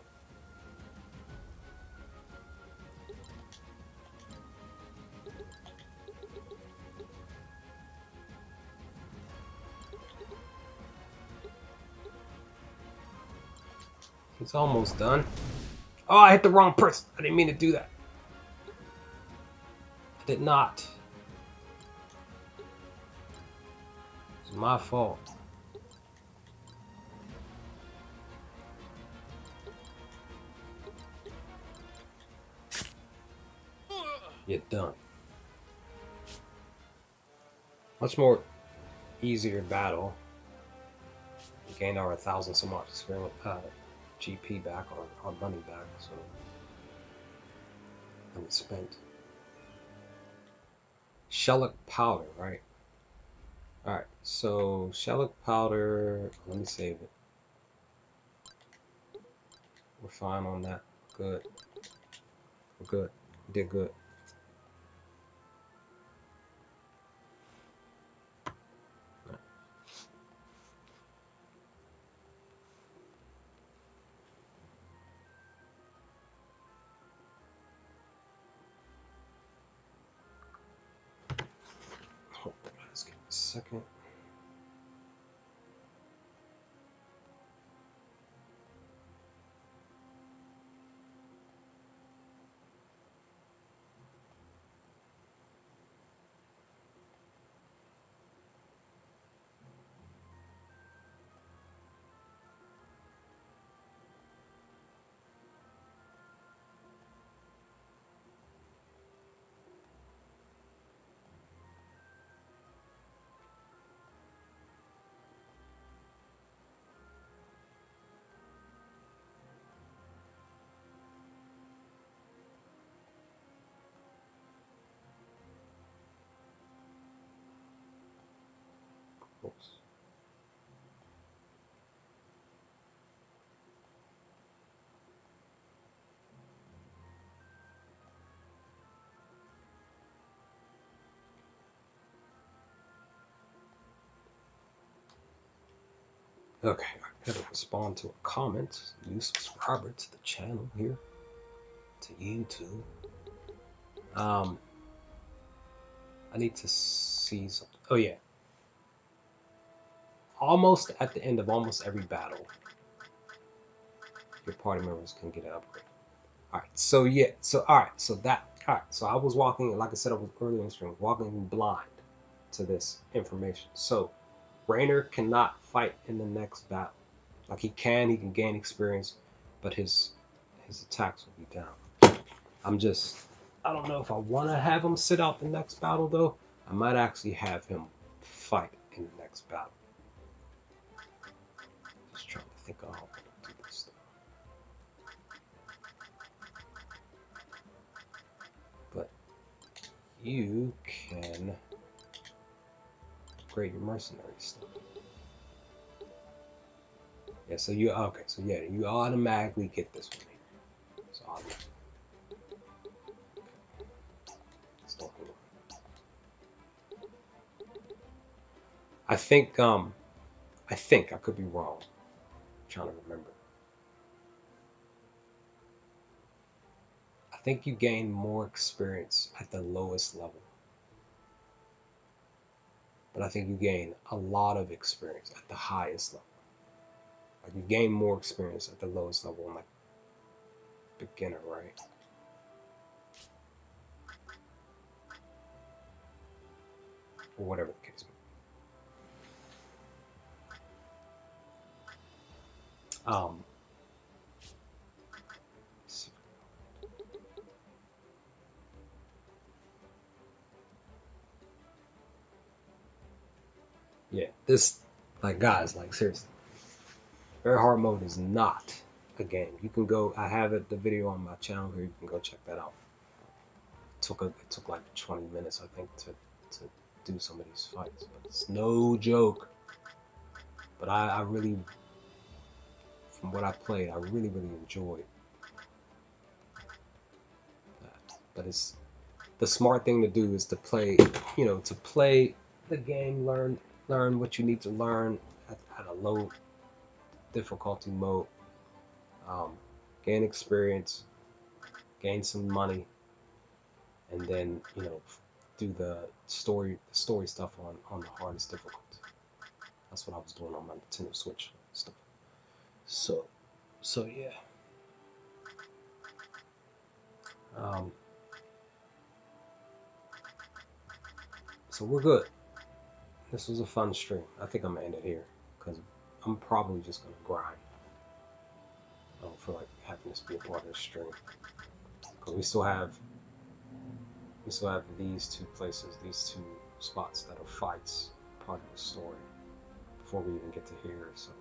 It's almost done. Oh, I hit the wrong person. I didn't mean to do that. I did not. It's my fault. You're done. Much more easier battle. We gained our 1,000 some odd experience. GP back, our money back, so and it's spent. Shellac powder, right? Alright, so shellac powder, let me save it. We're fine on that. Good. We're good. We did good. Let's give it a second. Oops. Okay, I gotta respond to a comment. New subscriber to the channel here. To YouTube. I need to see something. Oh yeah. Almost at the end of almost every battle, your party members can get an upgrade. Alright, so yeah, so alright, so that Alright, so I was walking, like I said, I was earlier in the stream, walking blind to this information. So Rainer cannot fight in the next battle. Like he can gain experience, but his attacks will be down. I don't know if I want to have him sit out the next battle though. I might actually have him fight in the next battle. Just trying to think of how I'm gonna do this stuff. But you can upgrade your mercenary stuff. Yeah, so you okay, so yeah, you automatically get this one here. So automatically. I think I could be wrong. I'm trying to remember. I think you gain more experience at the lowest level. But I think you gain a lot of experience at the highest level. Like you gain more experience at the lowest level in like beginner, right? Or whatever the case may be. Yeah, this, like, guys, like, seriously, very hard mode is not a game. You can go, I have the video on my channel here, you can go check that out. It took like 20 minutes, I think, to do some of these fights, but it's no joke. But I really, from what I played, I really enjoyed that. But it's, the smart thing to do is to play, to play the game, learn what you need to learn at a low difficulty mode, gain experience, gain some money, and then do the story stuff on the hardest difficulty. That's what I was doing on my Nintendo Switch stuff. So yeah. So we're good. This was a fun stream. I think I'm gonna end it here because I'm probably just gonna grind. I don't feel like having this be a part of the stream because we still have these two places, these two spots that are fights, part of the story before we even get to here. So,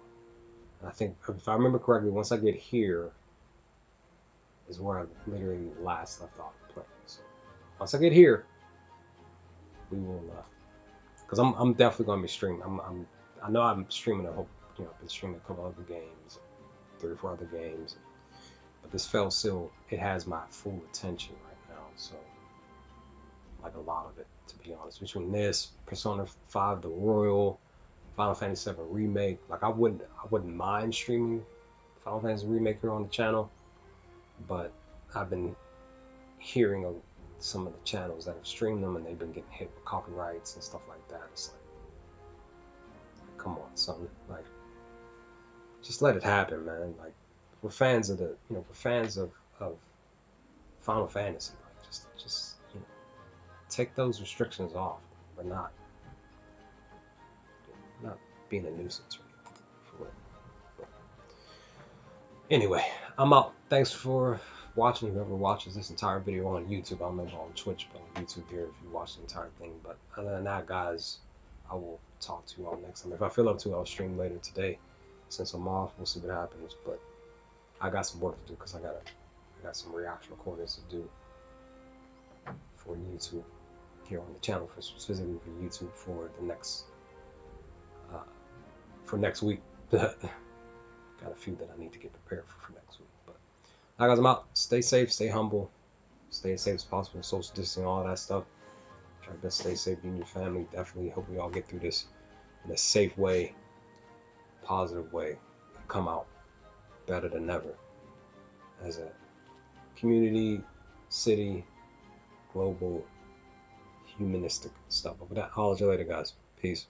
and I think if I remember correctly, once I get here is where I literally last left off playing. So once I get here, we will, because I'm definitely gonna be streaming. I know I'm streaming a whole, I've been streaming a couple other games, 3 or 4 other games, but this Fell Seal, it has my full attention right now. So, like a lot of it, to be honest, between this, Persona 5, the Royal, Final Fantasy 7 remake, like I wouldn't mind streaming Final Fantasy remake here on the channel, but I've been hearing of some of the channels that have streamed them and they've been getting hit with copyrights and stuff like that. It's like, come on, son, like, just let it happen, man. Like, we're fans of we're fans of Final Fantasy. Like, just take those restrictions off. We're not being a nuisance or anything, for real. But anyway, I'm out. Thanks for watching. Whoever watches this entire video on YouTube, I don't know about on Twitch, but on YouTube here if you watch the entire thing. But other than that, guys, I will talk to you all next time. If I feel up to it, I'll stream later today. Since I'm off, we'll see what happens. But I got some work to do because I got some reaction recordings to do for YouTube here on the channel, specifically for YouTube for the next week. Got a few that I need to get prepared for next week. But guys, I'm out. Stay safe, stay humble, stay as safe as possible, social distancing, all that stuff. Try to best stay safe, you and your family. Definitely hope we all get through this in a safe way, positive way, and come out better than ever as a community, city, global, humanistic stuff. But with that, I'll holler at you later, guys. Peace.